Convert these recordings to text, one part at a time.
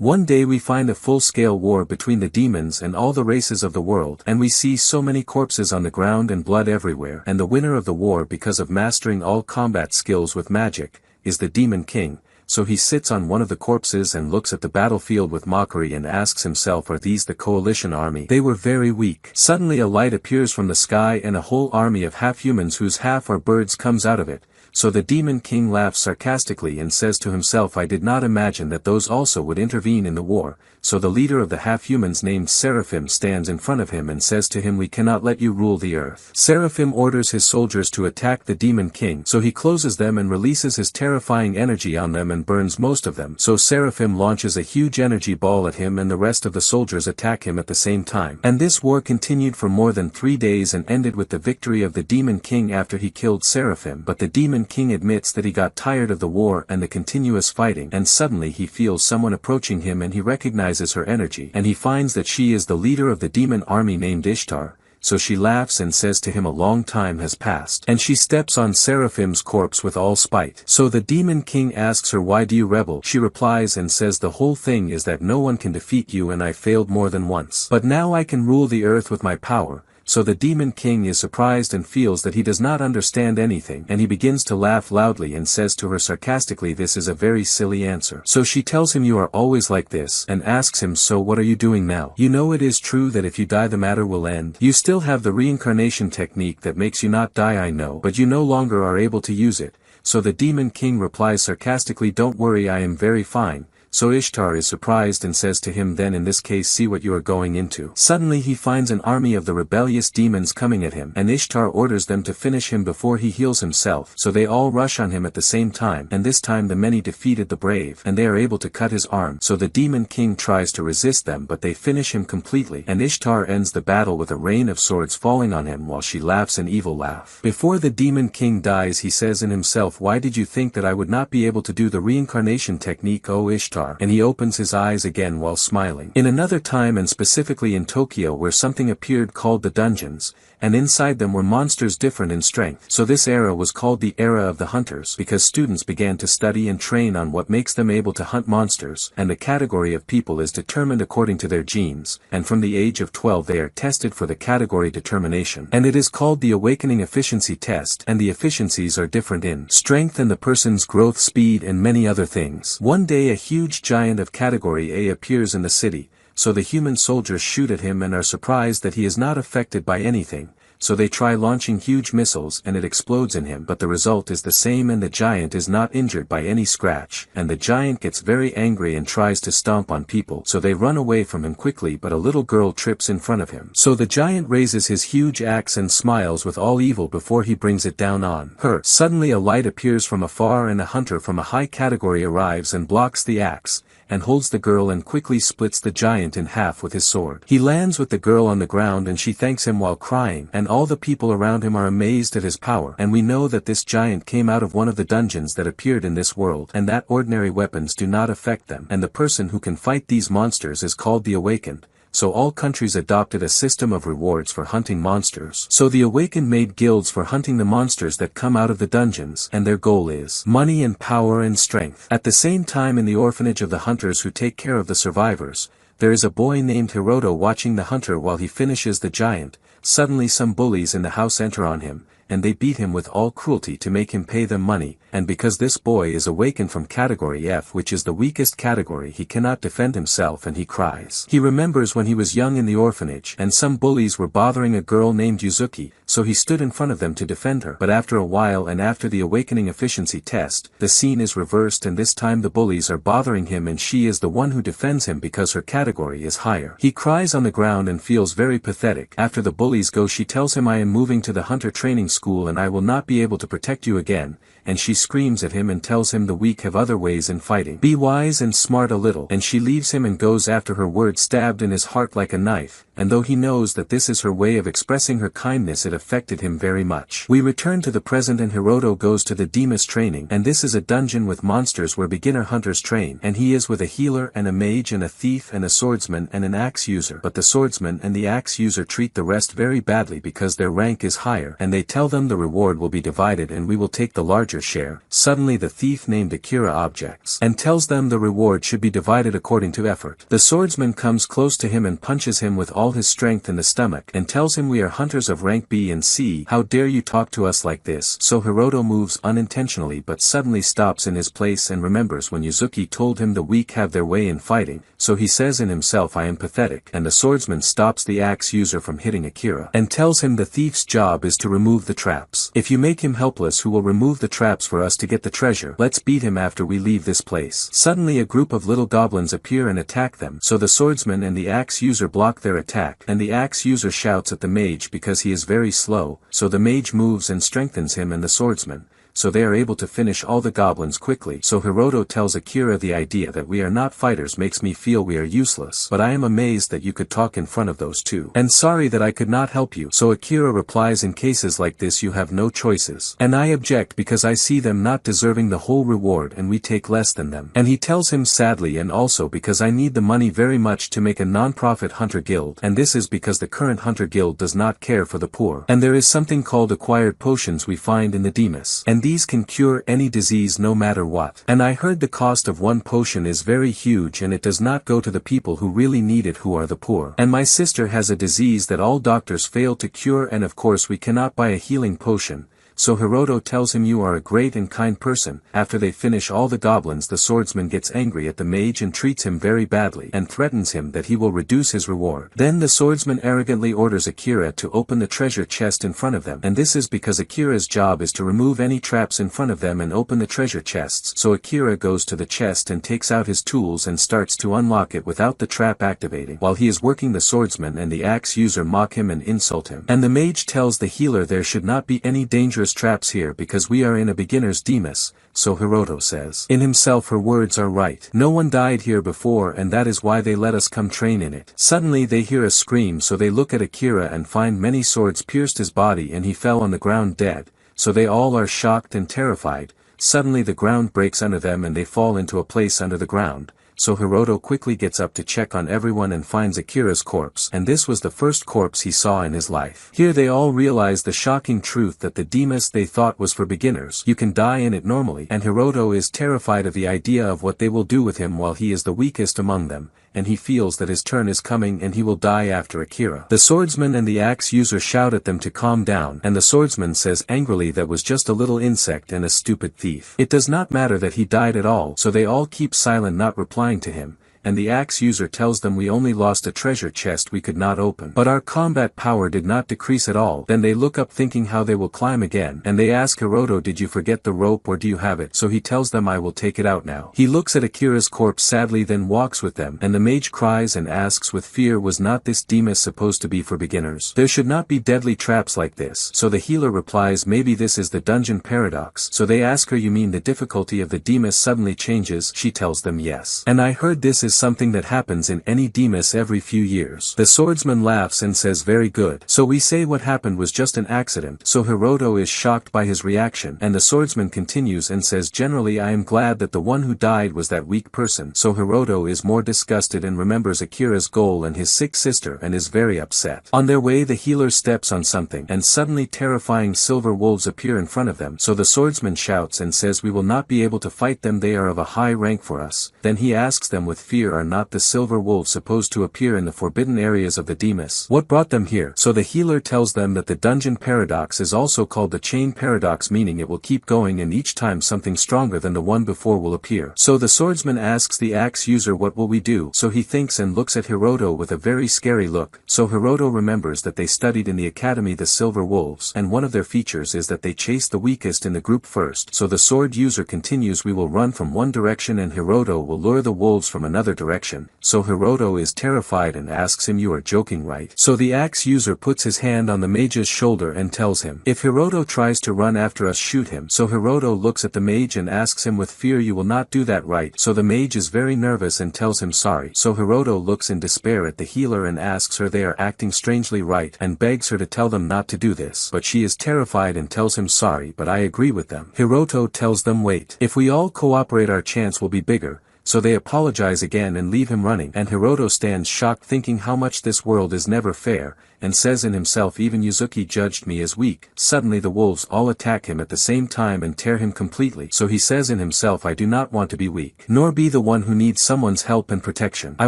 One day we find a full-scale war between the demons and all the races of the world, and we see so many corpses on the ground and blood everywhere, and the winner of the war because of mastering all combat skills with magic, is the Demon King. So he sits on one of the corpses and looks at the battlefield with mockery and asks himself, are these the coalition army? They were very weak. Suddenly a light appears from the sky and a whole army of half-humans whose half are birds comes out of it. So the Demon King laughs sarcastically and says to himself, I did not imagine that those also would intervene in the war. So the leader of the half-humans named Seraphim stands in front of him and says to him, we cannot let you rule the earth. Seraphim orders his soldiers to attack the Demon King, so he closes them and releases his terrifying energy on them and burns most of them. So Seraphim launches a huge energy ball at him and the rest of the soldiers attack him at the same time. And this war continued for more than 3 days and ended with the victory of the Demon King after he killed Seraphim. But the Demon King admits that he got tired of the war and the continuous fighting, and suddenly he feels someone approaching him and he recognizes her energy, and he finds that she is the leader of the demon army named Ishtar. So she laughs and says to him, a long time has passed, and she steps on Seraphim's corpse with all spite. So the Demon King asks her, why do you rebel? She replies and says, the whole thing is that no one can defeat you and I failed more than once. But now I can rule the earth with my power. So the Demon King is surprised and feels that he does not understand anything, and he begins to laugh loudly and says to her sarcastically, this is a very silly answer. So she tells him, you are always like this, and asks him, so what are you doing now? You know it is true that if you die the matter will end. You still have the reincarnation technique that makes you not die, I know, but you no longer are able to use it. So the Demon King replies sarcastically, don't worry, I am very fine. So Ishtar is surprised and says to him, then in this case see what you are going into. Suddenly he finds an army of the rebellious demons coming at him, and Ishtar orders them to finish him before he heals himself. So they all rush on him at the same time, and this time the many defeated the brave, and they are able to cut his arm. So the Demon King tries to resist them, but they finish him completely, and Ishtar ends the battle with a rain of swords falling on him while she laughs an evil laugh. Before the Demon King dies, he says in himself, why did you think that I would not be able to do the reincarnation technique, O Ishtar? And he opens his eyes again while smiling. In another time, and specifically in Tokyo, where something appeared called the dungeons, and inside them were monsters different in strength. So this era was called the era of the hunters, because students began to study and train on what makes them able to hunt monsters, and the category of people is determined according to their genes, and from the age of 12 they are tested for the category determination. And it is called the awakening efficiency test, and the efficiencies are different in strength and the person's growth speed and many other things. One day a huge giant of category A appears in the city, so the human soldiers shoot at him and are surprised that he is not affected by anything. So they try launching huge missiles and it explodes in him, but the result is the same and the giant is not injured by any scratch, and the giant gets very angry and tries to stomp on people, so they run away from him quickly, but a little girl trips in front of him. So the giant raises his huge axe and smiles with all evil before he brings it down on her. Suddenly a light appears from afar and a hunter from a high category arrives and blocks the axe, and holds the girl and quickly splits the giant in half with his sword. He lands with the girl on the ground and she thanks him while crying, and all the people around him are amazed at his power. And we know that this giant came out of one of the dungeons that appeared in this world, and that ordinary weapons do not affect them, and the person who can fight these monsters is called the Awakened. So all countries adopted a system of rewards for hunting monsters. So the Awakened made guilds for hunting the monsters that come out of the dungeons, and their goal is money and power and strength. At the same time, in the orphanage of the hunters who take care of the survivors, there is a boy named Hiroto watching the hunter while he finishes the giant. Suddenly some bullies in the house enter on him, and they beat him with all cruelty to make him pay them money, and because this boy is awakened from category F, which is the weakest category, he cannot defend himself and he cries. He remembers when he was young in the orphanage, and some bullies were bothering a girl named Yuzuki, so he stood in front of them to defend her. But after a while and after the awakening efficiency test, the scene is reversed and this time the bullies are bothering him and she is the one who defends him because her category is higher. He cries on the ground and feels very pathetic. After the bullies go, she tells him, I am moving to the hunter training school and I will not be able to protect you again, and she screams at him and tells him the weak have other ways in fighting. Be wise and smart a little. And she leaves him and goes after her, word stabbed in his heart like a knife, and though he knows that this is her way of expressing her kindness, it affected him very much. We return to the present and Hiroto goes to the Demas training, and this is a dungeon with monsters where beginner hunters train, and he is with a healer and a mage and a thief and a swordsman and an axe user, but the swordsman and the axe user treat the rest very badly because their rank is higher, and they tell them the reward will be divided and we will take the larger share. Suddenly the thief named Akira objects and tells them the reward should be divided according to effort. The swordsman comes close to him and punches him with all his strength in the stomach and tells him, we are hunters of rank B and C, how dare you talk to us like this? So Hiroto moves unintentionally but suddenly stops in his place and remembers when Yuzuki told him the weak have their way in fighting, so he says in himself, I am pathetic, and the swordsman stops the axe user from hitting Akira and tells him the thief's job is to remove the traps. If you make him helpless, who will remove the traps for us to get the treasure? Let's beat him after we leave this place. Suddenly a group of little goblins appear and attack them, so the swordsman and the axe user block their attack, and the axe user shouts at the mage because he is very slow, so the mage moves and strengthens him and the swordsman, so they are able to finish all the goblins quickly. So Hiroto tells Akira, the idea that we are not fighters makes me feel we are useless, but I am amazed that you could talk in front of those two, and sorry that I could not help you. So Akira replies, in cases like this you have no choices, and I object because I see them not deserving the whole reward and we take less than them. And he tells him sadly, and also because I need the money very much to make a non-profit hunter guild, and this is because the current hunter guild does not care for the poor, and there is something called acquired potions we find in the Demas, and these can cure any disease no matter what. And I heard the cost of one potion is very huge and it does not go to the people who really need it, who are the poor. And my sister has a disease that all doctors fail to cure, and of course we cannot buy a healing potion. So Hiroto tells him, you are a great and kind person. After they finish all the goblins, the swordsman gets angry at the mage and treats him very badly and threatens him that he will reduce his reward. Then the swordsman arrogantly orders Akira to open the treasure chest in front of them, and this is because Akira's job is to remove any traps in front of them and open the treasure chests. So Akira goes to the chest and takes out his tools and starts to unlock it without the trap activating. While he is working, the swordsman and the axe user mock him and insult him, and the mage tells the healer there should not be any dangerous traps here because we are in a beginner's Demas. So Hiroto says in himself, her words are right. No one died here before and that is why they let us come train in it. Suddenly they hear a scream, so they look at Akira and find many swords pierced his body and he fell on the ground dead, so they all are shocked and terrified. Suddenly the ground breaks under them and they fall into a place under the ground. So Hiroto quickly gets up to check on everyone and finds Akira's corpse, and this was the first corpse he saw in his life. Here they all realize the shocking truth that the Demas they thought was for beginners, you can die in it normally, and Hiroto is terrified of the idea of what they will do with him while he is the weakest among them, and he feels that his turn is coming and he will die after Akira. The swordsman and the axe user shout at them to calm down, and the swordsman says angrily that was just a little insect and a stupid thief. It does not matter that he died at all, so they all keep silent, not replying to him. And the axe user tells them, we only lost a treasure chest we could not open, but our combat power did not decrease at all. Then they look up thinking how they will climb again, and they ask Hiroto, did you forget the rope or do you have it? So he tells them, I will take it out now. He looks at Akira's corpse sadly, then walks with them, and the mage cries and asks with fear, was not this Demas supposed to be for beginners? There should not be deadly traps like this. So the healer replies, maybe this is the dungeon paradox. So they ask her, you mean the difficulty of the Demas suddenly changes? She tells them yes. And I heard this is something that happens in any Demas every few years. The swordsman laughs and says, very good. So we say what happened was just an accident. So Hiroto is shocked by his reaction, and the swordsman continues and says, generally I am glad that the one who died was that weak person. So Hiroto is more disgusted and remembers Akira's goal and his sick sister and is very upset. On their way the healer steps on something, and suddenly terrifying silver wolves appear in front of them. So the swordsman shouts and says, we will not be able to fight them, they are of a high rank for us. Then he asks them with fear, are not the silver wolves supposed to appear in the forbidden areas of the Demas? What brought them here? So the healer tells them that the dungeon paradox is also called the chain paradox, meaning it will keep going and each time something stronger than the one before will appear. So the swordsman asks the axe user, what will we do? So he thinks and looks at Hiroto with a very scary look. So Hiroto remembers that they studied in the academy the silver wolves, and one of their features is that they chase the weakest in the group first. So the sword user continues, we will run from one direction and Hiroto will lure the wolves from another other direction, so Hiroto is terrified and asks him, "You are joking, right?" So the axe user puts his hand on the mage's shoulder and tells him, "If Hiroto tries to run after us, shoot him." So Hiroto looks at the mage and asks him with fear, "You will not do that, right?" So the mage is very nervous and tells him sorry. So Hiroto looks in despair at the healer and asks her they are acting strangely, right, and begs her to tell them not to do this. But she is terrified and tells him, "Sorry, but I agree with them." Hiroto tells them, "Wait. If we all cooperate, our chance will be bigger." So they apologize again and leave him running, and Hiroto stands shocked, thinking how much this world is never fair, and says in himself, "Even Yuzuki judged me as weak." Suddenly the wolves all attack him at the same time and tear him completely. So he says in himself, "I do not want to be weak, nor be the one who needs someone's help and protection. I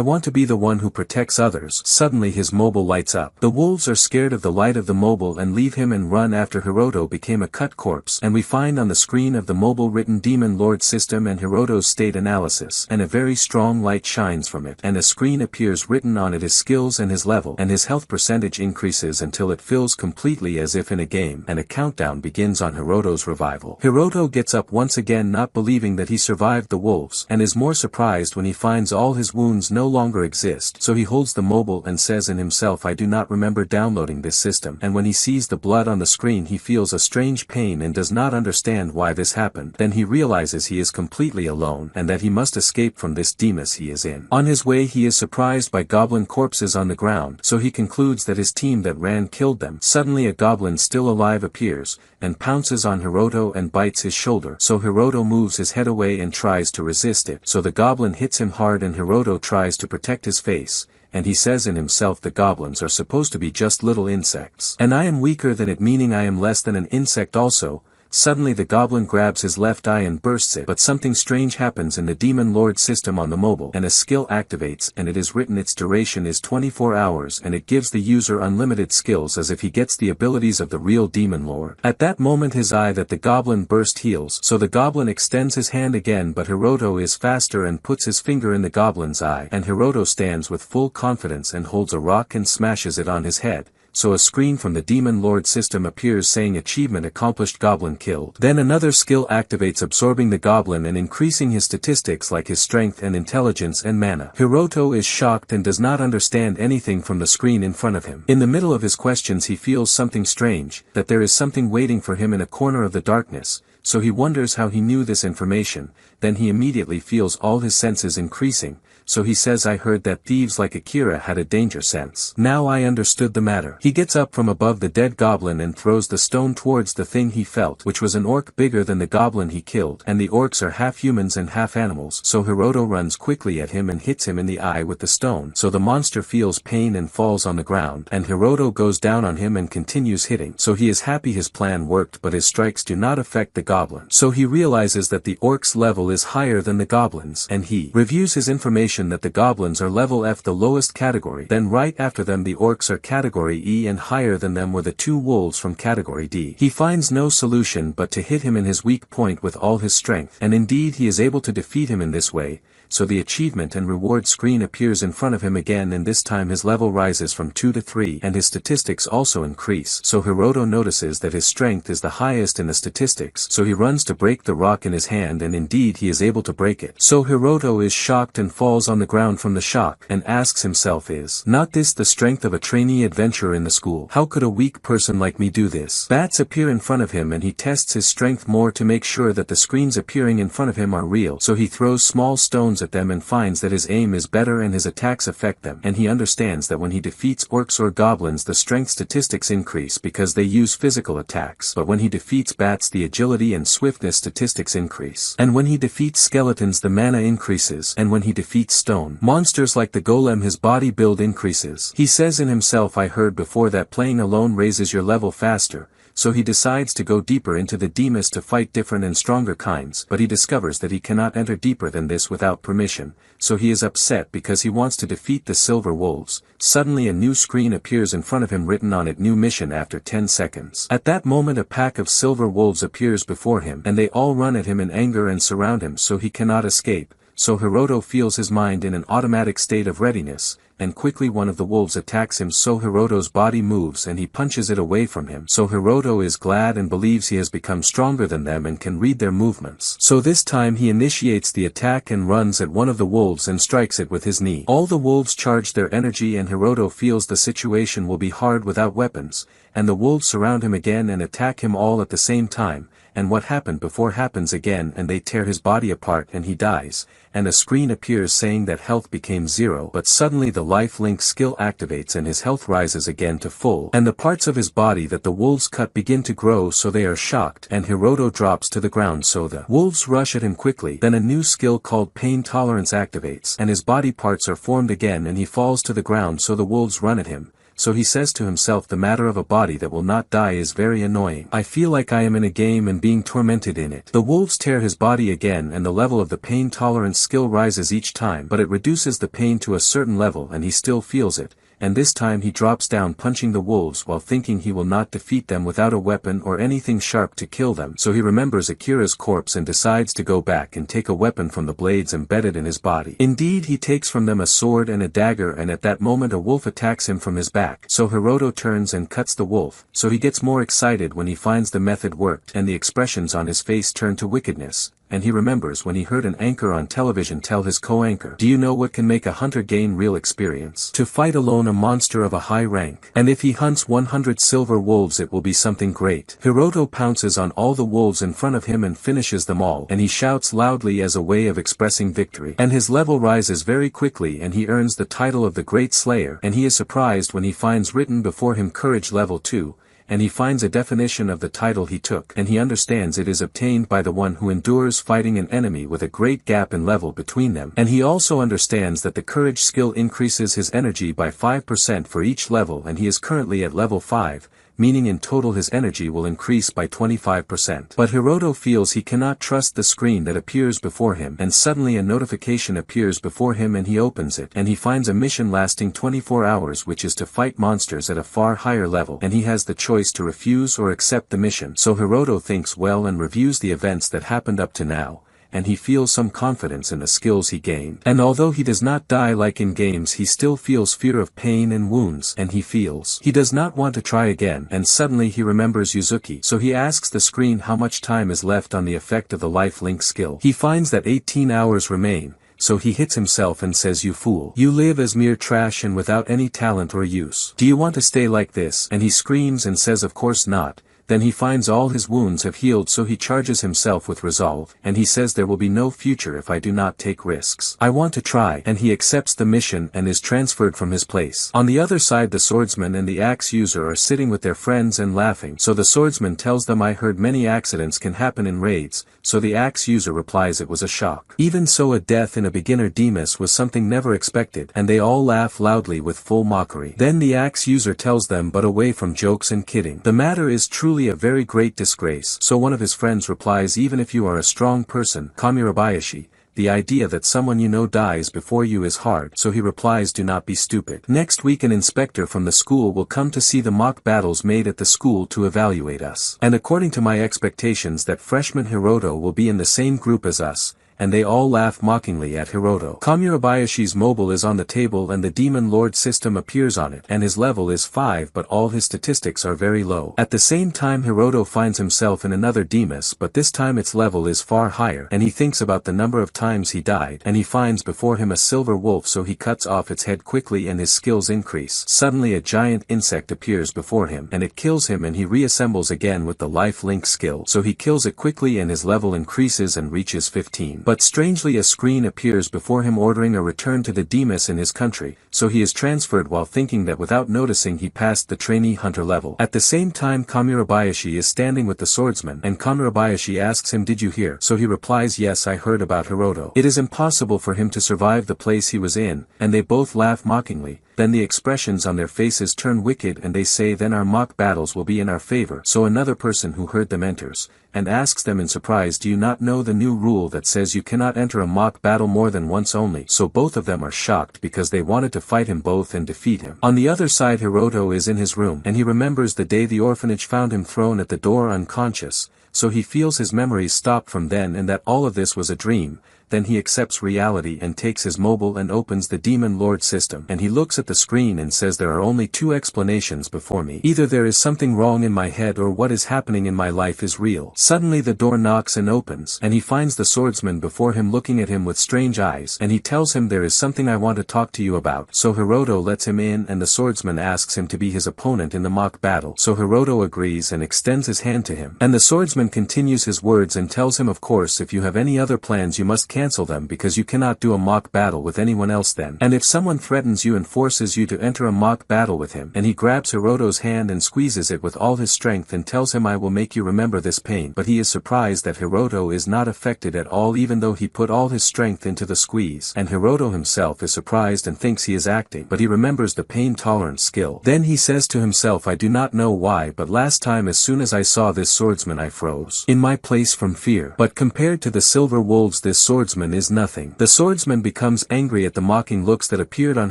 want to be the one who protects others." Suddenly his mobile lights up. The wolves are scared of the light of the mobile and leave him and run after Hiroto became a cut corpse, and we find on the screen of the mobile written Demon Lord System and Hiroto's state analysis, and a very strong light shines from it, and a screen appears written on it his skills and his level, and his health percentage increases until it fills completely as if in a game, and a countdown begins on Hiroto's revival. Hiroto gets up once again, not believing that he survived the wolves, and is more surprised when he finds all his wounds no longer exist. So he holds the mobile and says in himself, "I do not remember downloading this system." And when he sees the blood on the screen, he feels a strange pain and does not understand why this happened. Then he realizes he is completely alone, and that he must escape from this demus he is in. On his way he is surprised by goblin corpses on the ground, so he concludes that his team that ran killed them. Suddenly a goblin still alive appears, and pounces on Hiroto and bites his shoulder. So Hiroto moves his head away and tries to resist it. So the goblin hits him hard and Hiroto tries to protect his face, and he says in himself, "The goblins are supposed to be just little insects, and I am weaker than it, meaning I am less than an insect also." Suddenly the goblin grabs his left eye and bursts it, but something strange happens in the Demon Lord system on the mobile, and a skill activates, and it is written its duration is 24 hours, and it gives the user unlimited skills as if he gets the abilities of the real Demon Lord. At that moment his eye that the goblin burst heals, so the goblin extends his hand again, but Hiroto is faster and puts his finger in the goblin's eye, and Hiroto stands with full confidence and holds a rock and smashes it on his head. So a screen from the Demon Lord system appears saying achievement accomplished, goblin killed. Then another skill activates, absorbing the goblin and increasing his statistics like his strength and intelligence and mana. Hiroto is shocked and does not understand anything from the screen in front of him. In the middle of his questions he feels something strange, that there is something waiting for him in a corner of the darkness. So he wonders how he knew this information. Then he immediately feels all his senses increasing. So he says, "I heard that thieves like Akira had a danger sense. Now I understood the matter." He gets up from above the dead goblin and throws the stone towards the thing he felt, which was an orc bigger than the goblin he killed, and the orcs are half humans and half animals. So Hiroto runs quickly at him and hits him in the eye with the stone. So the monster feels pain and falls on the ground, and Hiroto goes down on him and continues hitting. So he is happy his plan worked, but his strikes do not affect the goblin. So he realizes that the orc's level is higher than the goblins, and he reviews his information that the goblins are level F, the lowest category. Then right after them the orcs are category E, and higher than them were the two wolves from category D. He finds no solution but to hit him in his weak point with all his strength, and indeed he is able to defeat him in this way. So the achievement and reward screen appears in front of him again, and this time his level rises from 2 to 3 and his statistics also increase. So Hiroto notices that his strength is the highest in the statistics, so he runs to break the rock in his hand, and indeed he is able to break it. So Hiroto is shocked and falls on the ground from the shock, and asks himself, "Is not this the strength of a trainee adventurer in the school? How could a weak person like me do this?" Bats appear in front of him and he tests his strength more to make sure that the screens appearing in front of him are real. So he throws small stones at them and finds that his aim is better and his attacks affect them, and he understands that when he defeats orcs or goblins the strength statistics increase because they use physical attacks, but when he defeats bats the agility and swiftness statistics increase, and when he defeats skeletons the mana increases, and when he defeats stone monsters like the golem his body build increases. He says in himself, "I heard before that playing alone raises your level faster." So he decides to go deeper into the demus to fight different and stronger kinds, but he discovers that he cannot enter deeper than this without permission, so he is upset because he wants to defeat the silver wolves. Suddenly a new screen appears in front of him, written on it, "New mission after 10 seconds. At that moment a pack of silver wolves appears before him, and they all run at him in anger and surround him, so he cannot escape. so Hiroto feels his mind in an automatic state of readiness, and quickly one of the wolves attacks him, so Hiroto's body moves and he punches it away from him. So Hiroto is glad and believes he has become stronger than them and can read their movements. So this time he initiates the attack and runs at one of the wolves and strikes it with his knee. All the wolves charge their energy and Hiroto feels the situation will be hard without weapons, and the wolves surround him again and attack him all at the same time. And what happened before happens again, and they tear his body apart and he dies, and a screen appears saying that health became 0, but suddenly the life link skill activates and his health rises again to full, and the parts of his body that the wolves cut begin to grow, so they are shocked and Hiroto drops to the ground, so the wolves rush at him quickly. Then a new skill called pain tolerance activates and his body parts are formed again and he falls to the ground, so the wolves run at him. So he says to himself, the matter of a body that will not die is very annoying. I feel like I am in a game and being tormented in it. The wolves tear his body again and the level of the pain tolerance skill rises each time, but it reduces the pain to a certain level and he still feels it. And this time he drops down punching the wolves while thinking he will not defeat them without a weapon or anything sharp to kill them. So he remembers Akira's corpse and decides to go back and take a weapon from the blades embedded in his body. Indeed, he takes from them a sword and a dagger, and at that moment a wolf attacks him from his back. So Hiroto turns and cuts the wolf. So he gets more excited when he finds the method worked, and the expressions on his face turn to wickedness. And he remembers when he heard an anchor on television tell his co-anchor, "Do you know what can make a hunter gain real experience? To fight alone a monster of a high rank. And if he hunts 100 silver wolves it will be something great." Hiroto pounces on all the wolves in front of him and finishes them all, and he shouts loudly as a way of expressing victory. And his level rises very quickly and he earns the title of the Great Slayer, and he is surprised when he finds written before him Courage level 2. And he finds a definition of the title he took, and he understands it is obtained by the one who endures fighting an enemy with a great gap in level between them. And he also understands that the courage skill increases his energy by 5% for each level, and he is currently at level 5, meaning in total his energy will increase by 25%. But Hiroto feels he cannot trust the screen that appears before him, and suddenly a notification appears before him and he opens it, and he finds a mission lasting 24 hours which is to fight monsters at a far higher level, and he has the choice to refuse or accept the mission. So Hiroto thinks well and reviews the events that happened up to now, and he feels some confidence in the skills he gained. And although he does not die like in games, he still feels fear of pain and wounds, and he feels he does not want to try again. And suddenly he remembers Yuzuki, so he asks the screen how much time is left on the effect of the life link skill. He finds that 18 hours remain, so he hits himself and says, "You fool. You live as mere trash and without any talent or use. Do you want to stay like this?" And he screams and says of course not. Then he finds all his wounds have healed, so he charges himself with resolve, and he says there will be no future if I do not take risks. I want to try, and he accepts the mission and is transferred from his place. On the other side, the swordsman and the axe user are sitting with their friends and laughing, so the swordsman tells them, "I heard many accidents can happen in raids," so the axe user replies it was a shock. Even so, a death in a beginner Demas was something never expected, and they all laugh loudly with full mockery. Then the axe user tells them, but away from jokes and kidding, "The matter is truly a very great disgrace." So one of his friends replies, "Even if you are a strong person, Kamurabayashi, the idea that someone you know dies before you is hard." So he replies, "Do not be stupid. Next week an inspector from the school will come to see the mock battles made at the school to evaluate us. And according to my expectations that freshman Hiroto will be in the same group as us." And they all laugh mockingly at Hiroto. Kamurabayashi's mobile is on the table and the Demon Lord system appears on it, and his level is 5, but all his statistics are very low. At the same time, Hiroto finds himself in another Demas, but this time its level is far higher, and he thinks about the number of times he died, and he finds before him a silver wolf, so he cuts off its head quickly and his skills increase. Suddenly a giant insect appears before him, and it kills him, and he reassembles again with the life link skill, so he kills it quickly and his level increases and reaches 15. But strangely a screen appears before him ordering a return to the Demas in his country, so he is transferred while thinking that without noticing he passed the trainee hunter level. At the same time, Kamurabayashi is standing with the swordsman, and Kamurabayashi asks him, "Did you hear?" So he replies, "Yes, I heard about Hiroto. It is impossible for him to survive the place he was in," and they both laugh mockingly. Then the expressions on their faces turn wicked and they say, "Then our mock battles will be in our favor." So another person who heard them enters, and asks them in surprise, "Do you not know the new rule that says you cannot enter a mock battle more than once only?" So both of them are shocked because they wanted to fight him both and defeat him. On the other side, Hiroto is in his room, and he remembers the day the orphanage found him thrown at the door unconscious, so he feels his memories stop from then and that all of this was a dream. then he accepts reality and takes his mobile and opens the Demon Lord system. And he looks at the screen and says there are only two explanations before me. Either there is something wrong in my head or what is happening in my life is real. Suddenly the door knocks and opens, and he finds the swordsman before him looking at him with strange eyes, and he tells him there is something I want to talk to you about. So Hiroto lets him in, and the swordsman asks him to be his opponent in the mock battle. So Hiroto agrees and extends his hand to him. And the swordsman continues his words and tells him, of course, if you have any other plans you must cancel them because you cannot do a mock battle with anyone else then. And if someone threatens you and forces you to enter a mock battle with him. And he grabs Hiroto's hand and squeezes it with all his strength and tells him, I will make you remember this pain. But he is surprised that Hiroto is not affected at all even though he put all his strength into the squeeze. And Hiroto himself is surprised and thinks he is acting, but he remembers the pain tolerance skill. Then he says to himself, I do not know why, but last time as soon as I saw this swordsman I froze in my place from fear. But compared to the silver wolves this swordsman is nothing. The swordsman becomes angry at the mocking looks that appeared on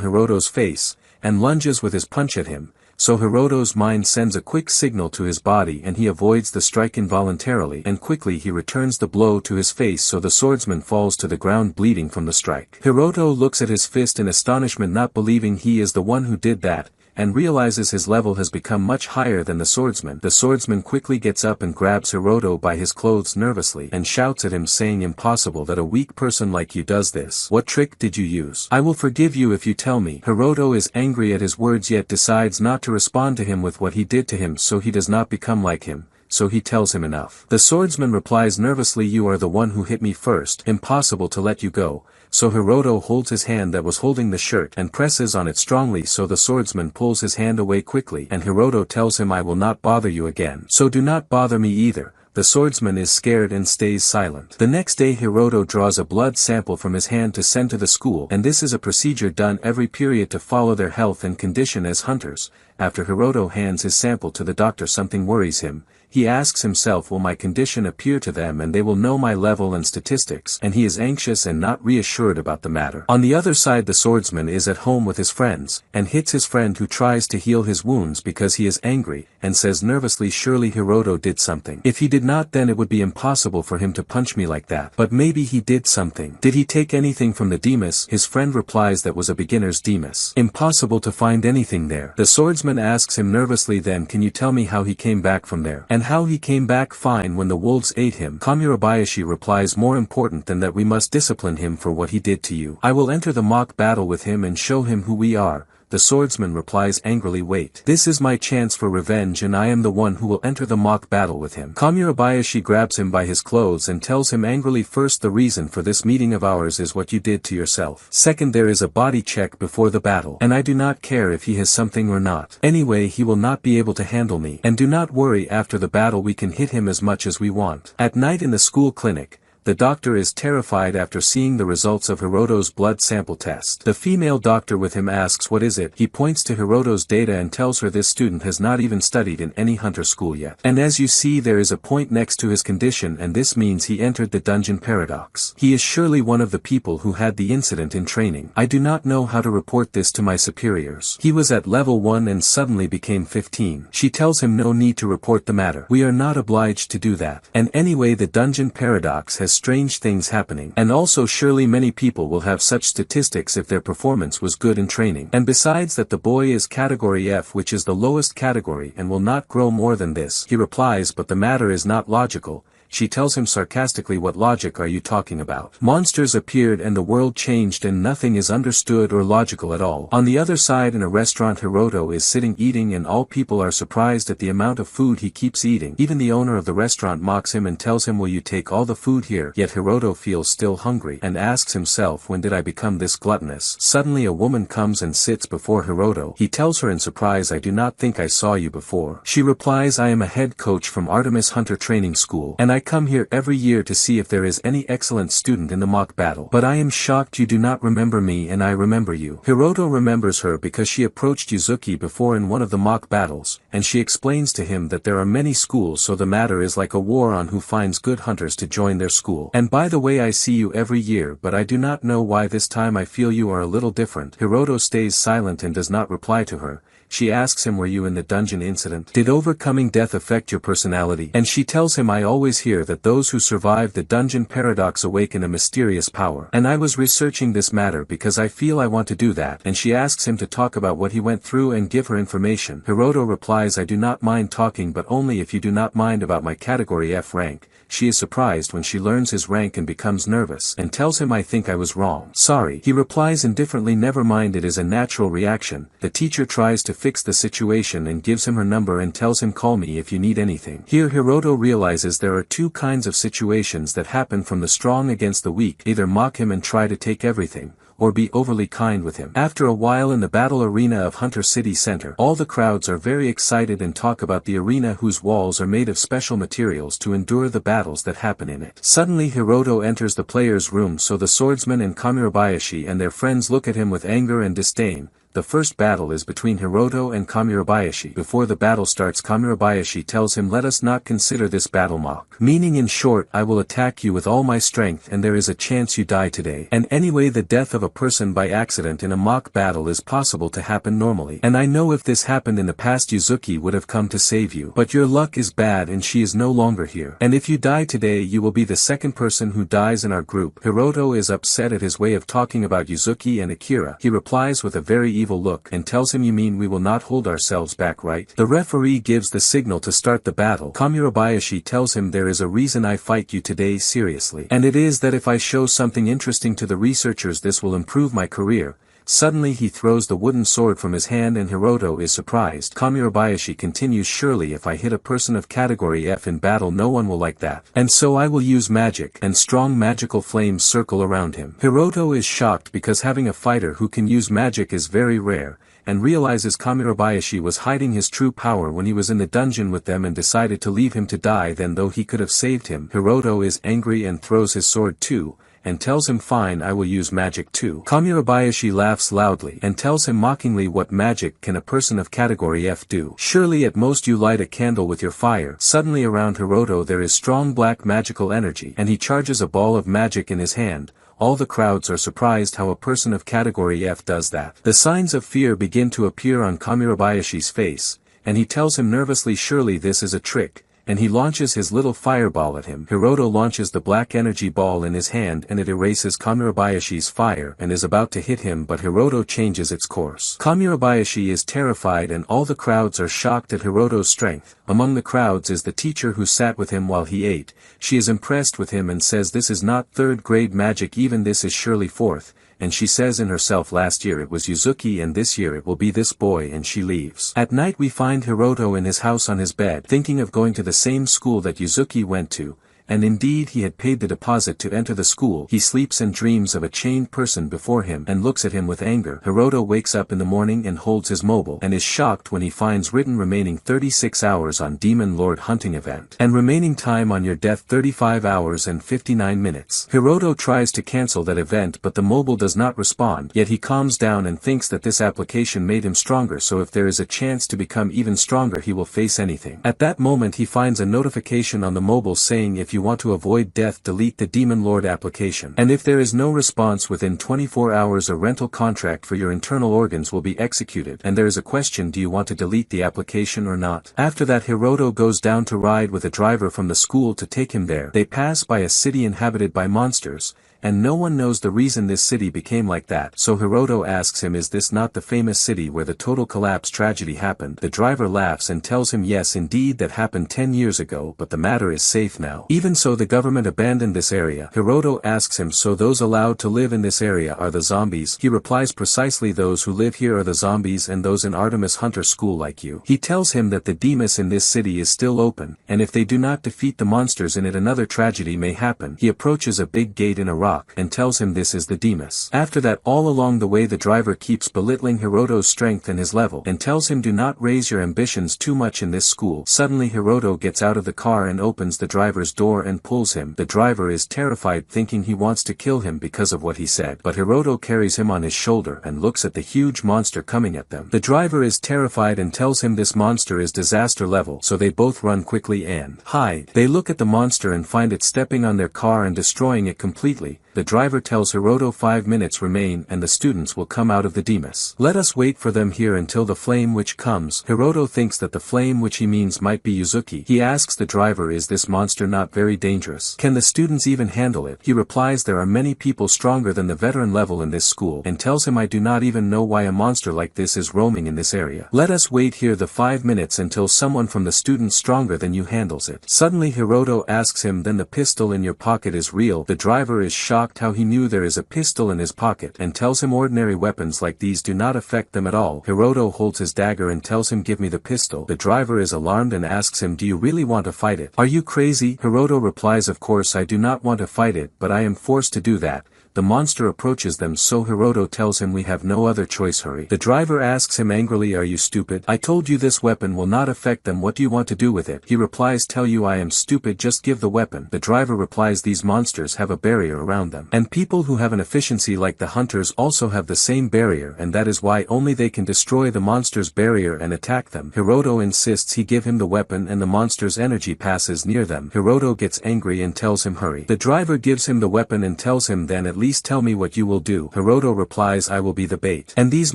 Hiroto's face, and lunges with his punch at him. So Hiroto's mind sends a quick signal to his body and he avoids the strike involuntarily, and quickly he returns the blow to his face so the swordsman falls to the ground bleeding from the strike. Hiroto looks at his fist in astonishment, not believing he is the one who did that, and realizes his level has become much higher than the swordsman. The swordsman quickly gets up and grabs Hiroto by his clothes nervously and shouts at him saying, impossible that a weak person like you does this. What trick did you use? I will forgive you if you tell me. Hiroto is angry at his words yet decides not to respond to him with what he did to him so he does not become like him. So he tells him enough. The swordsman replies nervously, you are the one who hit me first. Impossible to let you go. So Hiroto holds his hand that was holding the shirt and presses on it strongly so the swordsman pulls his hand away quickly and Hiroto tells him, I will not bother you again. So do not bother me either. The swordsman is scared and stays silent. The next day Hiroto draws a blood sample from his hand to send to the school, and this is a procedure done every period to follow their health and condition as hunters. After Hiroto hands his sample to the doctor, something worries him. He asks himself, will my condition appear to them and they will know my level and statistics, and he is anxious and not reassured about the matter. On the other side the swordsman is at home with his friends, and hits his friend who tries to heal his wounds because he is angry, and says nervously, surely Hiroto did something. If he did not then it would be impossible for him to punch me like that. But maybe he did something. Did he take anything from the Demas? His friend replies that was a beginner's Demas. Impossible to find anything there. The swordsman asks him nervously, then can you tell me how he came back from there? And how he came back fine when the wolves ate him. Kamurabayashi replies, more important than that we must discipline him for what he did to you. I will enter the mock battle with him and show him who we are. The swordsman replies angrily, wait. This is my chance for revenge and I am the one who will enter the mock battle with him. Kamurabayashi grabs him by his clothes and tells him angrily, first, the reason for this meeting of ours is what you did to yourself. Second, there is a body check before the battle, and I do not care if he has something or not. Anyway, he will not be able to handle me. And do not worry, after the battle we can hit him as much as we want. At night in the school clinic, the doctor is terrified after seeing the results of Hiroto's blood sample test. The female doctor with him asks, what is it? He points to Hiroto's data and tells her this student has not even studied in any hunter school yet. And as you see, there is a point next to his condition, and this means he entered the dungeon paradox. He is surely one of the people who had the incident in training. I do not know how to report this to my superiors. He was at level 1 and suddenly became 15. She tells him no need to report the matter. We are not obliged to do that. And anyway, the dungeon paradox has strange things happening, and also surely many people will have such statistics if their performance was good in training. And besides that, the boy is category F, which is the lowest category, and will not grow more than this. He replies, but the matter is not logical. She tells him sarcastically, what logic are you talking about? Monsters appeared and the world changed and nothing is understood or logical at all. On the other side in a restaurant, Hiroto is sitting eating and all people are surprised at the amount of food he keeps eating. Even the owner of the restaurant mocks him and tells him, will you take all the food here? Yet Hiroto feels still hungry and asks himself, when did I become this gluttonous? Suddenly a woman comes and sits before Hiroto. He tells her in surprise, I do not think I saw you before. She replies, I am a head coach from Artemis Hunter Training School, and I come here every year to see if there is any excellent student in the mock battle. But I am shocked you do not remember me and I remember you. Hiroto remembers her because she approached Yuzuki before in one of the mock battles, and she explains to him that there are many schools, so the matter is like a war on who finds good hunters to join their school. And by the way, I see you every year, but I do not know why this time I feel you are a little different. Hiroto stays silent and does not reply to her. she asks him, were you in the dungeon incident? Did overcoming death affect your personality? And she tells him, I always hear that those who survive the dungeon paradox awaken a mysterious power. And I was researching this matter because I feel I want to do that. And she asks him to talk about what he went through and give her information. Hiroto replies, I do not mind talking, but only if you do not mind about my category F rank. She is surprised when she learns his rank and becomes nervous, and tells him, I think I was wrong. Sorry. He replies indifferently, never mind, it is a natural reaction. The teacher tries to fix the situation and gives him her number and tells him, call me if you need anything. Here Hiroto realizes there are two kinds of situations that happen from the strong against the weak, either mock him and try to take everything, or be overly kind with him. After a while in the battle arena of Hunter City Center, all the crowds are very excited and talk about the arena whose walls are made of special materials to endure the battles that happen in it. Suddenly Hiroto enters the player's room, so the swordsman and Kamurabayashi and their friends look at him with anger and disdain. The first battle is between Hiroto and Kamurabayashi. Before the battle starts, Kamurabayashi tells him, let us not consider this battle mock. Meaning in short, I will attack you with all my strength and there is a chance you die today. And anyway, the death of a person by accident in a mock battle is possible to happen normally. And I know if this happened in the past, Yuzuki would have come to save you. But your luck is bad and she is no longer here. And if you die today, you will be the second person who dies in our group. Hiroto is upset at his way of talking about Yuzuki and Akira. He replies with a very evil look and tells him, you mean we will not hold ourselves back, right? The referee gives the signal to start the battle. Kamurabayashi tells him, there is a reason I fight you today seriously. And it is that if I show something interesting to the researchers, this will improve my career. Suddenly he throws the wooden sword from his hand and Hiroto is surprised. Kamurabayashi continues, surely if I hit a person of category F in battle, no one will like that. And so I will use magic, and strong magical flames circle around him. Hiroto is shocked because having a fighter who can use magic is very rare, and realizes Kamurabayashi was hiding his true power when he was in the dungeon with them and decided to leave him to die then, though he could have saved him. Hiroto is angry and throws his sword too, and tells him, fine, I will use magic too. Kamurabayashi laughs loudly and tells him mockingly, what magic can a person of category F do? Surely at most you light a candle with your fire. Suddenly around Hiroto there is strong black magical energy and he charges a ball of magic in his hand. All the crowds are surprised how a person of category F does that. The signs of fear begin to appear on Kamurabayashi's face, and he tells him nervously, surely this is a trick. And he launches his little fireball at him. Hiroto launches the black energy ball in his hand and it erases Kamurabayashi's fire and is about to hit him, but Hiroto changes its course. Kamurabayashi is terrified and all the crowds are shocked at Hiroto's strength. Among the crowds is the teacher who sat with him while he ate. She is impressed with him and says, this is not third grade magic, even this is surely fourth. And she says in herself, last year it was Yuzuki and this year it will be this boy, and she leaves. At night we find Hiroto in his house on his bed, thinking of going to the same school that Yuzuki went to. And indeed he had paid the deposit to enter the school. He sleeps and dreams of a chained person before him and looks at him with anger. Hiroto wakes up in the morning and holds his mobile and is shocked when he finds written remaining 36 hours on Demon Lord hunting event. And remaining time on your death 35 hours and 59 minutes. Hiroto tries to cancel that event but the mobile does not respond, yet he calms down and thinks that this application made him stronger, so if there is a chance to become even stronger he will face anything. At that moment he finds a notification on the mobile saying, if you want to avoid death, delete the Demon Lord application. And if there is no response within 24 hours, a rental contract for your internal organs will be executed. And there is a question, do you want to delete the application or not? After that Hiroto goes down to ride with a driver from the school to take him there. They pass by a city inhabited by monsters, and no one knows the reason this city became like that. So Hiroto asks him, is this not the famous city where the total collapse tragedy happened? The driver laughs and tells him, yes indeed, that happened 10 years ago, but the matter is safe now. Even so, the government abandoned this area. Hiroto asks him, so those allowed to live in this area are the zombies? He replies, precisely, those who live here are the zombies and those in Artemis Hunter School like you. He tells him that the Demus in this city is still open, and if they do not defeat the monsters in it, another tragedy may happen. He approaches a big gate in a rock and tells him this is the Demus. After that, all along the way the driver keeps belittling Hiroto's strength and his level, and tells him, do not raise your ambitions too much in this school. Suddenly Hiroto gets out of the car and opens the driver's door and pulls him. The driver is terrified, thinking he wants to kill him because of what he said, but Hiroto carries him on his shoulder and looks at the huge monster coming at them. The driver is terrified and tells him this monster is disaster level, so they both run quickly and hide. They look at the monster and find it stepping on their car and destroying it completely. The driver tells Hiroto 5 minutes remain and the students will come out of the Demas. Let us wait for them here until the flame witch comes. Hiroto thinks that the flame which he means might be Yuzuki. He asks the driver, is this monster not very dangerous? Can the students even handle it? He replies there are many people stronger than the veteran level in this school and tells him I do not even know why a monster like this is roaming in this area. Let us wait here the 5 minutes until someone from the students stronger than you handles it. Suddenly Hiroto asks him, then the pistol in your pocket is real? The driver is shocked how he knew there is a pistol in his pocket and tells him ordinary weapons like these do not affect them at all. Hiroto holds his dagger and tells him give me the pistol. The driver is alarmed and asks him, do you really want to fight it? Are you crazy? Hiroto replies, of course I do not want to fight it, but I am forced to do that. The monster approaches them, so Hiroto tells him we have no other choice, hurry. The driver asks him angrily, are you stupid? I told you this weapon will not affect them, what do you want to do with it? He replies, tell you I am stupid, just give the weapon. The driver replies, these monsters have a barrier around them. And people who have an efficiency like the hunters also have the same barrier, and that is why only they can destroy the monster's barrier and attack them. Hiroto insists he give him the weapon and the monster's energy passes near them. Hiroto gets angry and tells him hurry. The driver gives him the weapon and tells him then at least tell me what you will do. Hiroto replies, I will be the bait. And these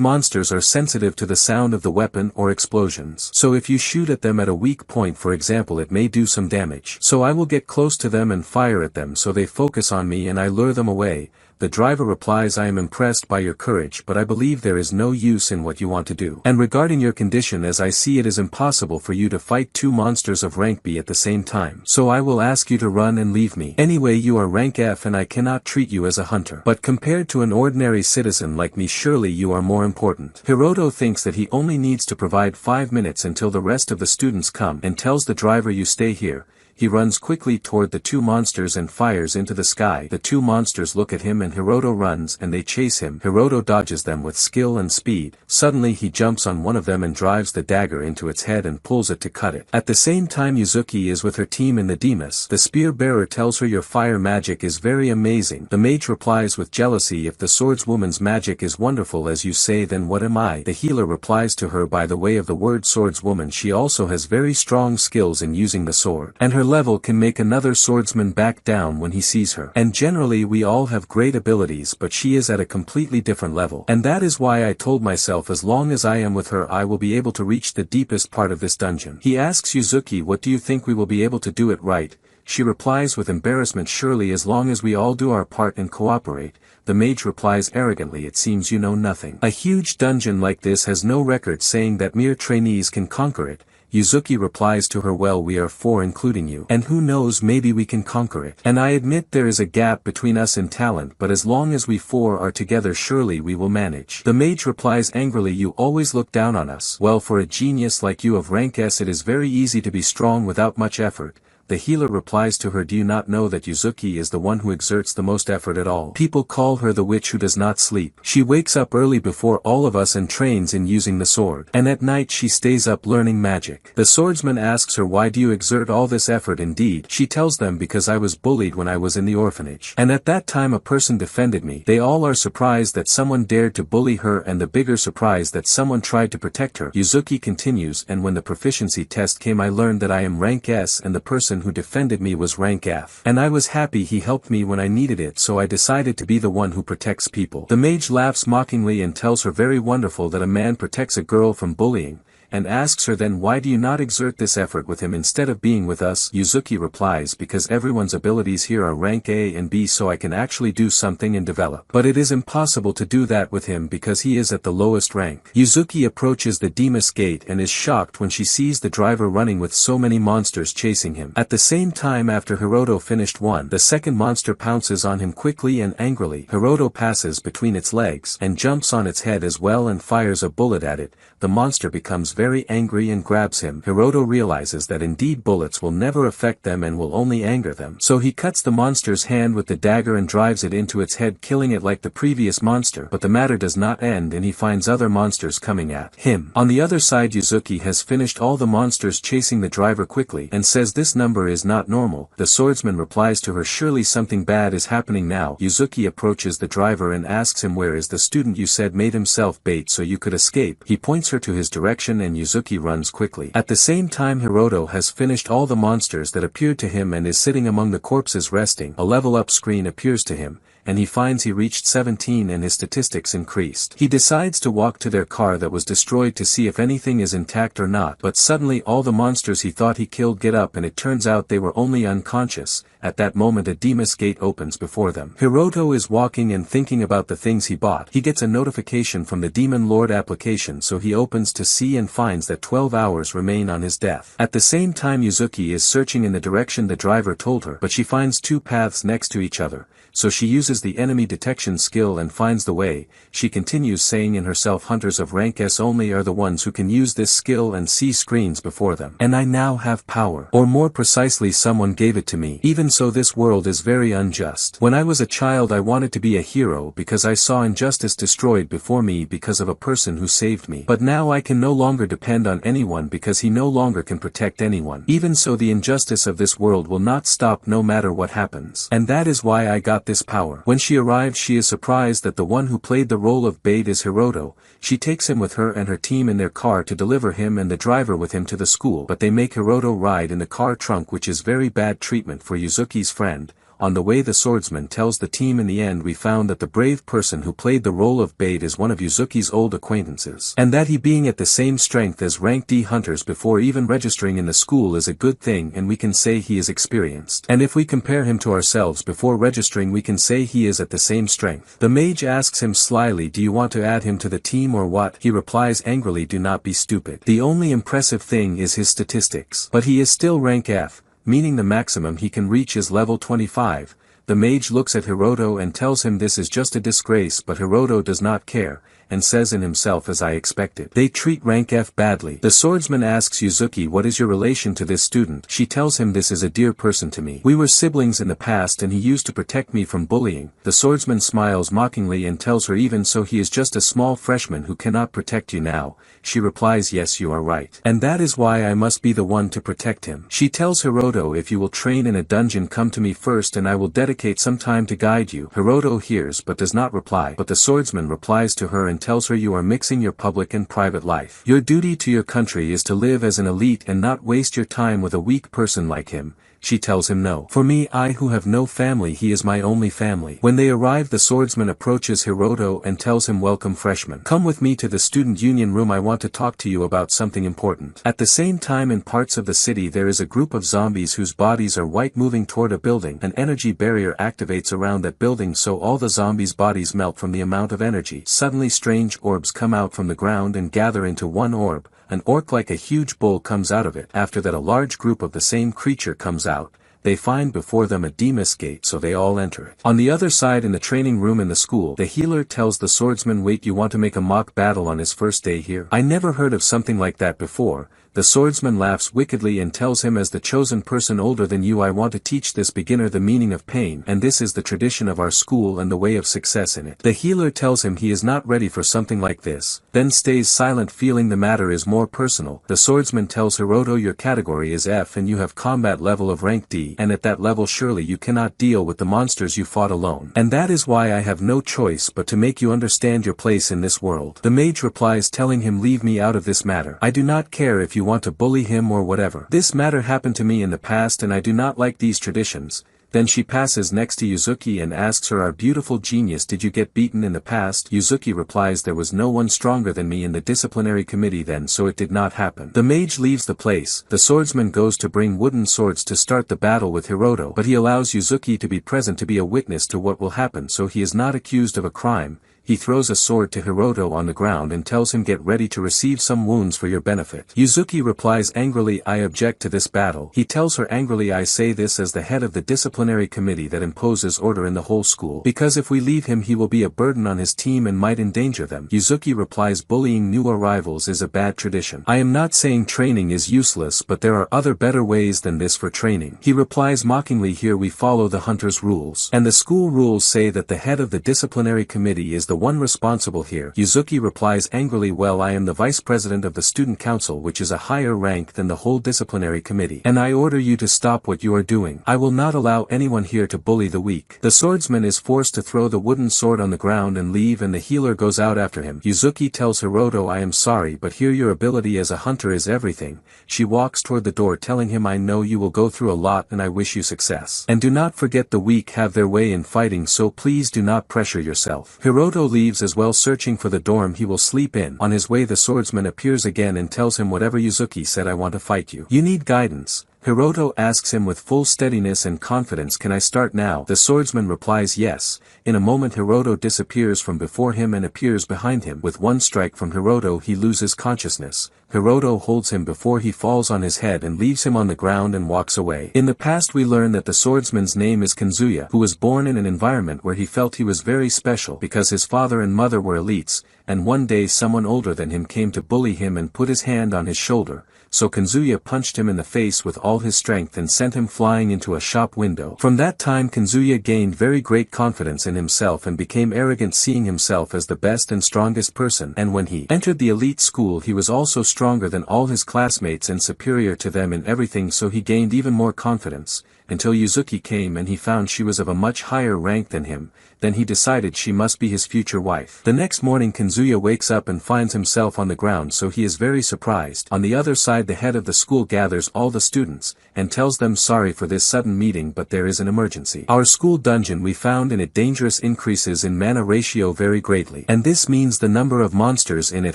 monsters are sensitive to the sound of the weapon or explosions. So if you shoot at them at a weak point, for example, it may do some damage. So I will get close to them and fire at them so they focus on me and I lure them away. The driver replies, I am impressed by your courage, but I believe there is no use in what you want to do. And regarding your condition, as I see it is impossible for you to fight 2 monsters of rank B at the same time. So I will ask you to run and leave me. Anyway, you are rank F and I cannot treat you as a hunter. But compared to an ordinary citizen like me, surely you are more important. Hiroto thinks that he only needs to provide 5 minutes until the rest of the students come and tells the driver, you stay here. He runs quickly toward the 2 monsters and fires into the sky. The 2 monsters look at him and Hiroto runs and they chase him. Hiroto dodges them with skill and speed. Suddenly he jumps on one of them and drives the dagger into its head and pulls it to cut it. At the same time Yuzuki is with her team in the Demas. The spear bearer tells her your fire magic is very amazing. The mage replies with jealousy, if the swordswoman's magic is wonderful as you say, then what am I? The healer replies to her, by the way of the word swordswoman, she also has very strong skills in using the sword. And her level can make another swordsman back down when he sees her. And generally we all have great abilities, but she is at a completely different level. And that is why I told myself as long as I am with her I will be able to reach the deepest part of this dungeon. He asks Yuzuki, what do you think, we will be able to do it right? She replies with embarrassment, surely as long as we all do our part and cooperate. The mage replies arrogantly, it seems you know nothing. A huge dungeon like this has no record saying that mere trainees can conquer it. Yuzuki replies to her, well, we are 4 including you. And who knows, maybe we can conquer it. And I admit there is a gap between us in talent, but as long as we 4 are together surely we will manage. The mage replies angrily, you always look down on us. Well, for a genius like you of rank S it is very easy to be strong without much effort. The healer replies to her, do you not know that Yuzuki is the one who exerts the most effort at all? People call her the witch who does not sleep. She wakes up early before all of us and trains in using the sword. And at night she stays up learning magic. The swordsman asks her, why do you exert all this effort? Indeed, she tells them, because I was bullied when I was in the orphanage. And at that time a person defended me. They all are surprised that someone dared to bully her and the bigger surprise that someone tried to protect her. Yuzuki continues, and when the proficiency test came I learned that I am rank S and the person who defended me was rank F. And I was happy he helped me when I needed it, so I decided to be the one who protects people. The mage laughs mockingly and tells her very wonderful that a man protects a girl from bullying, and asks her, then why do you not exert this effort with him instead of being with us? Yuzuki replies, because everyone's abilities here are rank A and B, so I can actually do something and develop. But it is impossible to do that with him because he is at the lowest rank. Yuzuki approaches the Demas gate and is shocked when she sees the driver running with so many monsters chasing him. At the same time, after Hiroto finished one, the second monster pounces on him quickly and angrily. Hiroto passes between its legs and jumps on its head as well and fires a bullet at it. The monster becomes very angry and grabs him. Hiroto realizes that indeed bullets will never affect them and will only anger them. So he cuts the monster's hand with the dagger and drives it into its head, killing it like the previous monster. But the matter does not end and he finds other monsters coming at him. On the other side, Yuzuki has finished all the monsters chasing the driver quickly and says this number is not normal. The swordsman replies to her, surely something bad is happening now. Yuzuki approaches the driver and asks him, where is the student you said made himself bait so you could escape? He points her to his direction and Yuzuki runs quickly. At the same time, Hiroto has finished all the monsters that appeared to him and is sitting among the corpses resting. A level up screen appears to him, and he finds he reached 17 and his statistics increased. He decides to walk to their car that was destroyed to see if anything is intact or not, but suddenly all the monsters he thought he killed get up and it turns out they were only unconscious. At that moment a Demas gate opens before them. Hiroto is walking and thinking about the things he bought. He gets a notification from the Demon Lord application, so he opens to see and finds that 12 hours remain on his death. At the same time Yuzuki is searching in the direction the driver told her, but she finds two paths next to each other, so she uses the enemy detection skill and finds the way. She continues saying in herself, hunters of rank S only are the ones who can use this skill and see screens before them. And I now have power. Or more precisely, someone gave it to me. Even so, this world is very unjust. When I was a child I wanted to be a hero because I saw injustice destroyed before me because of a person who saved me. But now I can no longer depend on anyone because he no longer can protect anyone. Even so, the injustice of this world will not stop no matter what happens. And that is why I got this power. When she arrives she is surprised that the one who played the role of Bait is Hiroto. She takes him with her and her team in their car to deliver him and the driver with him to the school, but they make Hiroto ride in the car trunk, which is very bad treatment for Yuzuki's friend. On the way the swordsman tells the team, in the end we found that the brave person who played the role of Bait is one of Yuzuki's old acquaintances, and that he being at the same strength as rank D hunters before even registering in the school is a good thing, and we can say he is experienced. And if we compare him to ourselves before registering we can say he is at the same strength. The mage asks him slyly, do you want to add him to the team or what? He replies angrily, do not be stupid. The only impressive thing is his statistics. But he is still rank F, meaning the maximum he can reach is level 25. The mage looks at Hiroto and tells him this is just a disgrace, but Hiroto does not care, and says in himself, as I expected. They treat rank F badly. The swordsman asks Yuzuki, what is your relation to this student? She tells him, this is a dear person to me. We were siblings in the past and he used to protect me from bullying. The swordsman smiles mockingly and tells her, even so he is just a small freshman who cannot protect you now. She replies, yes, you are right. And that is why I must be the one to protect him. She tells Hiroto, if you will train in a dungeon come to me first and I will dedicate some time to guide you. Hiroto hears but does not reply, but the swordsman replies to her and tells her, you are mixing your public and private life. Your duty to your country is to live as an elite and not waste your time with a weak person like him. She tells him, no. For me, I who have no family, he is my only family. When they arrive the swordsman approaches Hiroto and tells him, welcome freshman. Come with me to the student union room, I want to talk to you about something important. At the same time in parts of the city there is a group of zombies whose bodies are white moving toward a building. An energy barrier activates around that building so all the zombies' bodies melt from the amount of energy. Suddenly strange orbs come out from the ground and gather into one orb. An orc like a huge bull comes out of it. After that a large group of the same creature comes out. They find before them a Demas gate, so they all enter it. On the other side in the training room in the school, the healer tells the swordsman, wait, you want to make a mock battle on his first day here? I never heard of something like that before. The swordsman laughs wickedly and tells him, as the chosen person older than you, I want to teach this beginner the meaning of pain, and this is the tradition of our school and the way of success in it. The healer tells him he is not ready for something like this, then stays silent, feeling the matter is more personal. The swordsman tells Hiroto, your category is F and you have combat level of rank D, and at that level surely you cannot deal with the monsters you fought alone. And that is why I have no choice but to make you understand your place in this world. The mage replies, telling him, leave me out of this matter. I do not care if you want to bully him or whatever. This matter happened to me in the past and I do not like these traditions. Then she passes next to Yuzuki and asks her, our beautiful genius, did you get beaten in the past? Yuzuki replies, there was no one stronger than me in the disciplinary committee then, so it did not happen. The mage leaves the place. The swordsman goes to bring wooden swords to start the battle with Hiroto, but he allows Yuzuki to be present to be a witness to what will happen, so he is not accused of a crime. He throws a sword to Hiroto on the ground and tells him, get ready to receive some wounds for your benefit. Yuzuki replies angrily, I object to this battle. He tells her angrily, I say this as the head of the disciplinary committee that imposes order in the whole school, because if we leave him he will be a burden on his team and might endanger them. Yuzuki replies, bullying new arrivals is a bad tradition. I am not saying training is useless, but there are other better ways than this for training. He replies mockingly, here we follow the hunter's rules, and the school rules say that the head of the disciplinary committee is the one responsible here. Yuzuki replies angrily, well, I am the vice president of the student council, which is a higher rank than the whole disciplinary committee. And I order you to stop what you are doing. I will not allow anyone here to bully the weak. The swordsman is forced to throw the wooden sword on the ground and leave, and the healer goes out after him. Yuzuki tells Hiroto, I am sorry, but here your ability as a hunter is everything. She walks toward the door telling him, I know you will go through a lot and I wish you success. And do not forget the weak have their way in fighting, so please do not pressure yourself. Hiroto leaves as well, searching for the dorm he will sleep in. On his way the swordsman appears again and tells him, whatever Yuzuki said, I want to fight you. You need guidance. Hiroto asks him with full steadiness and confidence, can I start now? The swordsman replies yes. In a moment Hiroto disappears from before him and appears behind him. With one strike from Hiroto he loses consciousness. Hiroto holds him before he falls on his head and leaves him on the ground and walks away. In the past we learn that the swordsman's name is Kanzuya, who was born in an environment where he felt he was very special because his father and mother were elites, and one day someone older than him came to bully him and put his hand on his shoulder. So Kanzuya punched him in the face with all his strength and sent him flying into a shop window. From that time Kanzuya gained very great confidence in himself and became arrogant, seeing himself as the best and strongest person, and when he entered the elite school he was also stronger than all his classmates and superior to them in everything, so he gained even more confidence, until Yuzuki came and he found she was of a much higher rank than him. Then he decided she must be his future wife. The next morning Kanzuya wakes up and finds himself on the ground, so he is very surprised. On the other side the head of the school gathers all the students, and tells them sorry for this sudden meeting, but there is an emergency. Our school dungeon we found in it dangerous increases in mana ratio very greatly, and this means the number of monsters in it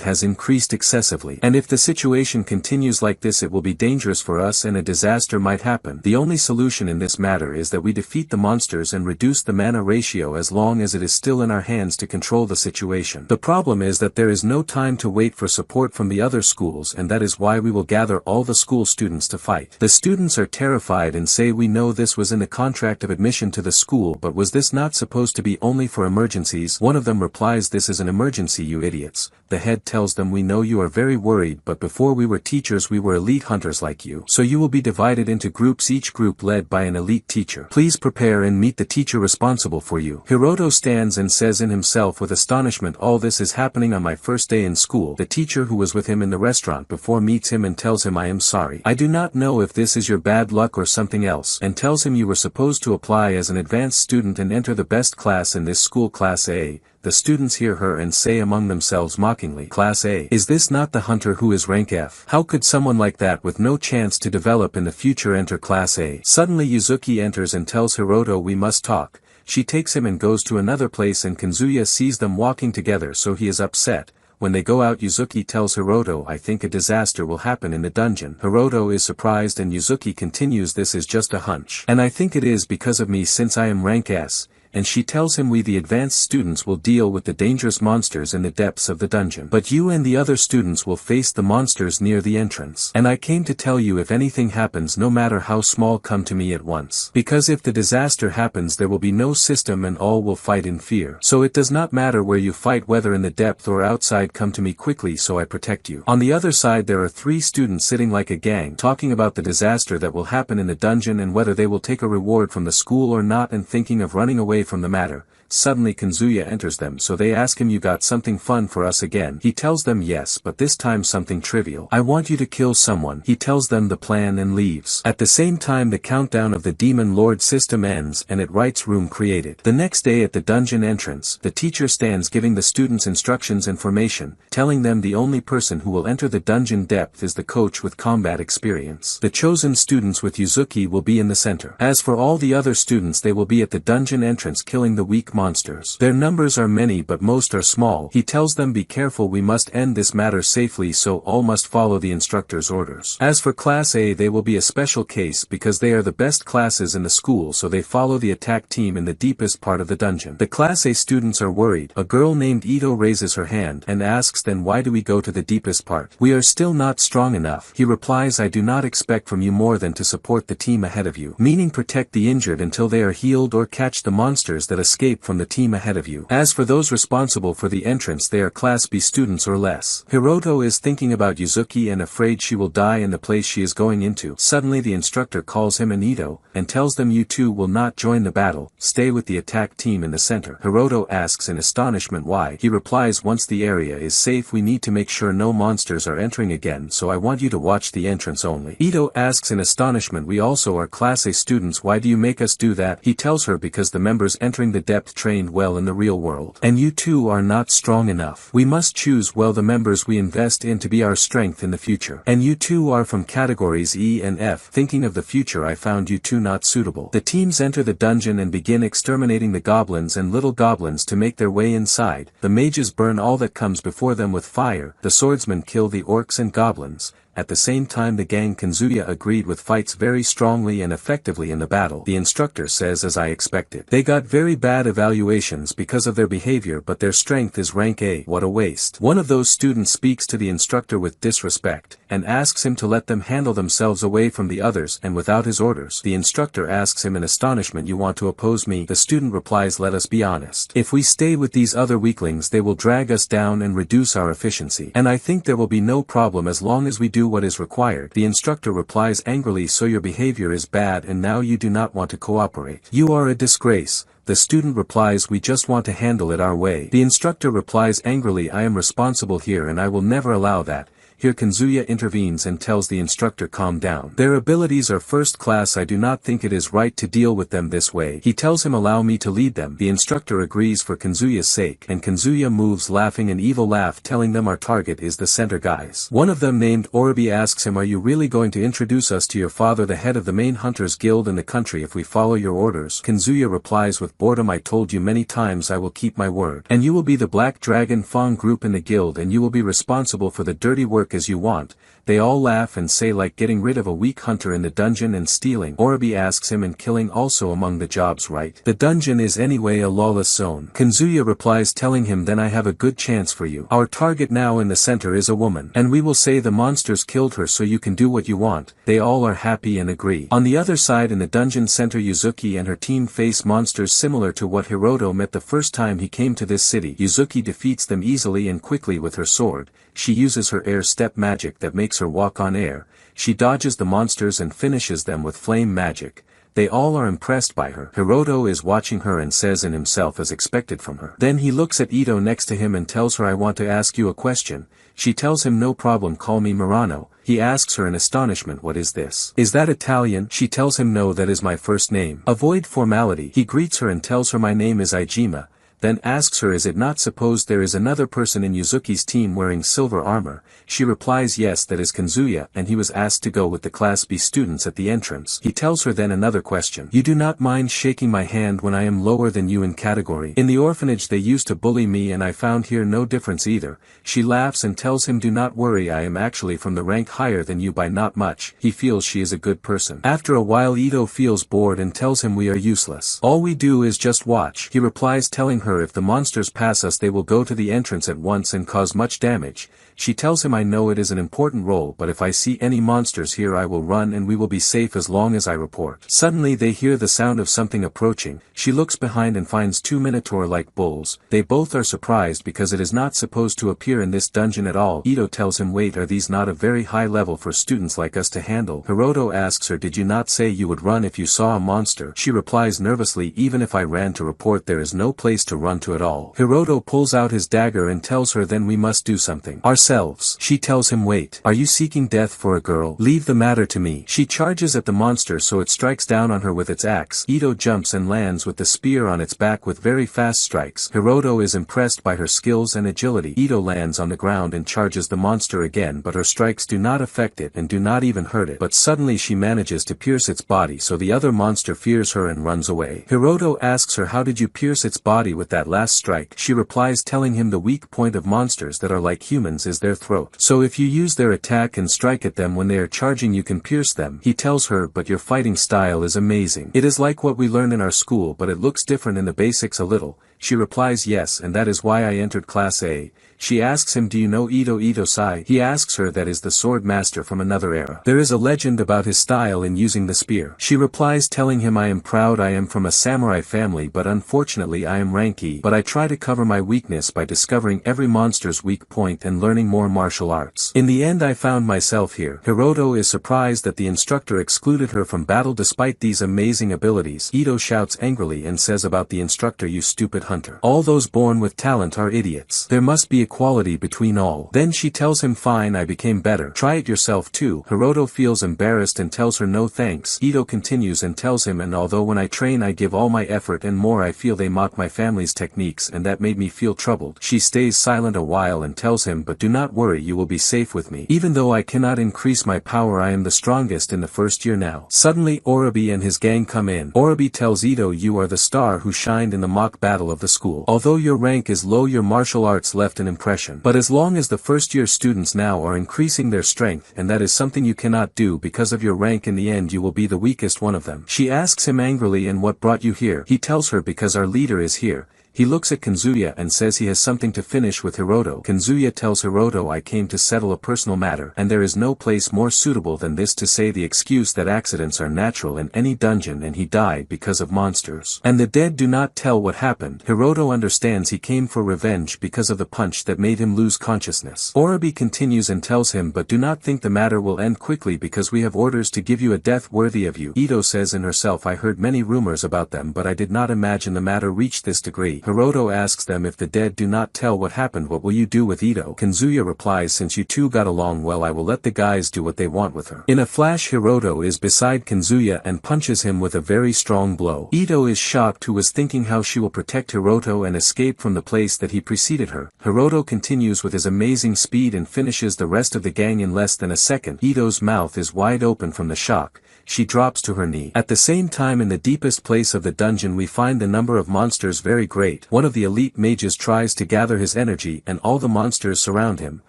has increased excessively. And if the situation continues like this it will be dangerous for us and a disaster might happen. The only solution in this matter is that we defeat the monsters and reduce the mana ratio as long as it is still in our hands to control the situation. The problem is that there is no time to wait for support from the other schools, and that is why we will gather all the school students to fight. The students are terrified and say, we know this was in the contract of admission to the school, but was this not supposed to be only for emergencies? One of them replies, this is an emergency, you idiots. The head tells them, we know you are very worried, but before we were teachers we were elite hunters like you. So you will be divided into groups, each group led by an elite teacher. Please prepare and meet the teacher responsible for you. Hiroto stands and says in himself with astonishment, all this is happening on my first day in school. The teacher who was with him in the restaurant before meets him and tells him, I am sorry. I do not know if this is your bad luck or something else, and tells him you were supposed to apply as an advanced student and enter the best class in this school, Class A. The students hear her and say among themselves mockingly, Class A, is this not the hunter who is rank F? How could someone like that with no chance to develop in the future enter Class A? Suddenly Yuzuki enters and tells Hiroto, we must talk. She takes him and goes to another place, and Kanzuya sees them walking together, so he is upset. When they go out Yuzuki tells Hiroto, I think a disaster will happen in the dungeon. Hiroto is surprised and Yuzuki continues, this is just a hunch. And I think it is because of me since I am rank S. And she tells him, we the advanced students will deal with the dangerous monsters in the depths of the dungeon. But you and the other students will face the monsters near the entrance. And I came to tell you, if anything happens, no matter how small, come to me at once. Because if the disaster happens there will be no system and all will fight in fear. So it does not matter where you fight, whether in the depth or outside, come to me quickly so I protect you. On the other side there are 3 students sitting like a gang talking about the disaster that will happen in the dungeon and whether they will take a reward from the school or not, and thinking of running away from the matter. Suddenly Kanzuya enters them, so they ask him, you got something fun for us again? He tells them yes, but this time something trivial. I want you to kill someone. He tells them the plan and leaves. At the same time the countdown of the Demon Lord system ends and it writes room created. The next day at the dungeon entrance, the teacher stands giving the students instructions and formation, telling them the only person who will enter the dungeon depth is the coach with combat experience. The chosen students with Yuzuki will be in the center. As for all the other students, they will be at the dungeon entrance killing the weak monsters. Their numbers are many but most are small. He tells them, be careful, we must end this matter safely, so all must follow the instructor's orders. As for Class A, they will be a special case because they are the best classes in the school, so they follow the attack team in the deepest part of the dungeon. The Class A students are worried. A girl named Ito raises her hand and asks, then why do we go to the deepest part? We are still not strong enough. He replies, I do not expect from you more than to support the team ahead of you, meaning protect the injured until they are healed or catch the monsters that escape from the team ahead of you. As for those responsible for the entrance, they are Class B students or less. Hiroto is thinking about Yuzuki and afraid she will die in the place she is going into. Suddenly the instructor calls him and Ito, and tells them you two will not join the battle, stay with the attack team in the center. Hiroto asks in astonishment why. He replies, once the area is safe we need to make sure no monsters are entering again, so I want you to watch the entrance only. Ito asks in astonishment, we also are Class A students, why do you make us do that? He tells her because the members entering the depth trained well in the real world. And you two are not strong enough. We must choose well the members we invest in to be our strength in the future. And you two are from categories E and F. Thinking of the future I found you two not suitable. The teams enter the dungeon and begin exterminating the goblins and little goblins to make their way inside. The mages burn all that comes before them with fire. The swordsmen kill the orcs and goblins. At the same time the gang Kanzuya agreed with fights very strongly and effectively in the battle. The instructor says as I expected. They got very bad evaluations because of their behavior but their strength is rank A. What a waste. One of those students speaks to the instructor with disrespect, and asks him to let them handle themselves away from the others and without his orders. The instructor asks him in astonishment, you want to oppose me? The student replies, let us be honest. If we stay with these other weaklings they will drag us down and reduce our efficiency. And I think there will be no problem as long as we do what is required. The instructor replies angrily, so your behavior is bad and now you do not want to cooperate. You are a disgrace. The student replies, we just want to handle it our way. The instructor replies angrily, I am responsible here and I will never allow that. Here Kanzuya intervenes and tells the instructor calm down. Their abilities are first class, I do not think it is right to deal with them this way. He tells him allow me to lead them. The instructor agrees for Kanzuya's sake, and Kanzuya moves laughing an evil laugh telling them our target is the center guys. One of them named Oribi asks him, are you really going to introduce us to your father, the head of the main hunters guild in the country, if we follow your orders? Kanzuya replies with boredom, I told you many times I will keep my word. And you will be the Black Dragon Fong group in the guild and you will be responsible for the dirty work as you want. They all laugh and say like getting rid of a weak hunter in the dungeon and stealing. Oribi asks him, and killing also among the jobs, right? The dungeon is anyway a lawless zone. Kanzuya replies telling him, then I have a good chance for you. Our target now in the center is a woman, and we will say the monsters killed her so you can do what you want. They all are happy and agree. On the other side in the dungeon center, Yuzuki and her team face monsters similar to what Hiroto met the first time he came to this city. Yuzuki defeats them easily and quickly with her sword. She uses her air step magic that makes her walk on air. She dodges the monsters and finishes them with flame magic. They all are impressed by her. Hiroto is watching her and says in himself as expected from her. Then he looks at Ito next to him and tells her, I want to ask you a question. She tells him no problem, call me Murano. He asks her in astonishment, what is this? Is that Italian? She tells him no, that is my first name. Avoid formality. He greets her and tells her my name is Ijima. Then asks her, is it not supposed there is another person in Yuzuki's team wearing silver armor? She replies yes, that is Kanzuya, and he was asked to go with the Class B students at the entrance. He tells her then another question. You do not mind shaking my hand when I am lower than you in category? In the orphanage they used to bully me and I found here no difference either. She laughs and tells him, do not worry, I am actually from the rank higher than you by not much. He feels she is a good person. After a while Ito feels bored and tells him we are useless. All we do is just watch. He replies telling her if the monsters pass us they will go to the entrance at once and cause much damage. She tells him I know it is an important role, but if I see any monsters here I will run and we will be safe as long as I report. Suddenly they hear the sound of something approaching. She looks behind and finds two minotaur-like bulls. They both are surprised because it is not supposed to appear in this dungeon at all. Ito tells him, wait, are these not a very high level for students like us to handle? Hiroto asks her, did you not say you would run if you saw a monster? She replies nervously, even if I ran to report there is no place to run to at all. Hiroto pulls out his dagger and tells her then we must do something ourselves. She tells him, wait, are you seeking death for a girl? Leave the matter to me. She charges at the monster so it strikes down on her with its axe. Ito jumps and lands with the spear on its back with very fast strikes. Hiroto is impressed by her skills and agility. Ito lands on the ground and charges the monster again, but her strikes do not affect it and do not even hurt it. But suddenly she manages to pierce its body, so the other monster fears her and runs away. Hiroto asks her, how did you pierce its body with that last strike? She replies telling him the weak point of monsters that are like humans is their throat. So if you use their attack and strike at them when they are charging you can pierce them. He tells her, but your fighting style is amazing. It is like what we learn in our school, but it looks different in the basics a little. She replies yes, and that is why I entered Class A. She asks him, do you know Ito Sai? He asks her that is the sword master from another era. There is a legend about his style in using the spear. She replies telling him, I am proud, I am from a samurai family, but unfortunately I am rank E. But I try to cover my weakness by discovering every monster's weak point and learning more martial arts. In the end I found myself here. Hiroto is surprised that the instructor excluded her from battle despite these amazing abilities. Ito shouts angrily and says about the instructor, you stupid hunter. All those born with talent are idiots. There must be equality between all. Then she tells him, fine, I became better. Try it yourself too. Hiroto feels embarrassed and tells her no thanks. Ito continues and tells him, and although when I train I give all my effort and more, I feel they mock my family's techniques and that made me feel troubled. She stays silent a while and tells him, but do not worry, you will be safe with me. Even though I cannot increase my power, I am the strongest in the first year now. Suddenly Orobi and his gang come in. Orobi tells Ito, you are the star who shined in the mock battle of the school. Although your rank is low, your martial arts left an impression. But as long as the first-year students now are increasing their strength, and that is something you cannot do because of your rank, in the end you will be the weakest one of them. She asks him angrily, and what brought you here? He tells her, because our leader is here. He looks at Kanzuya and says he has something to finish with Hiroto. Kanzuya tells Hiroto, I came to settle a personal matter, and there is no place more suitable than this to say the excuse that accidents are natural in any dungeon and he died because of monsters. And the dead do not tell what happened. Hiroto understands he came for revenge because of the punch that made him lose consciousness. Orobi continues and tells him, but do not think the matter will end quickly because we have orders to give you a death worthy of you. Ito says in herself, I heard many rumors about them, but I did not imagine the matter reached this degree. Hiroto asks them, if the dead do not tell what happened, what will you do with Ito? Kanzuya replies, since you two got along well, I will let the guys do what they want with her. In a flash, Hiroto is beside Kanzuya and punches him with a very strong blow. Ito is shocked, who was thinking how she will protect Hiroto and escape from the place that he preceded her. Hiroto continues with his amazing speed and finishes the rest of the gang in less than a second. Ito's mouth is wide open from the shock. She drops to her knee. At the same time, in the deepest place of the dungeon we find the number of monsters very great. One of the elite mages tries to gather his energy and all the monsters surround him.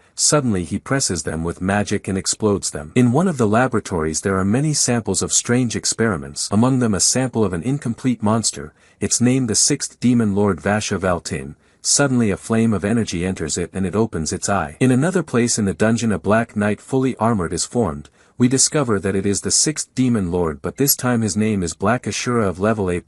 Suddenly he presses them with magic and explodes them. In one of the laboratories there are many samples of strange experiments, among them a sample of an incomplete monster. It's named the sixth demon lord Vasha Valtin. Suddenly a flame of energy enters it and it opens its eye. In another place in the dungeon a black knight fully armored is formed. We discover that it is the sixth demon lord, but this time his name is Black Asura of level A+.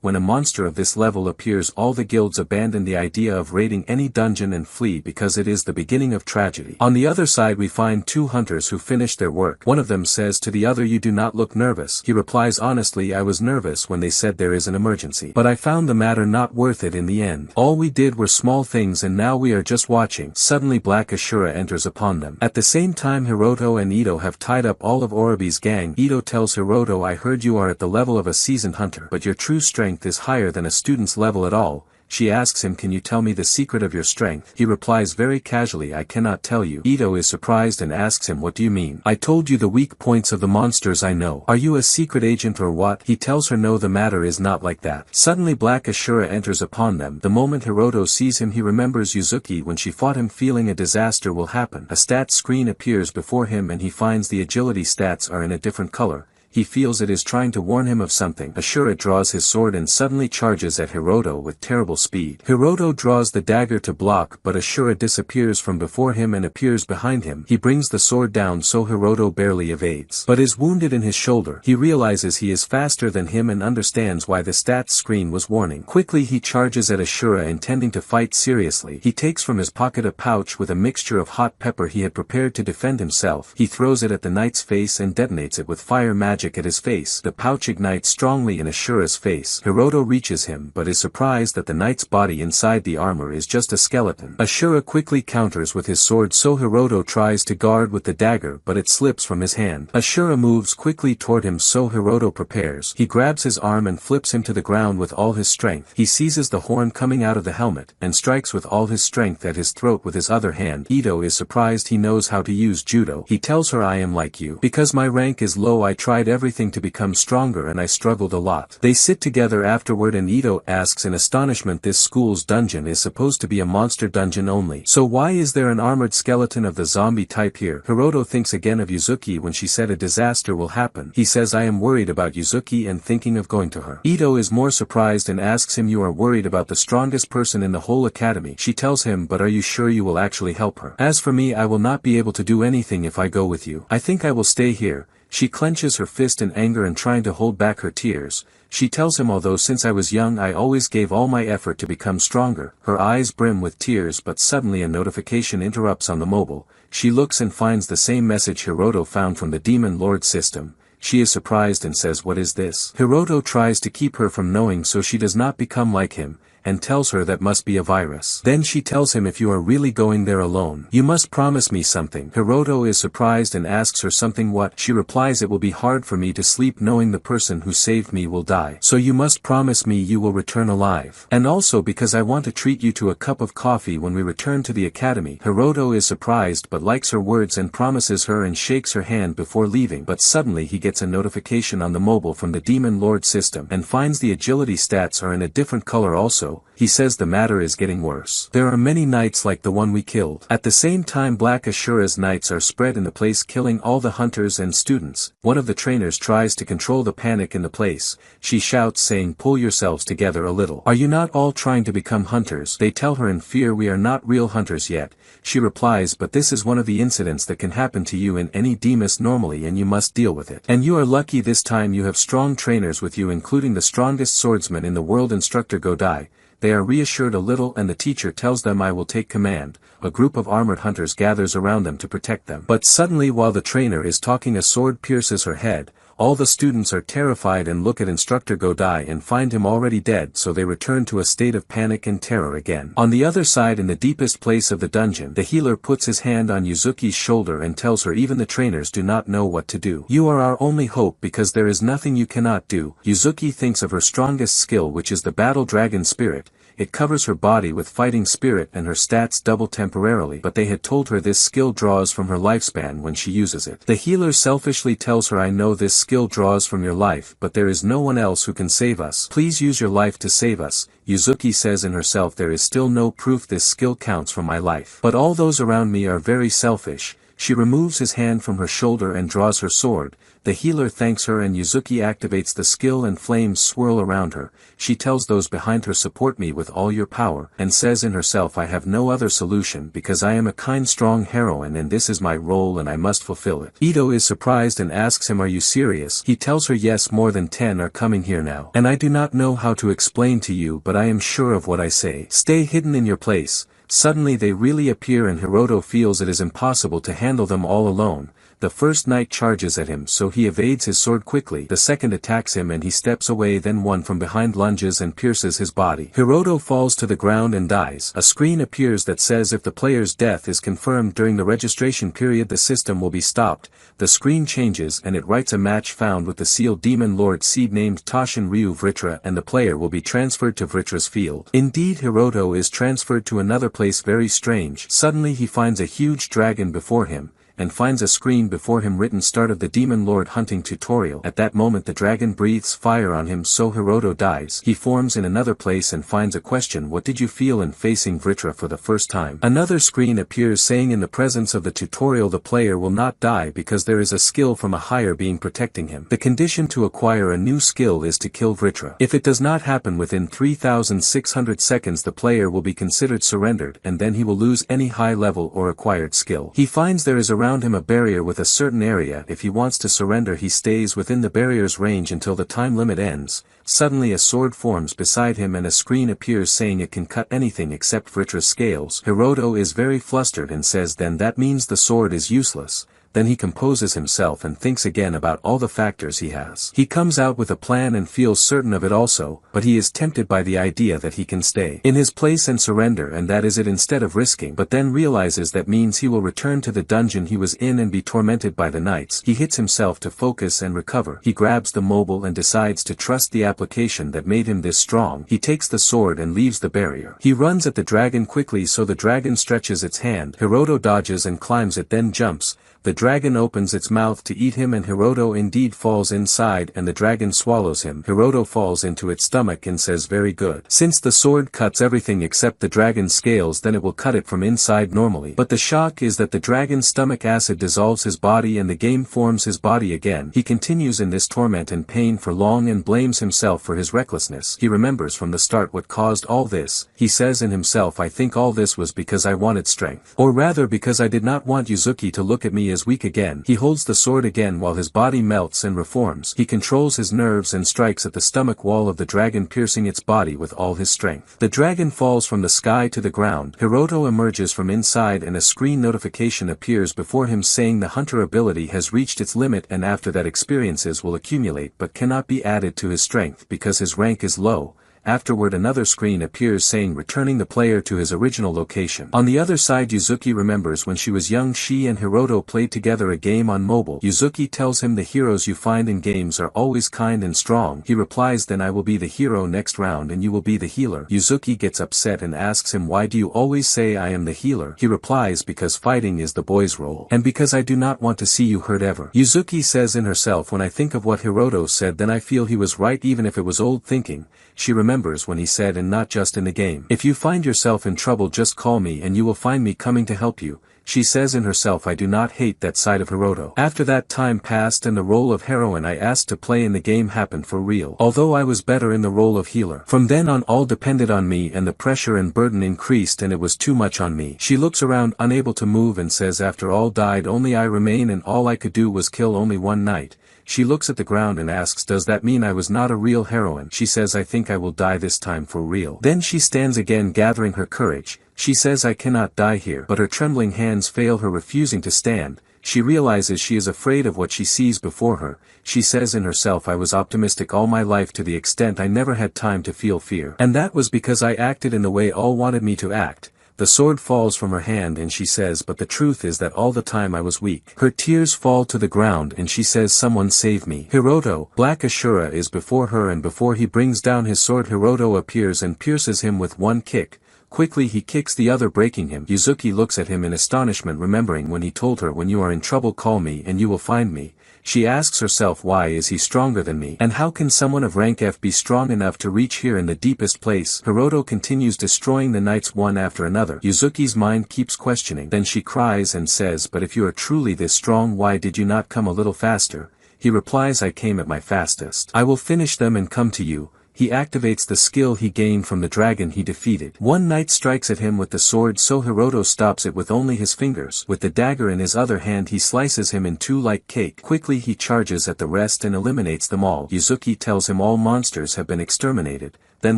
When a monster of this level appears, all the guilds abandon the idea of raiding any dungeon and flee because it is the beginning of tragedy. On the other side we find two hunters who finish their work. One of them says to the other, you do not look nervous. He replies, honestly I was nervous when they said there is an emergency. But I found the matter not worth it in the end. All we did were small things and now we are just watching. Suddenly Black Asura enters upon them. At the same time Hiroto and Ito have tied up all of Orobi's gang. Ito tells Hiroto, I heard you are at the level of a seasoned hunter, but your true strength is higher than a student's level at all. She asks him, can you tell me the secret of your strength? He replies very casually, I cannot tell you. Ito is surprised and asks him, what do you mean? I told you the weak points of the monsters I know. Are you a secret agent or what? He tells her no, the matter is not like that. Suddenly Black Ashura enters upon them. The moment Hiroto sees him he remembers Yuzuki when she fought him, feeling a disaster will happen. A stats screen appears before him and he finds the agility stats are in a different color. He feels it is trying to warn him of something. Ashura draws his sword and suddenly charges at Hiroto with terrible speed. Hiroto draws the dagger to block, but Ashura disappears from before him and appears behind him. He brings the sword down so Hiroto barely evades, but is wounded in his shoulder. He realizes he is faster than him and understands why the stats screen was warning. Quickly he charges at Ashura intending to fight seriously. He takes from his pocket a pouch with a mixture of hot pepper he had prepared to defend himself. He throws it at the knight's face and detonates it with fire magic at his face. The pouch ignites strongly in Ashura's face. Hiroto reaches him but is surprised that the knight's body inside the armor is just a skeleton. Ashura quickly counters with his sword so Hiroto tries to guard with the dagger but it slips from his hand. Ashura moves quickly toward him so Hiroto prepares. He grabs his arm and flips him to the ground with all his strength. He seizes the horn coming out of the helmet and strikes with all his strength at his throat with his other hand. Ito is surprised he knows how to use judo. He tells her, I am like you. Because my rank is low I tried everything to become stronger and I struggled a lot. They sit together afterward and Ito asks in astonishment, this school's dungeon is supposed to be a monster dungeon only. So why is there an armored skeleton of the zombie type here? Hiroto thinks again of Yuzuki when she said a disaster will happen. He says, I am worried about Yuzuki and thinking of going to her. Ito is more surprised and asks him, you are worried about the strongest person in the whole academy. She tells him, but are you sure you will actually help her? As for me, I will not be able to do anything if I go with you. I think I will stay here. She clenches her fist in anger and trying to hold back her tears. She tells him, although since I was young I always gave all my effort to become stronger. Her eyes brim with tears, but suddenly a notification interrupts on the mobile. She looks and finds the same message Hiroto found from the Demon Lord system. She is surprised and says, what is this? Hiroto tries to keep her from knowing so she does not become like him, and tells her that must be a virus. Then she tells him, if you are really going there alone, you must promise me something. Hiroto is surprised and asks her something. What? She replies, it will be hard for me to sleep knowing the person who saved me will die. So you must promise me you will return alive. And also because I want to treat you to a cup of coffee when we return to the academy. Hiroto is surprised but likes her words and promises her and shakes her hand before leaving. But suddenly he gets a notification on the mobile from the Demon Lord system and finds the agility stats are in a different color also. He says the matter is getting worse. There are many knights like the one we killed. At the same time, Black Asura's knights are spread in the place, killing all the hunters and students. One of the trainers tries to control the panic in the place. She shouts saying, pull yourselves together a little. Are you not all trying to become hunters? They tell her in fear, we are not real hunters yet. She replies, but this is one of the incidents that can happen to you in any demus normally and you must deal with it. And you are lucky this time you have strong trainers with you, including the strongest swordsman in the world, Instructor Godai. They are reassured a little and the teacher tells them, I will take command. A group of armored hunters gathers around them to protect them. But suddenly while the trainer is talking, a sword pierces her head. All the students are terrified and look at Instructor Godai and find him already dead, so they return to a state of panic and terror again. On the other side, in the deepest place of the dungeon, the healer puts his hand on Yuzuki's shoulder and tells her even the trainers do not know what to do. You are our only hope because there is nothing you cannot do. Yuzuki thinks of her strongest skill, which is the Battle Dragon Spirit. It covers her body with fighting spirit and her stats double temporarily, but they had told her this skill draws from her lifespan when she uses it. The healer selfishly tells her, I know this skill draws from your life, but there is no one else who can save us. Please use your life to save us. Yuzuki says in herself, there is still no proof this skill counts from my life. But all those around me are very selfish. She removes his hand from her shoulder and draws her sword. The healer thanks her and Yuzuki activates the skill and flames swirl around her. She tells those behind her, support me with all your power, and says in herself, I have no other solution because I am a kind strong heroine and this is my role and I must fulfill it. Ito is surprised and asks him, are you serious? He tells her, yes, more than 10 are coming here now. And I do not know how to explain to you, but I am sure of what I say. Stay hidden in your place. Suddenly they really appear and Hiroto feels it is impossible to handle them all alone. The first knight charges at him, so he evades his sword quickly. The second attacks him and he steps away, then one from behind lunges and pierces his body. Hiroto falls to the ground and dies. A screen appears that says if the player's death is confirmed during the registration period the system will be stopped. The screen changes and it writes a match found with the sealed Demon Lord seed named Toshin Ryu Vritra, and the player will be transferred to Vritra's field. Indeed, Hiroto is transferred to another place. Very strange. Suddenly he finds a huge dragon before him, and finds a screen before him written start of the Demon Lord hunting tutorial. At that moment the dragon breathes fire on him, so Hiroto dies. He forms in another place and finds a question, what did you feel in facing Vritra for the first time? Another screen appears saying in the presence of the tutorial the player will not die because there is a skill from a higher being protecting him. The condition to acquire a new skill is to kill Vritra. If it does not happen within 3600 seconds the player will be considered surrendered and then he will lose any high level or acquired skill. He finds there is around him a barrier with a certain area. If he wants to surrender he stays within the barrier's range until the time limit ends. Suddenly a sword forms beside him and a screen appears saying it can cut anything except Vritra's scales. Hiroto is very flustered and says then that means the sword is useless. Then he composes himself and thinks again about all the factors he has. He comes out with a plan and feels certain of it also, but he is tempted by the idea that he can stay in his place and surrender, and that is it instead of risking, but then realizes that means he will return to the dungeon he was in and be tormented by the knights. He hits himself to focus and recover. He grabs the mobile and decides to trust the application that made him this strong. He takes the sword and leaves the barrier. He runs at the dragon quickly, so the dragon stretches its hand. Hiroto dodges and climbs it, then jumps. The dragon opens its mouth to eat him and Hiroto indeed falls inside and the dragon swallows him. Hiroto falls into its stomach and says very good. Since the sword cuts everything except the dragon's scales, then it will cut it from inside normally. But the shock is that the dragon's stomach acid dissolves his body and the game forms his body again. He continues in this torment and pain for long and blames himself for his recklessness. He remembers from the start what caused all this. He says in himself, I think all this was because I wanted strength. Or rather because I did not want Yuzuki to look at me as weak again. He holds the sword again while his body melts and reforms. He controls his nerves and strikes at the stomach wall of the dragon, piercing its body with all his strength. The dragon falls from the sky to the ground. Hiroto emerges from inside and a screen notification appears before him saying the hunter ability has reached its limit, and after that experiences will accumulate but cannot be added to his strength because his rank is low. Afterward another screen appears saying returning the player to his original location. On the other side, Yuzuki remembers when she was young she and Hiroto played together a game on mobile. Yuzuki tells him the heroes you find in games are always kind and strong. He replies, then I will be the hero next round and you will be the healer. Yuzuki gets upset and asks him, why do you always say I am the healer? He replies, because fighting is the boy's role. And because I do not want to see you hurt ever. Yuzuki says in herself, when I think of what Hiroto said, then I feel he was right even if it was old thinking. She remembers when he said, and not just in the game, if you find yourself in trouble just call me and you will find me coming to help you. She says in herself, I do not hate that side of Hiroto. After that time passed and the role of heroine I asked to play in the game happened for real. Although I was better in the role of healer. From then on all depended on me and the pressure and burden increased and it was too much on me. She looks around unable to move and says, after all died only I remain and all I could do was kill only one knight. She looks at the ground and asks, does that mean I was not a real heroine? She says, I think I will die this time for real. Then she stands again gathering her courage. She says, I cannot die here. But her trembling hands fail her, refusing to stand. She realizes she is afraid of what she sees before her. She says in herself, I was optimistic all my life to the extent I never had time to feel fear. And that was because I acted in the way all wanted me to act. The sword falls from her hand and she says, but the truth is that all the time I was weak. Her tears fall to the ground and she says, someone save me. Hiroto, Black Asura, is before her and before he brings down his sword Hiroto appears and pierces him with one kick. Quickly he kicks the other, breaking him. Yuzuki looks at him in astonishment, remembering when he told her, when you are in trouble call me and you will find me. She asks herself, why is he stronger than me? And how can someone of rank F be strong enough to reach here in the deepest place? Hiroto continues destroying the knights one after another. Yuzuki's mind keeps questioning. Then she cries and says, but if you are truly this strong, why did you not come a little faster? He replies, I came at my fastest. I will finish them and come to you. He activates the skill he gained from the dragon he defeated. One knight strikes at him with the sword, so Hiroto stops it with only his fingers. With the dagger in his other hand he slices him in two like cake. Quickly he charges at the rest and eliminates them all. Yuzuki tells him all monsters have been exterminated, then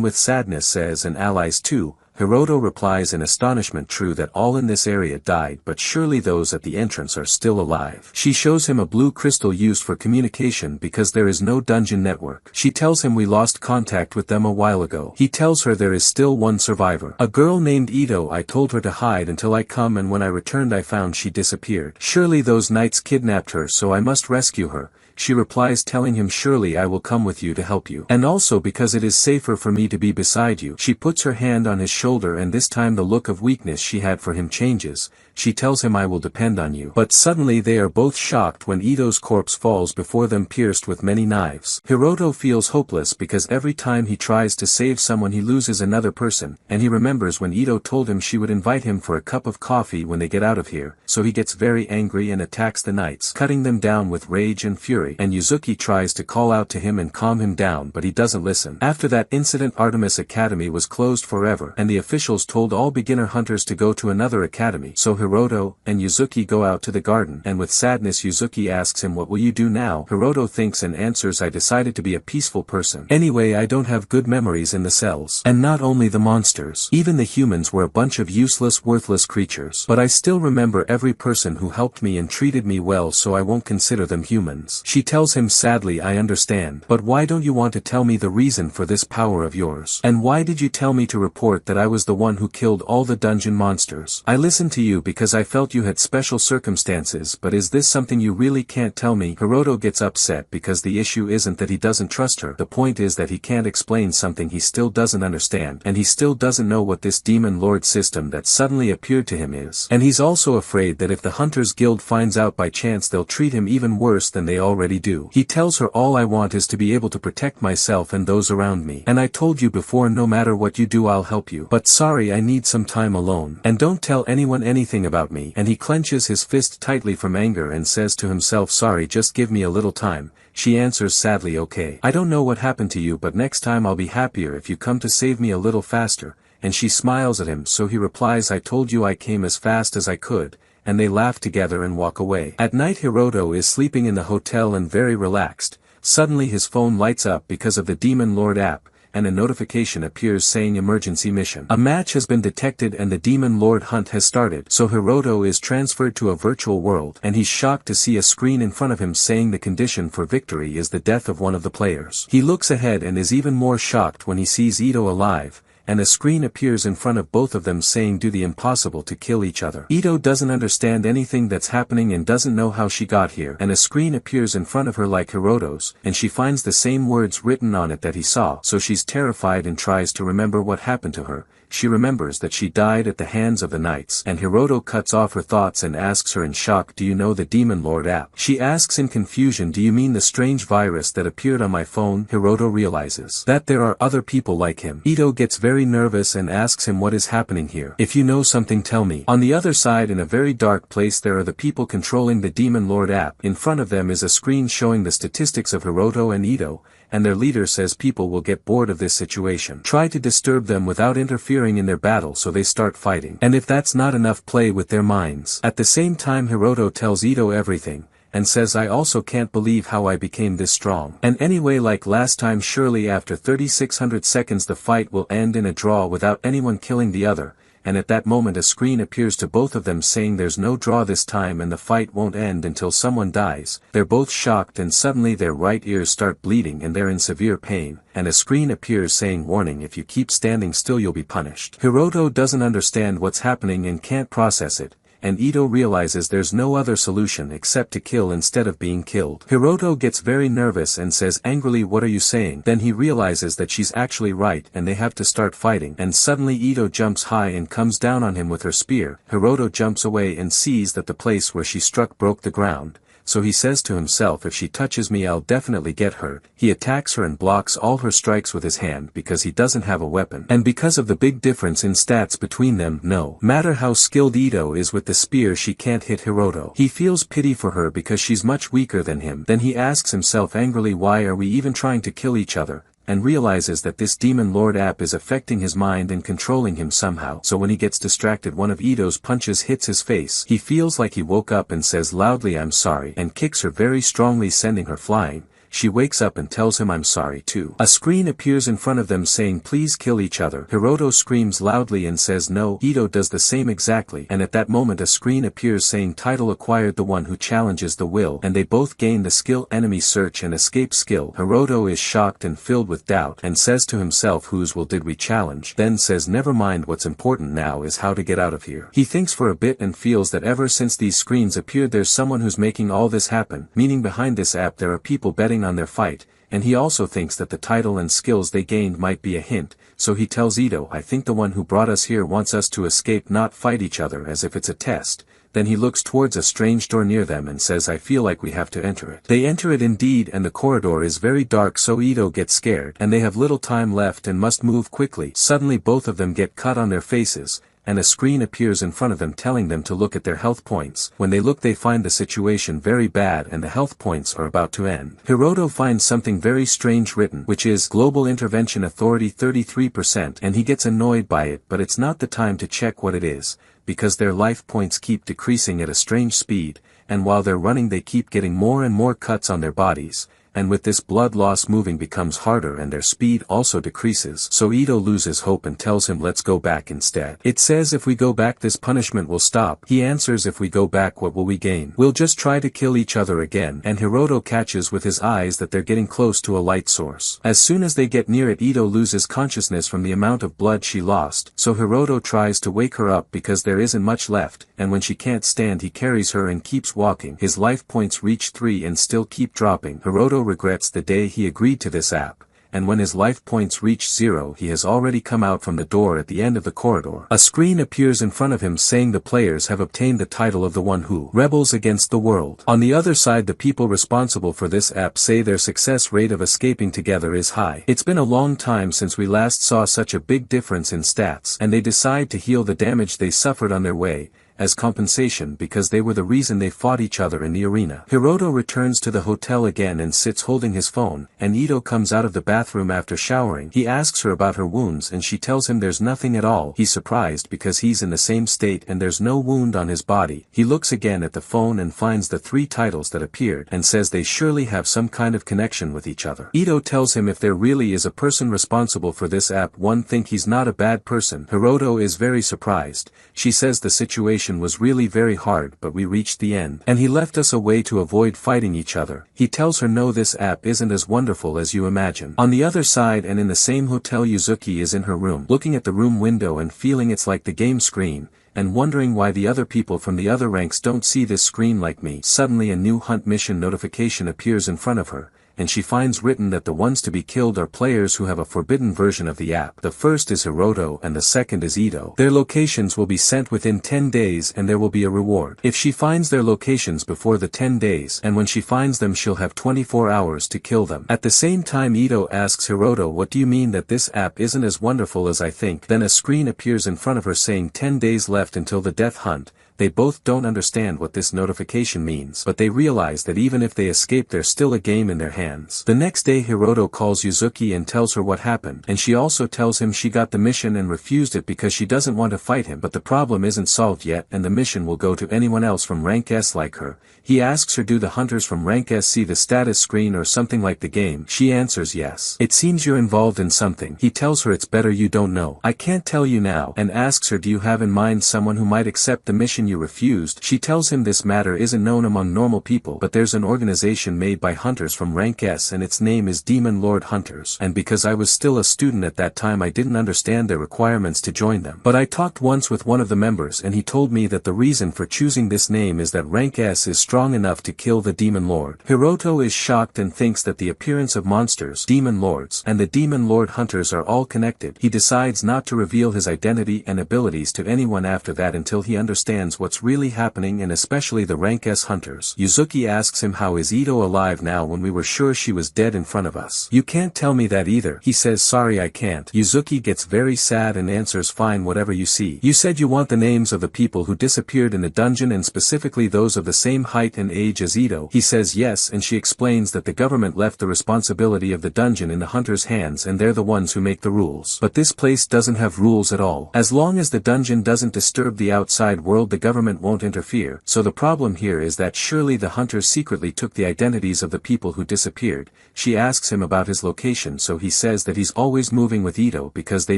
with sadness says, and allies too. Hiroto replies in astonishment, true that all in this area died, but surely those at the entrance are still alive. She shows him a blue crystal used for communication because there is no dungeon network. She tells him we lost contact with them a while ago. He tells her there is still one survivor. A girl named Ito. I told her to hide until I come, and when I returned I found she disappeared. Surely those knights kidnapped her, so I must rescue her. She replies, telling him, surely I will come with you to help you. And also because it is safer for me to be beside you. She puts her hand on his shoulder and this time the look of weakness she had for him changes. She tells him, I will depend on you. But suddenly they are both shocked when Ito's corpse falls before them, pierced with many knives. Hiroto feels hopeless because every time he tries to save someone he loses another person, and he remembers when Ito told him she would invite him for a cup of coffee when they get out of here, so he gets very angry and attacks the knights, cutting them down with rage and fury, and Yuzuki tries to call out to him and calm him down, but he doesn't listen. After that incident, Artemis Academy was closed forever, and the officials told all beginner hunters to go to another academy, so Hiroto and Yuzuki go out to the garden, and with sadness Yuzuki asks him, what will you do now? Hiroto thinks and answers, I decided to be a peaceful person. Anyway, I don't have good memories in the cells. And not only the monsters. Even the humans were a bunch of useless, worthless creatures. But I still remember every person who helped me and treated me well, so I won't consider them humans. She tells him sadly, I understand. But why don't you want to tell me the reason for this power of yours? And why did you tell me to report that I was the one who killed all the dungeon monsters. I listened to you because I felt you had special circumstances, but is this something you really can't tell me? Hiroto gets upset because the issue isn't that he doesn't trust her, the point is that he can't explain something he still doesn't understand, and he still doesn't know what this demon lord system that suddenly appeared to him is. And he's also afraid that if the Hunters Guild finds out by chance they'll treat him even worse than they already do. He tells her, all I want is to be able to protect myself and those around me. And I told you before, no matter what you do I'll help you. But sorry, I need some time alone. And don't tell anyone anything about me. And he clenches his fist tightly from anger and says to himself, sorry, just give me a little time. She answers sadly, okay. I don't know what happened to you, but next time I'll be happier if you come to save me a little faster. And she smiles at him, so he replies, I told you I came as fast as I could. And they laugh together and walk away. At night Hiroto is sleeping in the hotel and very relaxed. Suddenly his phone lights up because of the Demon Lord app, and a notification appears saying emergency mission. A match has been detected and the Demon Lord hunt has started. So Hiroto is transferred to a virtual world, and he's shocked to see a screen in front of him saying the condition for victory is the death of one of the players. He looks ahead and is even more shocked when he sees Ito alive, and a screen appears in front of both of them saying do the impossible to kill each other. Ito doesn't understand anything that's happening and doesn't know how she got here, and a screen appears in front of her like Hiroto's, and she finds the same words written on it that he saw, so she's terrified and tries to remember what happened to her. She remembers that she died at the hands of the knights, and Hiroto cuts off her thoughts and asks her in shock, do you know the Demon Lord app? She asks in confusion, do you mean the strange virus that appeared on my phone? Hiroto realizes that there are other people like him. Ito gets very nervous and asks him what is happening here. If you know something, tell me. On the other side, in a very dark place, there are the people controlling the Demon Lord app. In front of them is a screen showing the statistics of Hiroto and Ito, and their leader says people will get bored of this situation. Try to disturb them without interfering in their battle, so they start fighting. And if that's not enough, play with their minds. At the same time Hiroto tells Ito everything, and says I also can't believe how I became this strong. And anyway, like last time, surely after 3600 seconds the fight will end in a draw without anyone killing the other. And at that moment a screen appears to both of them saying there's no draw this time and the fight won't end until someone dies. They're both shocked and suddenly their right ears start bleeding and they're in severe pain, and a screen appears saying warning, if you keep standing still you'll be punished. Hiroto doesn't understand what's happening and can't process it, and Ito realizes there's no other solution except to kill instead of being killed. Hiroto gets very nervous and says angrily, what are you saying? Then he realizes that she's actually right and they have to start fighting, and suddenly Ito jumps high and comes down on him with her spear. Hiroto jumps away and sees that the place where she struck broke the ground. So he says to himself, if she touches me I'll definitely get hurt. He attacks her and blocks all her strikes with his hand because he doesn't have a weapon. And because of the big difference in stats between them, no matter how skilled Ito is with the spear, she can't hit Hiroto. He feels pity for her because she's much weaker than him. Then he asks himself angrily, why are we even trying to kill each other? And realizes that this Demon Lord app is affecting his mind and controlling him somehow. So when he gets distracted, one of Ito's punches hits his face. He feels like he woke up and says loudly I'm sorry, and kicks her very strongly, sending her flying. She wakes up and tells him I'm sorry too. A screen appears in front of them saying please kill each other. Hiroto screams loudly and says no. Ito does the same exactly, and at that moment a screen appears saying title acquired, the one who challenges the will, and they both gain the skill enemy search and escape skill. Hiroto is shocked and filled with doubt and says to himself, whose will did we challenge? Then says never mind, what's important now is how to get out of here. He thinks for a bit and feels that ever since these screens appeared there's someone who's making all this happen, meaning behind this app there are people betting on their fight, and he also thinks that the title and skills they gained might be a hint, so he tells Ito, I think the one who brought us here wants us to escape, not fight each other, as if it's a test. Then he looks towards a strange door near them and says I feel like we have to enter it. They enter it indeed, and the corridor is very dark, so Ito gets scared, and they have little time left and must move quickly. Suddenly both of them get cut on their faces, and a screen appears in front of them telling them to look at their health points. When they look they find the situation very bad and the health points are about to end. Hiroto finds something very strange written, which is Global Intervention Authority 33%, and he gets annoyed by it, but it's not the time to check what it is, because their life points keep decreasing at a strange speed, and while they're running they keep getting more and more cuts on their bodies, and with this blood loss moving becomes harder and their speed also decreases. So Ito loses hope and tells him let's go back instead. It says if we go back this punishment will stop. He answers if we go back what will we gain? We'll just try to kill each other again. And Hiroto catches with his eyes that they're getting close to a light source. As soon as they get near it, Ito loses consciousness from the amount of blood she lost, so Hiroto tries to wake her up because there isn't much left, and when she can't stand he carries her and keeps walking. His life points reach 3 and still keep dropping. Hiroto regrets the day he agreed to this app, and when his life points reach 0 he has already come out from the door at the end of the corridor. A screen appears in front of him saying the players have obtained the title of the one who rebels against the world. On the other side, the people responsible for this app say their success rate of escaping together is high. It's been a long time since we last saw such a big difference in stats, and they decide to heal the damage they suffered on their way, as compensation because they were the reason they fought each other in the arena. Hiroto returns to the hotel again and sits holding his phone, and Ito comes out of the bathroom after showering. He asks her about her wounds and she tells him there's nothing at all. He's surprised because he's in the same state and there's no wound on his body. He looks again at the phone and finds the 3 titles that appeared and says they surely have some kind of connection with each other. Ito tells him if there really is a person responsible for this app, one think he's not a bad person. Hiroto is very surprised. She says the situation was really very hard but we reached the end, and he left us a way to avoid fighting each other. He tells her no, this app isn't as wonderful as you imagine. On the other side and in the same hotel, Yuzuki is in her room, looking at the room window and feeling it's like the game screen, and wondering why the other people from the other ranks don't see this screen like me. Suddenly a new hunt mission notification appears in front of her, and she finds written that the ones to be killed are players who have a forbidden version of the app. The first is Hiroto and the second is Ito. Their locations will be sent within 10 days and there will be a reward if she finds their locations before the 10 days, and when she finds them she'll have 24 hours to kill them. At the same time Ito asks Hiroto, what do you mean that this app isn't as wonderful as I think? Then a screen appears in front of her saying 10 days left until the death hunt. They both don't understand what this notification means, but they realize that even if they escape there's still a game in their hands. The next day Hiroto calls Yuzuki and tells her what happened, and she also tells him she got the mission and refused it because she doesn't want to fight him, but the problem isn't solved yet and the mission will go to anyone else from rank S like her. He asks her, do the hunters from rank S see the status screen or something like the game? She answers yes. It seems you're involved in something. He tells her it's better you don't know. I can't tell you now, and asks her, do you have in mind someone who might accept the mission you refused? She tells him this matter isn't known among normal people, but there's an organization made by hunters from rank S and its name is Demon Lord Hunters, and because I was still a student at that time I didn't understand their requirements to join them. But I talked once with one of the members and he told me that the reason for choosing this name is that rank S is strong enough to kill the Demon Lord. Hiroto is shocked and thinks that the appearance of monsters, Demon Lords, and the Demon Lord Hunters are all connected. He decides not to reveal his identity and abilities to anyone after that until he understands what's really happening, and especially the rank S hunters. Yuzuki asks him, how is Ito alive now when we were sure she was dead in front of us? You can't tell me that either. He says sorry I can't. Yuzuki gets very sad and answers, fine, whatever you see. You said you want the names of the people who disappeared in the dungeon and specifically those of the same height and age as Ito. He says yes, and she explains that the government left the responsibility of the dungeon in the hunters' hands and they're the ones who make the rules. But this place doesn't have rules at all. As long as the dungeon doesn't disturb the outside world the government won't interfere. So the problem here is that surely the hunters secretly took the identities of the people who disappeared. She asks him about his location, so he says that he's always moving with Ito because they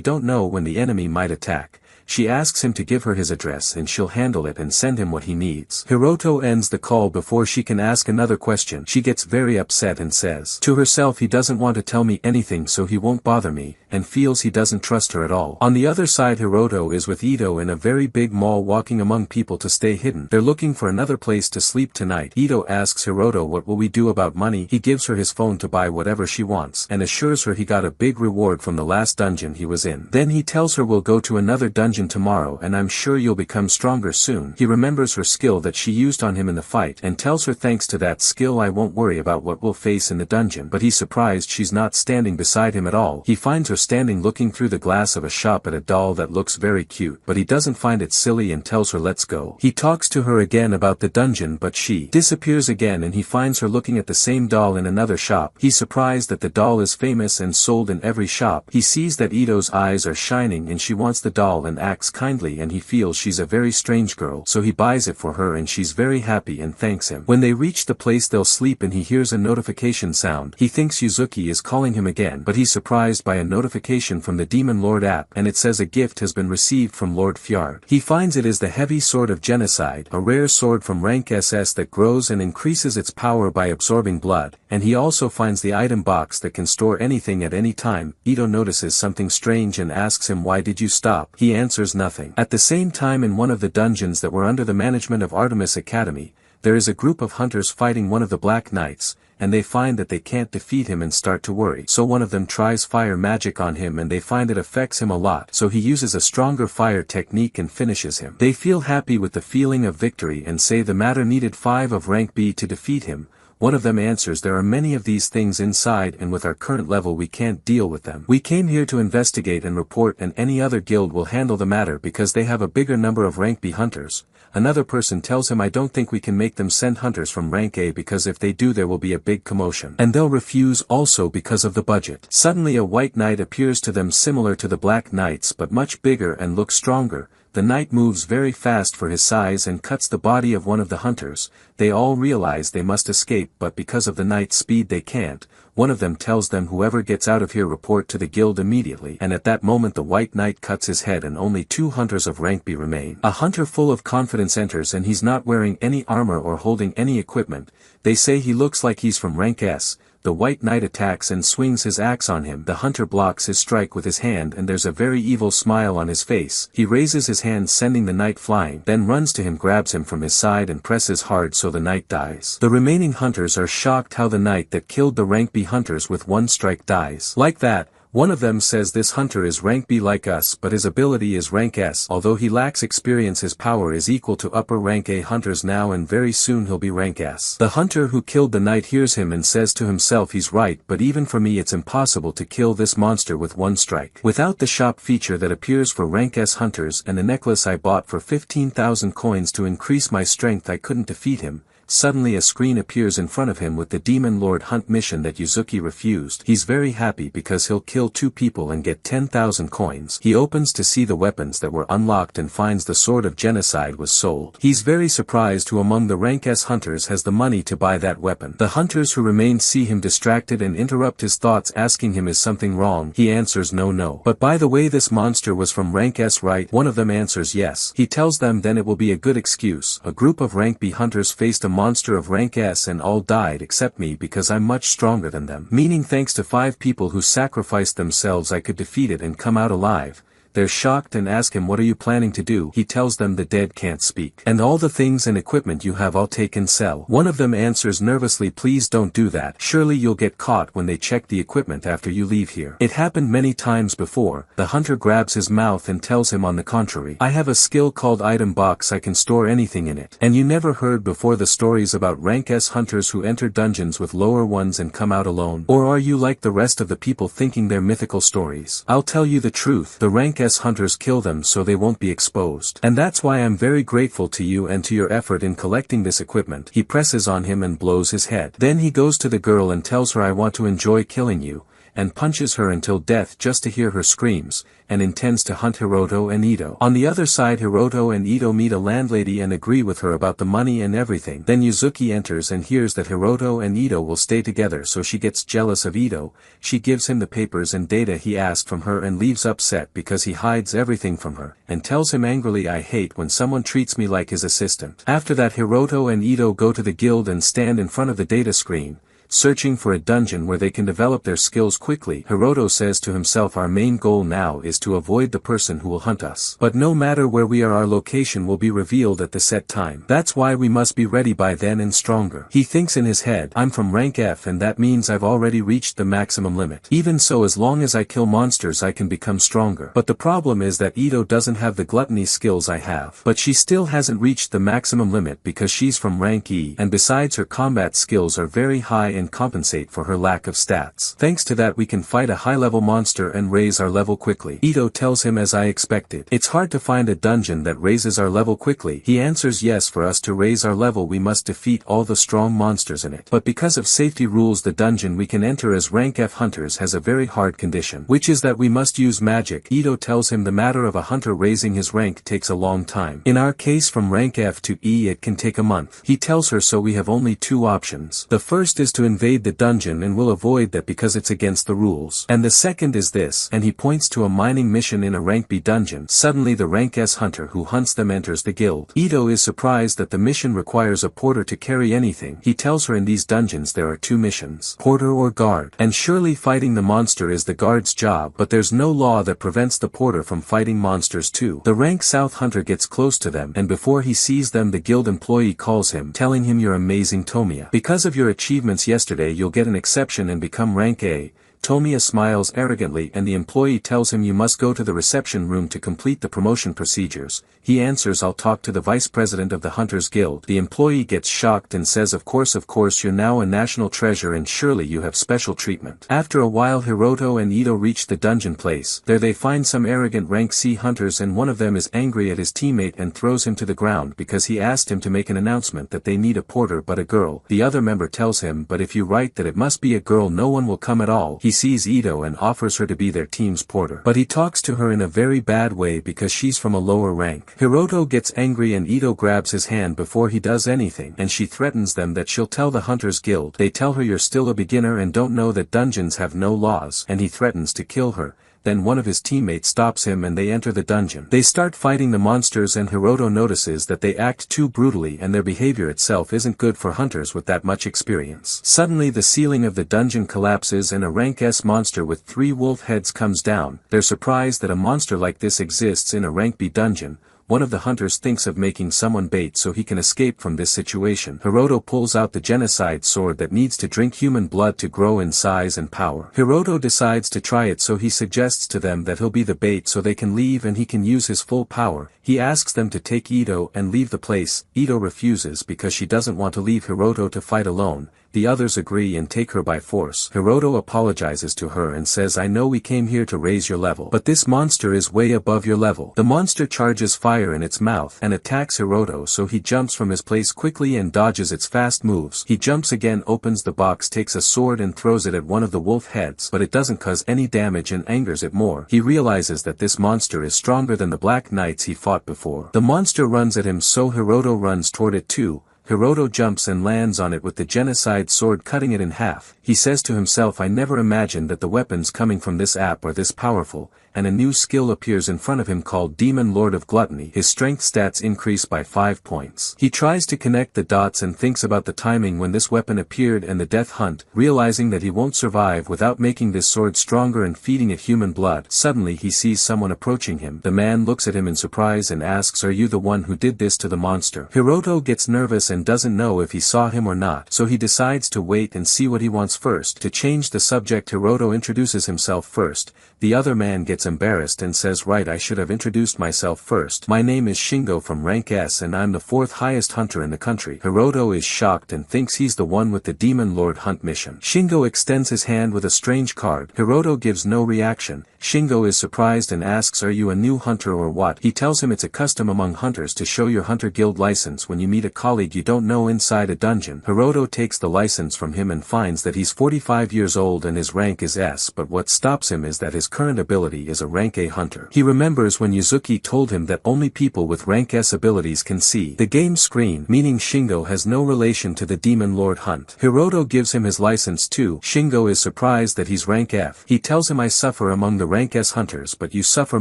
don't know when the enemy might attack. She asks him to give her his address and she'll handle it and send him what he needs. Hiroto ends the call before she can ask another question. She gets very upset and says to herself he doesn't want to tell me anything so he won't bother me, and feels he doesn't trust her at all. On the other side, Hiroto is with Ito in a very big mall walking among people to stay hidden. They're looking for another place to sleep tonight. Ito asks Hiroto, what will we do about money? He gives her his phone to buy whatever she wants and assures her he got a big reward from the last dungeon he was in. Then he tells her, we'll go to another dungeon tomorrow and I'm sure you'll become stronger soon. He remembers her skill that she used on him in the fight and tells her thanks to that skill I won't worry about what we'll face in the dungeon, but he's surprised she's not standing beside him at all. He finds her standing looking through the glass of a shop at a doll that looks very cute, but he doesn't find it silly and tells her let's go. He talks to her again about the dungeon but she disappears again and he finds her looking at the same doll in another shop. He's surprised that the doll is famous and sold in every shop. He sees that Ito's eyes are shining and she wants the doll and acts kindly and he feels she's a very strange girl, so he buys it for her and she's very happy and thanks him. When they reach the place they'll sleep and he hears a notification sound. He thinks Yuzuki is calling him again, but he's surprised by a notification from the Demon Lord app, and it says a gift has been received from Lord Fjord. He finds it is the heavy sword of genocide, a rare sword from rank SS that grows and increases its power by absorbing blood, and he also finds the item box that can store anything at any time. Ito notices something strange and asks him, why did you stop? He answers nothing. At the same time, in one of the dungeons that were under the management of Artemis Academy, there is a group of hunters fighting one of the Black Knights, and they find that they can't defeat him and start to worry. So one of them tries fire magic on him and they find it affects him a lot, so he uses a stronger fire technique and finishes him. They feel happy with the feeling of victory and say the matter needed 5 of rank B to defeat him. One of them answers, there are many of these things inside and with our current level we can't deal with them. We came here to investigate and report, and any other guild will handle the matter because they have a bigger number of rank B hunters. Another person tells him, I don't think we can make them send hunters from rank A because if they do there will be a big commotion. And they'll refuse also because of the budget. Suddenly a white knight appears to them similar to the Black Knights but much bigger and looks stronger. The knight moves very fast for his size and cuts the body of one of the hunters. They all realize they must escape, but because of the knight's speed they can't. One of them tells them, whoever gets out of here report to the guild immediately, and at that moment the white knight cuts his head and only 2 hunters of rank B remain. A hunter full of confidence enters and he's not wearing any armor or holding any equipment. They say he looks like he's from rank S. The white knight attacks and swings his axe on him. The hunter blocks his strike with his hand and there's a very evil smile on his face. He raises his hand sending the knight flying, then runs to him, grabs him from his side and presses hard so the knight dies. The remaining hunters are shocked how the knight that killed the rank B hunters with 1 strike dies. Like that. One of them says this hunter is rank B like us but his ability is rank S. Although he lacks experience his power is equal to upper rank A hunters now and very soon he'll be rank S. The hunter who killed the knight hears him and says to himself, he's right, but even for me it's impossible to kill this monster with 1 strike. Without the shop feature that appears for rank S hunters and a necklace I bought for 15,000 coins to increase my strength I couldn't defeat him. Suddenly a screen appears in front of him with the Demon Lord hunt mission that Yuzuki refused. He's very happy because he'll kill 2 people and get 10,000 coins. He opens to see the weapons that were unlocked and finds the sword of genocide was sold. He's very surprised who among the rank S hunters has the money to buy that weapon. The hunters who remain see him distracted and interrupt his thoughts, asking him is something wrong. He answers no. But by the way, this monster was from rank S, right? One of them answers yes. He tells them then it will be a good excuse. A group of rank B hunters faced a monster of rank S and all died except me because I'm much stronger than them. Meaning thanks to 5 people who sacrificed themselves I could defeat it and come out alive. They're shocked and ask him, what are you planning to do? He tells them the dead can't speak. And all the things and equipment you have I'll take and sell. One of them answers nervously, please don't do that. Surely you'll get caught when they check the equipment after you leave here. It happened many times before. The hunter grabs his mouth and tells him on the contrary, I have a skill called item box, I can store anything in it. And you never heard before the stories about rank S hunters who enter dungeons with lower ones and come out alone? Or are you like the rest of the people thinking they're mythical stories? I'll tell you the truth. The rank S hunters kill them so they won't be exposed. And that's why I'm very grateful to you and to your effort in collecting this equipment. He presses on him and blows his head. Then he goes to the girl and tells her, I want to enjoy killing you, and punches her until death just to hear her screams, and intends to hunt Hiroto and Ito. On the other side, Hiroto and Ito meet a landlady and agree with her about the money and everything. Then Yuzuki enters and hears that Hiroto and Ito will stay together, so she gets jealous of Ito. She gives him the papers and data he asked from her and leaves upset because he hides everything from her, and tells him angrily, I hate when someone treats me like his assistant. After that, Hiroto and Ito go to the guild and stand in front of the data screen, searching for a dungeon where they can develop their skills quickly. Hiroto says to himself, our main goal now is to avoid the person who will hunt us. But no matter where we are, our location will be revealed at the set time. That's why we must be ready by then and stronger. He thinks in his head, I'm from rank F and that means I've already reached the maximum limit. Even so, as long as I kill monsters I can become stronger. But the problem is that Ito doesn't have the gluttony skills I have. But she still hasn't reached the maximum limit because she's from rank E, and besides her combat skills are very high and compensate for her lack of stats. Thanks to that we can fight a high-level monster and raise our level quickly. Ito tells him as I expected. It's hard to find a dungeon that raises our level quickly. He answers yes, for us to raise our level we must defeat all the strong monsters in it. But because of safety rules the dungeon we can enter as rank F hunters has a very hard condition, which is that we must use magic. Ito tells him the matter of a hunter raising his rank takes a long time. In our case from rank F to E it can take a month. He tells her so we have only two options. The first is to invade the dungeon and we'll avoid that because it's against the rules. And the second is this, and he points to a mining mission in a rank B dungeon. Suddenly the rank S hunter who hunts them enters the guild. Ito is surprised that the mission requires a porter to carry anything. He tells her in these dungeons there are two missions, porter or guard. And surely fighting the monster is the guard's job, but there's no law that prevents the porter from fighting monsters too. The rank South hunter gets close to them, and before he sees them the guild employee calls him, telling him you're amazing Tomiya. Because of your achievements yesterday you'll get an exception and become rank A. Tomiya smiles arrogantly and the employee tells him you must go to the reception room to complete the promotion procedures. He answers I'll talk to the vice president of the Hunters Guild. The employee gets shocked and says of course you're now a national treasure and surely you have special treatment. After a while Hiroto and Ito reach the dungeon place. There they find some arrogant rank C hunters and one of them is angry at his teammate and throws him to the ground because he asked him to make an announcement that they need a porter but a girl. The other member tells him but if you write that it must be a girl no one will come at all. He sees Ito and offers her to be their team's porter. But he talks to her in a very bad way because she's from a lower rank. Hiroto gets angry and Ito grabs his hand before he does anything and she threatens them that she'll tell the Hunters Guild. They tell her you're still a beginner and don't know that dungeons have no laws, and he threatens to kill her. Then one of his teammates stops him and they enter the dungeon. They start fighting the monsters and Hiroto notices that they act too brutally and their behavior itself isn't good for hunters with that much experience. Suddenly the ceiling of the dungeon collapses and a rank S monster with 3 wolf heads comes down. They're surprised that a monster like this exists in a rank B dungeon. One of the hunters thinks of making someone bait so he can escape from this situation. Hiroto pulls out the genocide sword that needs to drink human blood to grow in size and power. Hiroto decides to try it so he suggests to them that he'll be the bait so they can leave and he can use his full power. He asks them to take Ito and leave the place. Ito refuses because she doesn't want to leave Hiroto to fight alone. The others agree and take her by force. Hiroto apologizes to her and says I know we came here to raise your level, but this monster is way above your level. The monster charges fire in its mouth and attacks Hiroto so he jumps from his place quickly and dodges its fast moves. He jumps again, opens the box, takes a sword and throws it at one of the wolf heads, but it doesn't cause any damage and angers it more. He realizes that this monster is stronger than the Black Knights he fought before. The monster runs at him so Hiroto runs toward it too. Hiroto jumps and lands on it with the genocide sword, cutting it in half. He says to himself I never imagined that the weapons coming from this app are this powerful, and a new skill appears in front of him called Demon Lord of Gluttony. His strength stats increase by 5 points. He tries to connect the dots and thinks about the timing when this weapon appeared and the death hunt, realizing that he won't survive without making this sword stronger and feeding it human blood. Suddenly he sees someone approaching him. The man looks at him in surprise and asks are you the one who did this to the monster? Hiroto gets nervous and doesn't know if he saw him or not, so he decides to wait and see what he wants first. To change the subject Hiroto introduces himself first. The other man gets embarrassed and says right I should have introduced myself first. My name is Shingo from rank S and I'm the 4th highest hunter in the country. Hiroto is shocked and thinks he's the one with the Demon Lord hunt mission. Shingo extends his hand with a strange card. Hiroto gives no reaction. Shingo is surprised and asks are you a new hunter or what? He tells him it's a custom among hunters to show your hunter guild license when you meet a colleague you don't know inside a dungeon. Hiroto takes the license from him and finds that he's 45 years old and his rank is S, but what stops him is that his current ability is a rank A hunter. He remembers when Yuzuki told him that only people with rank S abilities can see the game screen, meaning Shingo has no relation to the Demon Lord hunt. Hiroto gives him his license too. Shingo is surprised that he's rank F. He tells him I suffer among the rank S hunters but you suffer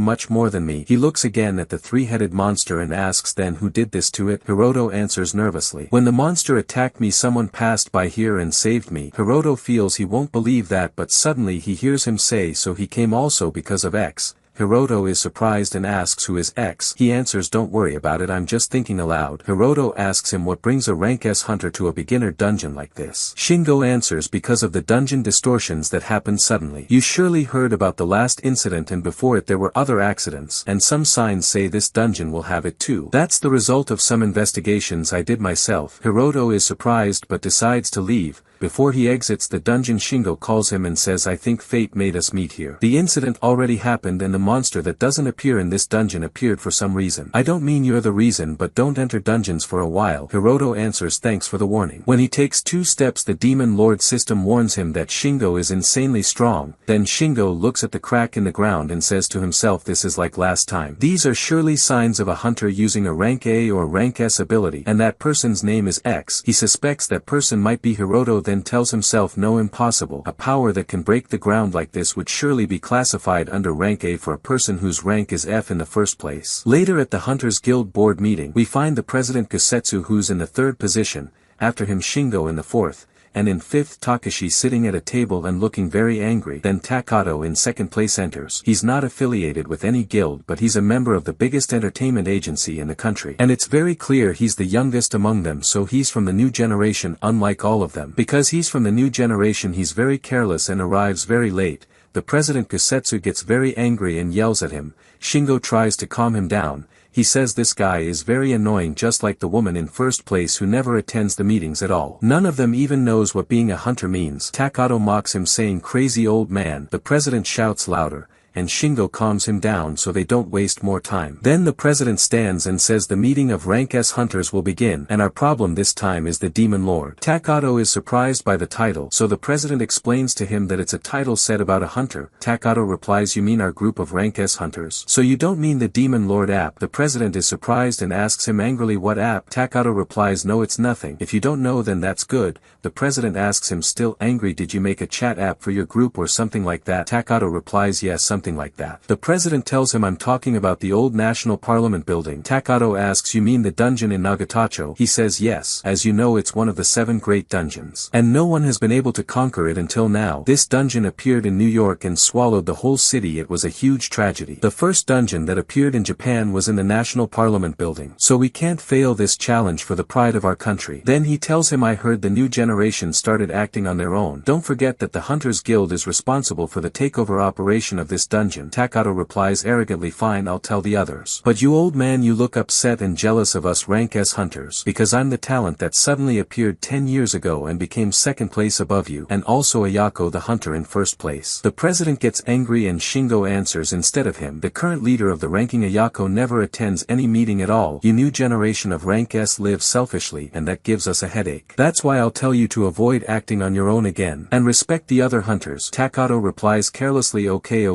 much more than me. He looks again at the 3-headed monster and asks then who did this to it? Hiroto answers nervously. When the monster attacked me someone passed by here and saved me. Hiroto feels he won't believe that but suddenly he hears him say so he came also because of X. Hiroto is surprised and asks who is X. He answers don't worry about it I'm just thinking aloud. Hiroto asks him what brings a rank S hunter to a beginner dungeon like this. Shingo answers because of the dungeon distortions that happen suddenly. You surely heard about the last incident and before it there were other accidents and some signs say this dungeon will have it too. That's the result of some investigations I did myself. Hiroto is surprised but decides to leave. Before he exits the dungeon, Shingo calls him and says, I think fate made us meet here. The incident already happened and the monster that doesn't appear in this dungeon appeared for some reason. I don't mean you're the reason, but don't enter dungeons for a while. Hiroto answers, thanks for the warning. When he takes 2 steps, the demon lord system warns him that Shingo is insanely strong. Then Shingo looks at the crack in the ground and says to himself, this is like last time. These are surely signs of a hunter using a rank A or rank S ability, and that person's name is X. He suspects that person might be Hiroto, then tells himself, no, impossible. A power that can break the ground like this would surely be classified under rank A for a person whose rank is F in the first place. Later at the Hunters Guild board meeting, we find the president Kusetsu, who's in the 3rd position, after him Shingo in the 4th, and in 5th Takashi sitting at a table and looking very angry. Then Takato in 2nd place enters. He's not affiliated with any guild, but he's a member of the biggest entertainment agency in the country. And it's very clear he's the youngest among them, so he's from the new generation unlike all of them. Because he's from the new generation, he's very careless and arrives very late. The president Kusetsu gets very angry and yells at him. Shingo tries to calm him down. He says this guy is very annoying, just like the woman in 1st place who never attends the meetings at all. None of them even knows what being a hunter means. Takato mocks him, saying, crazy old man. The president shouts louder, and Shingo calms him down so they don't waste more time. Then the president stands and says the meeting of rank S hunters will begin, and our problem this time is the demon lord. Takato is surprised by the title, so the president explains to him that it's a title set about a hunter. Takato replies, you mean our group of rank S hunters? So you don't mean the demon lord app? The president is surprised and asks him angrily, what app? Takato replies, no, it's nothing. If you don't know, then that's good. The president asks him, still angry, did you make a chat app for your group or something like that? Takato replies, yes, something like that. The president tells him, I'm talking about the old National Parliament building. Takato asks, you mean the dungeon in Nagatacho? He says yes. As you know, it's one of the 7 great dungeons, and no one has been able to conquer it until now. This dungeon appeared in New York and swallowed the whole city. It was a huge tragedy. The first dungeon that appeared in Japan was in the National Parliament building, so we can't fail this challenge for the pride of our country. Then he tells him, I heard the new generation started acting on their own. Don't forget that the Hunters Guild is responsible for the takeover operation of this dungeon. Takato replies arrogantly, fine, I'll tell the others. But you old man, you look upset and jealous of us rank S hunters, because I'm the talent that suddenly appeared 10 years ago and became 2nd place above you, and also Ayako the hunter in 1st place. The president gets angry and Shingo answers instead of him, the current leader of the ranking Ayako never attends any meeting at all. You new generation of rank S live selfishly, and that gives us a headache. That's why I'll tell you to avoid acting on your own again, and respect the other hunters. Takato replies carelessly, okay,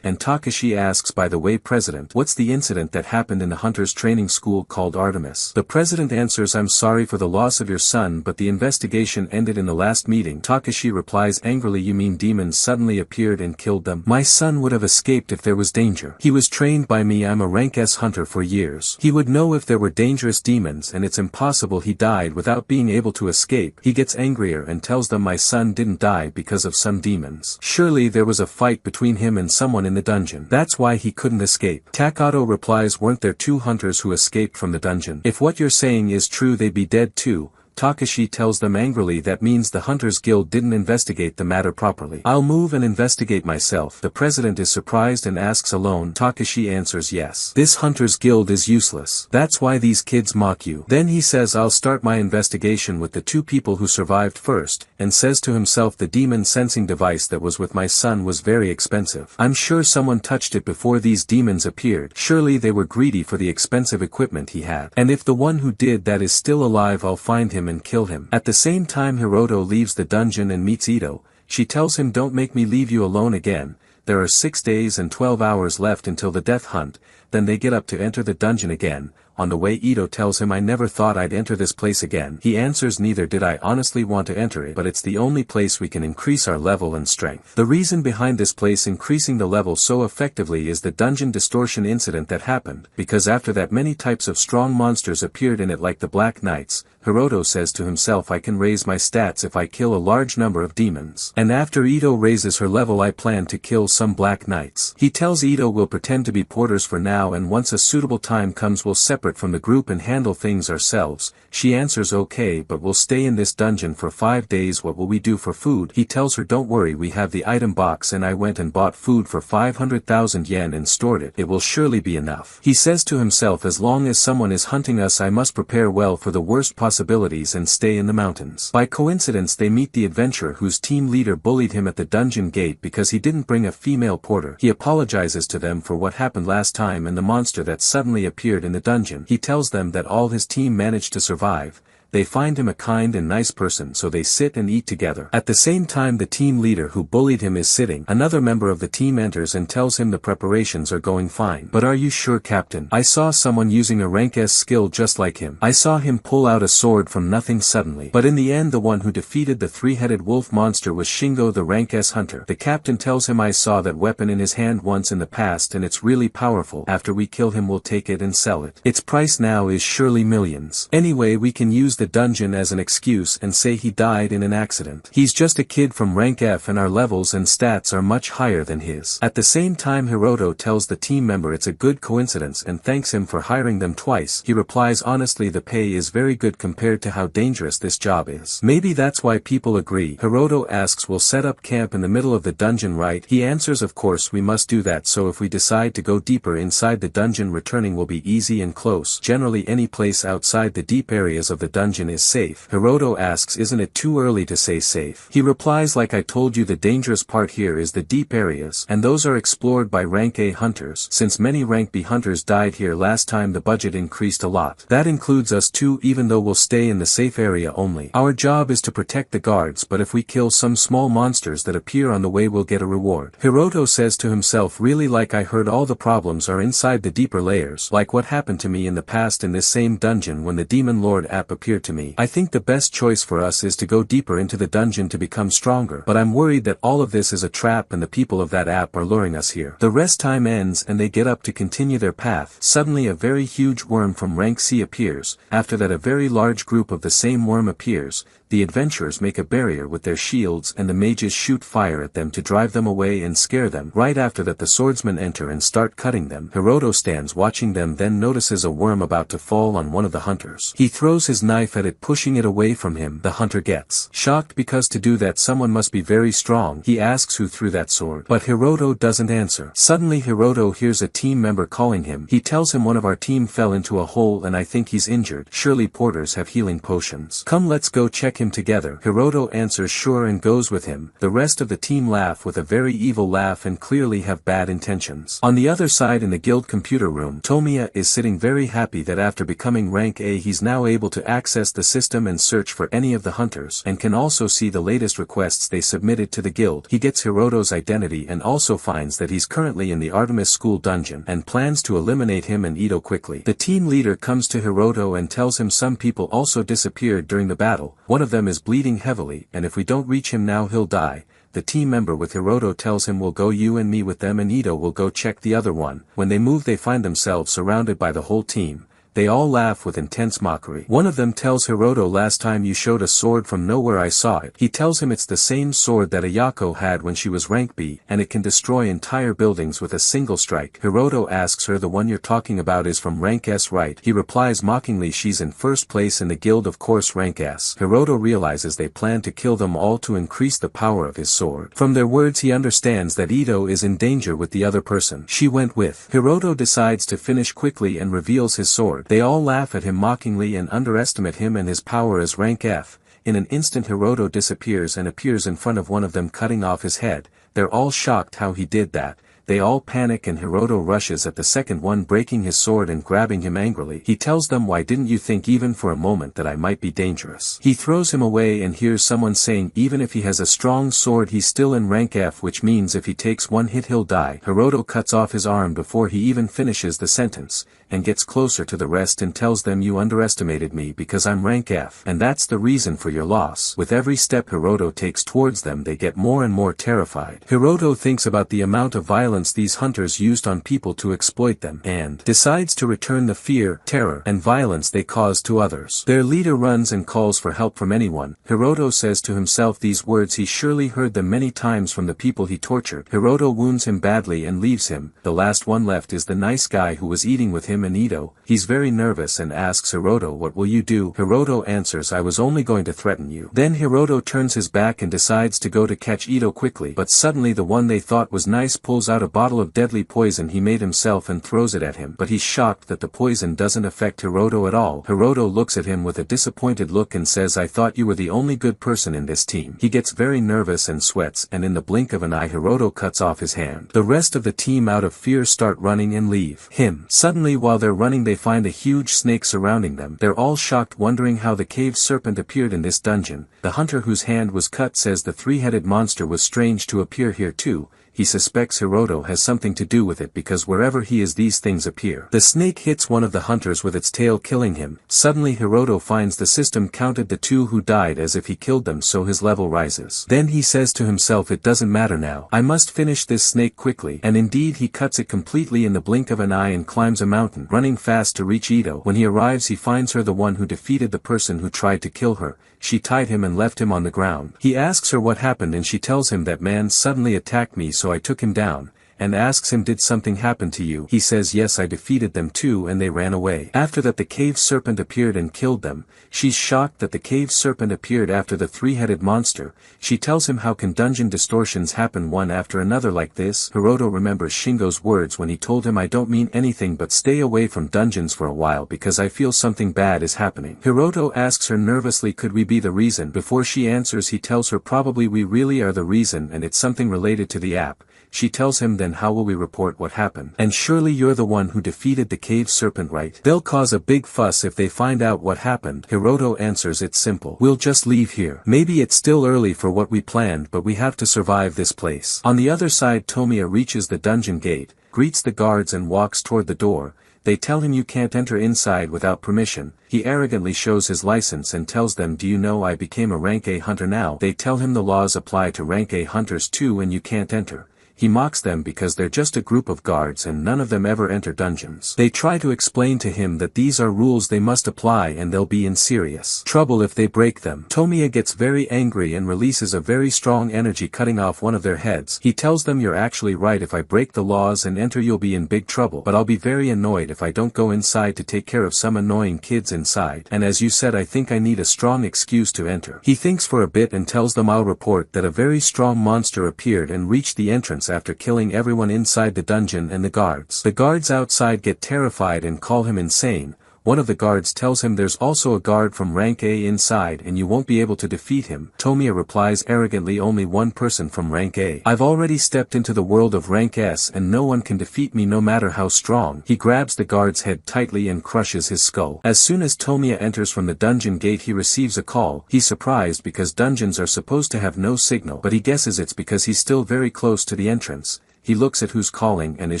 and Takashi asks, by the way, president, what's the incident that happened in the hunters training school called Artemis? The president answers, I'm sorry for the loss of your son, but the investigation ended in the last meeting. Takashi replies angrily, you mean demons suddenly appeared and killed them? My son would have escaped if there was danger. He was trained by me, I'm a rank S hunter for years. He would know if there were dangerous demons, and it's impossible he died without being able to escape. He gets angrier and tells them my son didn't die because of some demons. Surely there was a fight between him and someone in the dungeon. That's why he couldn't escape. Takato replies, weren't there 2 hunters who escaped from the dungeon? If what you're saying is true, they'd be dead too. Takashi tells them angrily, that means the Hunters Guild didn't investigate the matter properly. I'll move and investigate myself. The president is surprised and asks alone. Takashi answers yes. This Hunters Guild is useless. That's why these kids mock you. Then he says, I'll start my investigation with the 2 people who survived first, and says to himself, the demon sensing device that was with my son was very expensive. I'm sure someone touched it before these demons appeared. Surely they were greedy for the expensive equipment he had. And if the one who did that is still alive, I'll find him and kill him. At the same time, Hiroto leaves the dungeon and meets Ito. She tells him, don't make me leave you alone again. There are 6 days and 12 hours left until the death hunt. Then they get up to enter the dungeon again. On the way, Ito tells him, I never thought I'd enter this place again. He answers, neither did I honestly want to enter it, but it's the only place we can increase our level and strength. The reason behind this place increasing the level so effectively is the dungeon distortion incident that happened, because after that many types of strong monsters appeared in it like the Black Knights. Hiroto says to himself, I can raise my stats if I kill a large number of demons. And after Ito raises her level, I plan to kill some Black Knights. He tells Ito we'll pretend to be porters for now, and once a suitable time comes we'll separate separate from the group and handle things ourselves. She answers okay, but we'll stay in this dungeon for 5 days. What will we do for food? He tells her don't worry, we have the item box and I went and bought food for 500,000 yen and stored it. It will surely be enough. He says to himself, as long as someone is hunting us I must prepare well for the worst possibilities and stay in the mountains. By coincidence they meet the adventurer whose team leader bullied him at the dungeon gate because he didn't bring a female porter. He apologizes to them for what happened last time and the monster that suddenly appeared in the dungeon. He tells them that all his team managed to survive. They find him a kind and nice person, so they sit and eat together. At the same time the team leader who bullied him is sitting. Another member of the team enters and tells him the preparations are going fine. But are you sure, Captain? I saw someone using a rank S skill just like him. I saw him pull out a sword from nothing suddenly. But in the end the one who defeated the three-headed wolf monster was Shingo, the rank S hunter. The captain tells him I saw that weapon in his hand once in the past and it's really powerful. After we kill him we'll take it and sell it. Its price now is surely millions. Anyway, we can use the dungeon as an excuse and say he died in an accident. He's just a kid from rank F and our levels and stats are much higher than his. At the same time Hiroto tells the team member it's a good coincidence and thanks him for hiring them twice. He replies honestly the pay is very good compared to how dangerous this job is. Maybe that's why people agree. Hiroto asks we'll set up camp in the middle of the dungeon, right? He answers of course we must do that, so if we decide to go deeper inside the dungeon returning will be easy and close. Generally any place outside the deep areas of the dungeon is safe. Hiroto asks isn't it too early to say safe? He replies like I told you the dangerous part here is the deep areas and those are explored by rank A hunters. Since many rank B hunters died here last time the budget increased a lot. That includes us too, even though we'll stay in the safe area only. Our job is to protect the guards, but if we kill some small monsters that appear on the way we'll get a reward. Hiroto says to himself really like I heard all the problems are inside the deeper layers, like what happened to me in the past in this same dungeon when the demon lord app appeared to me. I think the best choice for us is to go deeper into the dungeon to become stronger, but I'm worried that all of this is a trap and the people of that app are luring us here. The rest time ends and they get up to continue their path. Suddenly a very huge worm from rank C appears. After that a very large group of the same worm appears. The adventurers make a barrier with their shields and the mages shoot fire at them to drive them away and scare them. Right after that the swordsmen enter and start cutting them. Hiroto stands watching them, then notices a worm about to fall on one of the hunters. He throws his knife at it, pushing it away from him. The hunter gets shocked because to do that someone must be very strong. He asks who threw that sword, but Hiroto doesn't answer. Suddenly Hiroto hears a team member calling him. He tells him one of our team fell into a hole and I think he's injured. Surely porters have healing potions. Come, let's go check him together. Hiroto answers sure and goes with him. The rest of the team laugh with a very evil laugh and clearly have bad intentions. On the other side in the guild computer room, Tomiya is sitting very happy that after becoming rank A he's now able to access the system and search for any of the hunters, and can also see the latest requests they submitted to the guild. He gets Hiroto's identity and also finds that he's currently in the Artemis school dungeon, and plans to eliminate him and Ito quickly. The team leader comes to Hiroto and tells him some people also disappeared during the battle. One of them is bleeding heavily, and if we don't reach him now he'll die. The team member with Hiroto tells him we'll go you and me with them and Ito will go check the other one. When they move they find themselves surrounded by the whole team. They all laugh with intense mockery. One of them tells Hiroto last time you showed a sword from nowhere I saw it. He tells him it's the same sword that Ayako had when she was rank B, and it can destroy entire buildings with a single strike. Hiroto asks her the one you're talking about is from rank S, right? He replies mockingly she's in first place in the guild, of course rank S. Hiroto realizes they plan to kill them all to increase the power of his sword. From their words he understands that Ito is in danger with the other person she went with. Hiroto decides to finish quickly and reveals his sword. They all laugh at him mockingly and underestimate him and his power as rank F. In an instant Hiroto disappears and appears in front of one of them, cutting off his head. They're all shocked how he did that. They all panic and Hiroto rushes at the second one, breaking his sword and grabbing him angrily. He tells them, why didn't you think even for a moment that I might be dangerous? He throws him away and hears someone saying even if he has a strong sword he's still in rank F, which means if he takes one hit he'll die. Hiroto cuts off his arm before he even finishes the sentence, and gets closer to the rest and tells them you underestimated me because I'm rank F, and that's the reason for your loss. With every step Hiroto takes towards them they get more and more terrified. Hiroto thinks about the amount of violence these hunters used on people to exploit them, and decides to return the fear, terror, and violence they caused to others. Their leader runs and calls for help from anyone. Hiroto says to himself these words he surely heard them many times from the people he tortured. Hiroto wounds him badly and leaves him. The last one left is the nice guy who was eating with him him and Ito. He's very nervous and asks Hiroto, what will you do? Hiroto answers, I was only going to threaten you. Then Hiroto turns his back and decides to go to catch Ito quickly, but suddenly the one they thought was nice pulls out a bottle of deadly poison he made himself and throws it at him, but he's shocked that the poison doesn't affect Hiroto at all. Hiroto looks at him with a disappointed look and says, I thought you were the only good person in this team. He gets very nervous and sweats, and in the blink of an eye Hiroto cuts off his hand. The rest of the team out of fear start running and leave him. Suddenly while they're running they find a huge snake surrounding them. They're all shocked, wondering how the cave serpent appeared in this dungeon. The hunter whose hand was cut says the three-headed monster was strange to appear here too. He suspects Hiroto has something to do with it because wherever he is these things appear. The snake hits one of the hunters with its tail, killing him. Suddenly Hiroto finds the system counted the two who died as if he killed them, so his level rises. Then he says to himself, it doesn't matter now. I must finish this snake quickly, and indeed he cuts it completely in the blink of an eye and climbs a mountain, running fast to reach Ito. When he arrives he finds her the one who defeated the person who tried to kill her. She tied him and left him on the ground. He asks her what happened and she tells him that man suddenly attacked me so I took him down, and asks him, did something happen to you? He says yes, I defeated them too and they ran away. After that the cave serpent appeared and killed them. She's shocked that the cave serpent appeared after the three-headed monster. She tells him how can dungeon distortions happen one after another like this. Hiroto remembers Shingo's words when he told him, I don't mean anything but stay away from dungeons for a while because I feel something bad is happening. Hiroto asks her nervously, could we be the reason? Before she answers he tells her probably we really are the reason and it's something related to the app. She tells him, then how will we report what happened? And surely you're the one who defeated the cave serpent, right? They'll cause a big fuss if they find out what happened. Hiroto answers, it's simple. We'll just leave here. Maybe it's still early for what we planned, but we have to survive this place. On the other side Tomiya reaches the dungeon gate, greets the guards and walks toward the door. They tell him you can't enter inside without permission. He arrogantly shows his license and tells them, do you know I became a rank A hunter now? They tell him the laws apply to rank A hunters too and you can't enter. He mocks them because they're just a group of guards and none of them ever enter dungeons. They try to explain to him that these are rules they must apply and they'll be in serious trouble if they break them. Tomiya gets very angry and releases a very strong energy, cutting off one of their heads. He tells them, you're actually right, if I break the laws and enter you'll be in big trouble, but I'll be very annoyed if I don't go inside to take care of some annoying kids inside, and as you said I think I need a strong excuse to enter. He thinks for a bit and tells them, I'll report that a very strong monster appeared and reached the entrance after killing everyone inside the dungeon and the guards. The guards outside get terrified and call him insane. One of the guards tells him there's also a guard from rank A inside and you won't be able to defeat him. Tomiya replies arrogantly, only one person from rank A. I've already stepped into the world of rank S and no one can defeat me no matter how strong. He grabs the guard's head tightly and crushes his skull. As soon as Tomiya enters from the dungeon gate he receives a call. He's surprised because dungeons are supposed to have no signal, but he guesses it's because he's still very close to the entrance. He looks at who's calling and is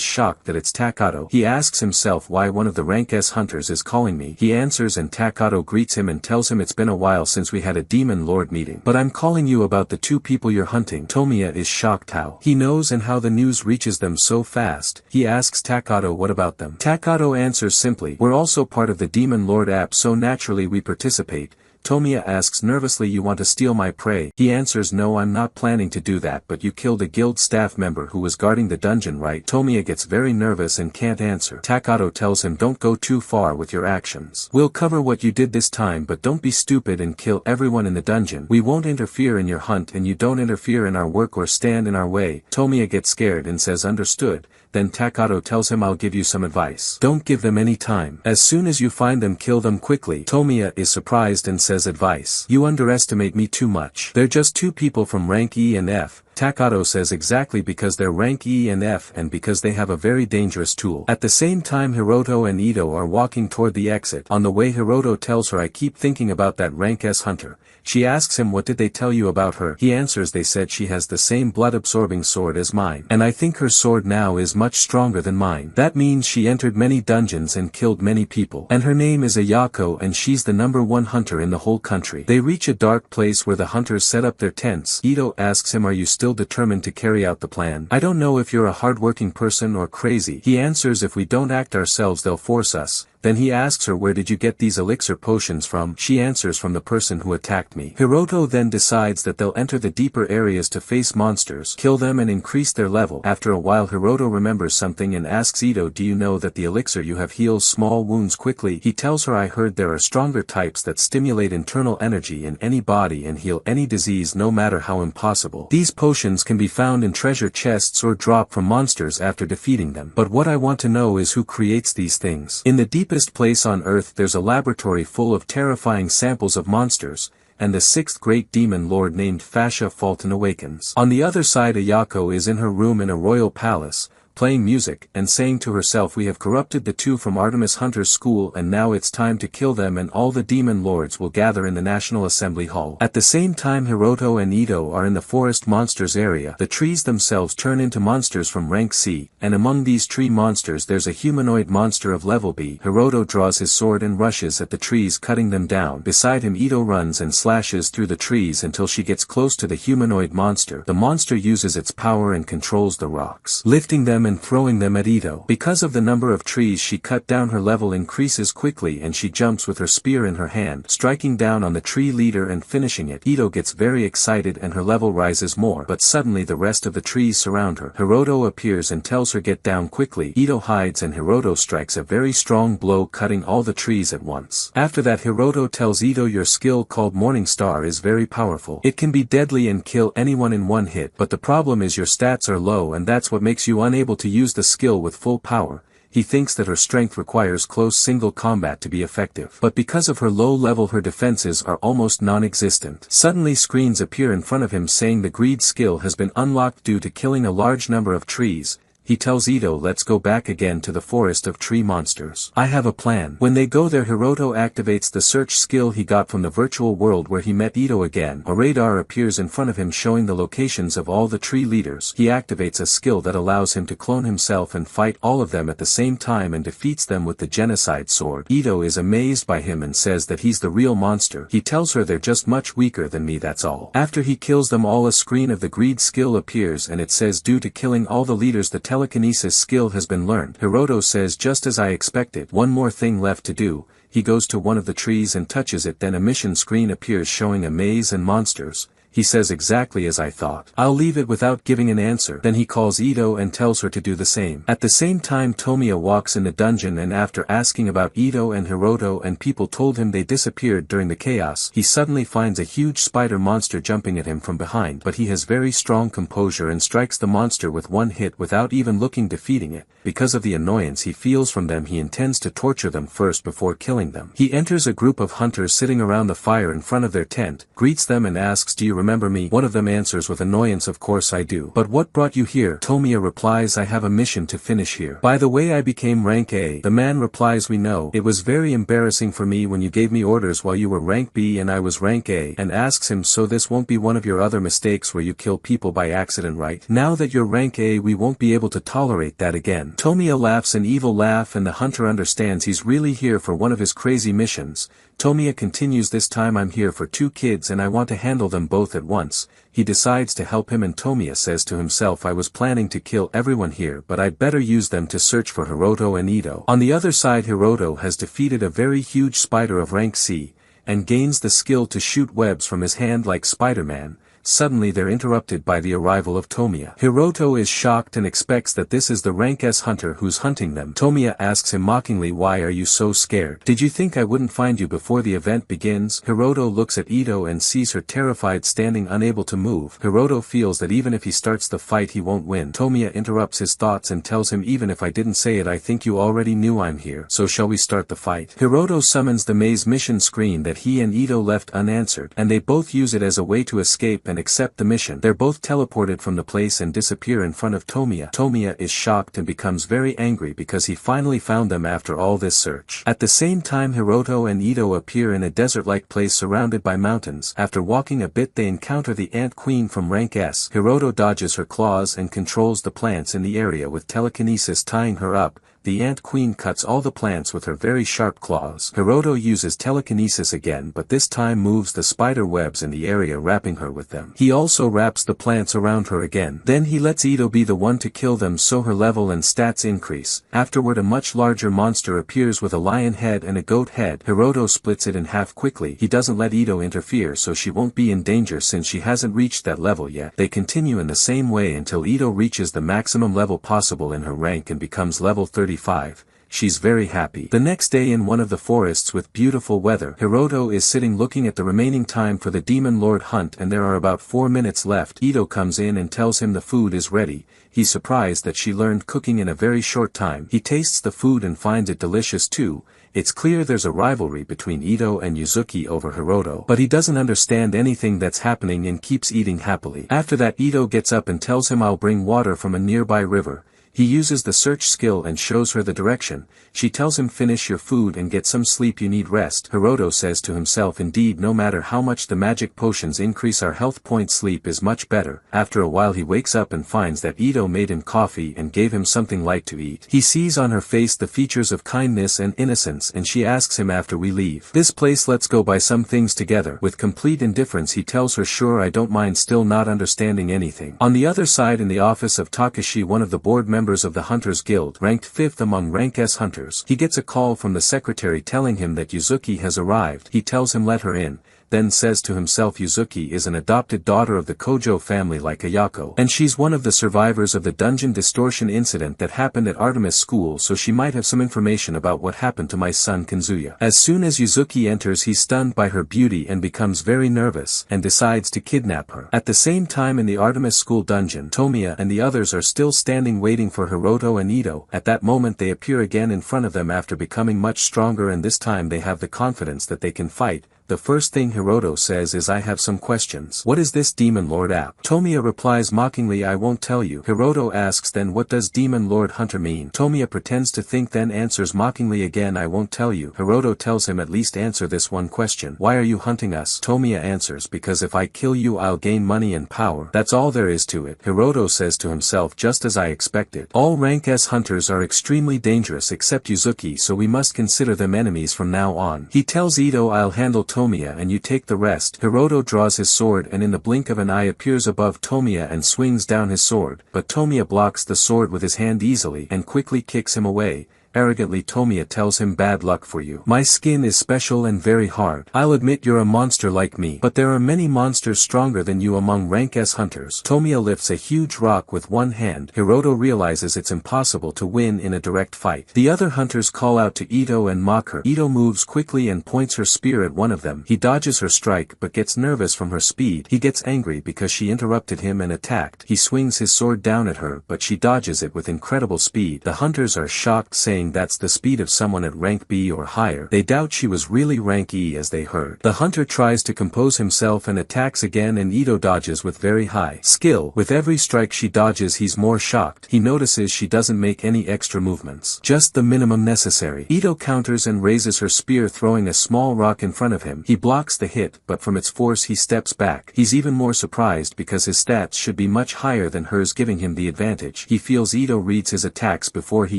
shocked that it's Takato. He asks himself why one of the rank S hunters is calling me. He answers and Takato greets him and tells him it's been a while since we had a demon lord meeting. But I'm calling you about the two people you're hunting. Tomiya is shocked how he knows and how the news reaches them so fast. He asks Takato what about them. Takato answers simply, we're also part of the demon lord app so naturally we participate. Tomiya asks nervously, you want to steal my prey? He answers, no, I'm not planning to do that, but you killed a guild staff member who was guarding the dungeon, right? Tomiya gets very nervous and can't answer. Takato tells him, don't go too far with your actions. We'll cover what you did this time, but don't be stupid and kill everyone in the dungeon. We won't interfere in your hunt and you don't interfere in our work or stand in our way. Tomiya gets scared and says understood. Then Takato tells him, I'll give you some advice. Don't give them any time. As soon as you find them, kill them quickly. Tomiya is surprised and says, advice? You underestimate me too much. They're just two people from rank E and F. Takato says exactly, because they're rank E and F and because they have a very dangerous tool. At the same time Hiroto and Ito are walking toward the exit. On the way Hiroto tells her, I keep thinking about that rank S hunter. She asks him, what did they tell you about her? He answers, they said she has the same blood-absorbing sword as mine. And I think her sword now is much stronger than mine. That means she entered many dungeons and killed many people. And her name is Ayako and she's the #1 hunter in the whole country. They reach a dark place where the hunters set up their tents. Ito asks him, are you still determined to carry out the plan? I don't know if you're a hardworking person or crazy. He answers, if we don't act ourselves they'll force us. Then he asks her, where did you get these elixir potions from? She answers, from the person who attacked me. Hiroto then decides that they'll enter the deeper areas to face monsters, kill them and increase their level. After a while Hiroto remembers something and asks Ito, do you know that the elixir you have heals small wounds quickly? He tells her, I heard there are stronger types that stimulate internal energy in any body and heal any disease no matter how impossible. These potions can be found in treasure chests or drop from monsters after defeating them. But what I want to know is who creates these things. In the deepest place on earth there's a laboratory full of terrifying samples of monsters, and the sixth great demon lord named Fascia Fulton awakens. On the other side Ayako is in her room in a royal palace, playing music and saying to herself, we have corrupted the two from Artemis Hunter's school and now it's time to kill them, and all the demon lords will gather in the National Assembly Hall. At the same time Hiroto and Ito are in the forest monsters area. The trees themselves turn into monsters from rank C, and among these tree monsters there's a humanoid monster of level B. Hiroto draws his sword and rushes at the trees, cutting them down. Beside him Ito runs and slashes through the trees until she gets close to the humanoid monster. The monster uses its power and controls the rocks, lifting them and throwing them at Ito. Because of the number of trees she cut down, her level increases quickly and she jumps with her spear in her hand, striking down on the tree leader and finishing it. Ito gets very excited and her level rises more, but suddenly the rest of the trees surround her. Hiroto appears and tells her, get down quickly. Ito hides and Hiroto strikes a very strong blow, cutting all the trees at once. After that Hiroto tells Ito, your skill called Morning Star is very powerful. It can be deadly and kill anyone in one hit, but the problem is your stats are low and that's what makes you unable to use the skill with full power. He thinks that her strength requires close single combat to be effective. But because of her low level her defenses are almost non-existent. Suddenly screens appear in front of him saying the greed skill has been unlocked due to killing a large number of trees. He tells Ito, let's go back again to the forest of tree monsters. I have a plan. When they go there Hiroto activates the search skill he got from the virtual world where he met Ito again. A radar appears in front of him showing the locations of all the tree leaders. He activates a skill that allows him to clone himself and fight all of them at the same time and defeats them with the genocide sword. Ito is amazed by him and says that he's the real monster. He tells her they're just much weaker than me, that's all. After he kills them all a screen of the greed skill appears and it says due to killing all the leaders the telekinesis skill has been learned. Hiroto says, just as I expected, one more thing left to do. He goes to one of the trees and touches it, then a mission screen appears showing a maze and monsters. He says, exactly as I thought. I'll leave it without giving an answer. Then he calls Ito and tells her to do the same. At the same time Tomiya walks in the dungeon and after asking about Ito and Hiroto and people told him they disappeared during the chaos, he suddenly finds a huge spider monster jumping at him from behind, but he has very strong composure and strikes the monster with one hit without even looking, defeating it. Because of the annoyance he feels from them he intends to torture them first before killing them. He enters a group of hunters sitting around the fire in front of their tent, greets them and asks, do you remember me? One of them answers with annoyance, of course I do. But what brought you here? Tomiya replies, I have a mission to finish here. By the way, I became rank A. The man replies, we know. It was very embarrassing for me when you gave me orders while you were rank B and I was rank A, and asks him, so this won't be one of your other mistakes where you kill people by accident, right? Now that you're rank A we won't be able to tolerate that again. Tomiya laughs an evil laugh and the hunter understands he's really here for one of his crazy missions. Tomiya continues, this time I'm here for 2 kids and I want to handle them both at once. He decides to help him and Tomiya says to himself, I was planning to kill everyone here but I'd better use them to search for Hiroto and Ito. On the other side Hiroto has defeated a very huge spider of rank C, and gains the skill to shoot webs from his hand like Spider-Man. Suddenly they're interrupted by the arrival of Tomiya. Hiroto is shocked and expects that this is the rank S hunter who's hunting them. Tomiya asks him mockingly, why are you so scared? Did you think I wouldn't find you before the event begins? Hiroto looks at Ito and sees her terrified standing unable to move. Hiroto feels that even if he starts the fight he won't win. Tomiya interrupts his thoughts and tells him, even if I didn't say it I think you already knew I'm here. So shall we start the fight? Hiroto summons the maze mission screen that he and Ito left unanswered, and they both use it as a way to escape and accept the mission. They're both teleported from the place and disappear in front of Tomiya. Tomiya is shocked and becomes very angry because he finally found them after all this search. At the same time Hiroto and Ito appear in a desert-like place surrounded by mountains. After walking a bit they encounter the Ant Queen from rank S. Hiroto dodges her claws and controls the plants in the area with telekinesis tying her up, the ant queen cuts all the plants with her very sharp claws. Hiroto uses telekinesis again, but this time moves the spider webs in the area, wrapping her with them. He also wraps the plants around her again. Then he lets Ito be the one to kill them so her level and stats increase. Afterward, a much larger monster appears with a lion head and a goat head. Hiroto splits it in half quickly. He doesn't let Ito interfere so she won't be in danger since she hasn't reached that level yet. They continue in the same way until Ito reaches the maximum level possible in her rank and becomes level 35. She's very happy. The next day, in one of the forests with beautiful weather, Hiroto is sitting looking at the remaining time for the Demon Lord hunt, and there are about 4 minutes left. Ito comes in and tells him the food is ready. He's surprised that she learned cooking in a very short time. He tastes the food and finds it delicious too. It's clear there's a rivalry between Ito and Yuzuki over Hiroto, but he doesn't understand anything that's happening and keeps eating happily. After that, Ito gets up and tells him I'll bring water from a nearby river. He uses the search skill and shows her the direction. She tells him finish your food and get some sleep, you need rest. Hiroto says to himself, indeed, no matter how much the magic potions increase our health points, sleep is much better. After a while he wakes up and finds that Ito made him coffee and gave him something light to eat. He sees on her face the features of kindness and innocence, and she asks him after we leave this place, let's go buy some things together. With complete indifference he tells her sure, I don't mind, still not understanding anything. On the other side, in the office of Takashi, one of the board members of the Hunters Guild, ranked 5th among rank S hunters, he gets a call from the secretary telling him that Yuzuki has arrived. He tells him let her in, then says to himself Yuzuki is an adopted daughter of the Kojo family like Ayako, and she's one of the survivors of the dungeon distortion incident that happened at Artemis School, so she might have some information about what happened to my son Kanzuya. As soon as Yuzuki enters, he's stunned by her beauty and becomes very nervous, and decides to kidnap her. At the same time, in the Artemis School dungeon, Tomiya and the others are still standing waiting for Hiroto and Ito. At that moment they appear again in front of them after becoming much stronger, and this time they have the confidence that they can fight. The first thing Hiroto says is I have some questions. What is this Demon Lord app? Tomiya replies mockingly, I won't tell you. Hiroto asks then what does Demon Lord Hunter mean? Tomiya pretends to think, then answers mockingly again, I won't tell you. Hiroto tells him at least answer this one question. Why are you hunting us? Tomiya answers because if I kill you I'll gain money and power. That's all there is to it. Hiroto says to himself, just as I expected. All rank S hunters are extremely dangerous except Yuzuki, so we must consider them enemies from now on. He tells Ito I'll handle Tomiya and you take the rest. Hiroto draws his sword and in the blink of an eye appears above Tomiya and swings down his sword, but Tomiya blocks the sword with his hand easily and quickly kicks him away. Arrogantly Tomiya tells him bad luck for you. My skin is special and very hard. I'll admit you're a monster like me, but there are many monsters stronger than you among rank S hunters. Tomiya lifts a huge rock with one hand. Hiroto realizes it's impossible to win in a direct fight. The other hunters call out to Ito and mock her. Ito moves quickly and points her spear at one of them. He dodges her strike but gets nervous from her speed. He gets angry because she interrupted him and attacked. He swings his sword down at her but she dodges it with incredible speed. The hunters are shocked, saying that's the speed of someone at rank B or higher. They doubt she was really rank E as they heard. The hunter tries to compose himself and attacks again, and Ito dodges with very high skill. With every strike she dodges he's more shocked. He notices she doesn't make any extra movements, just the minimum necessary. Ito counters and raises her spear, throwing a small rock in front of him. He blocks the hit, but from its force he steps back. He's even more surprised because his stats should be much higher than hers, giving him the advantage. He feels Ito reads his attacks before he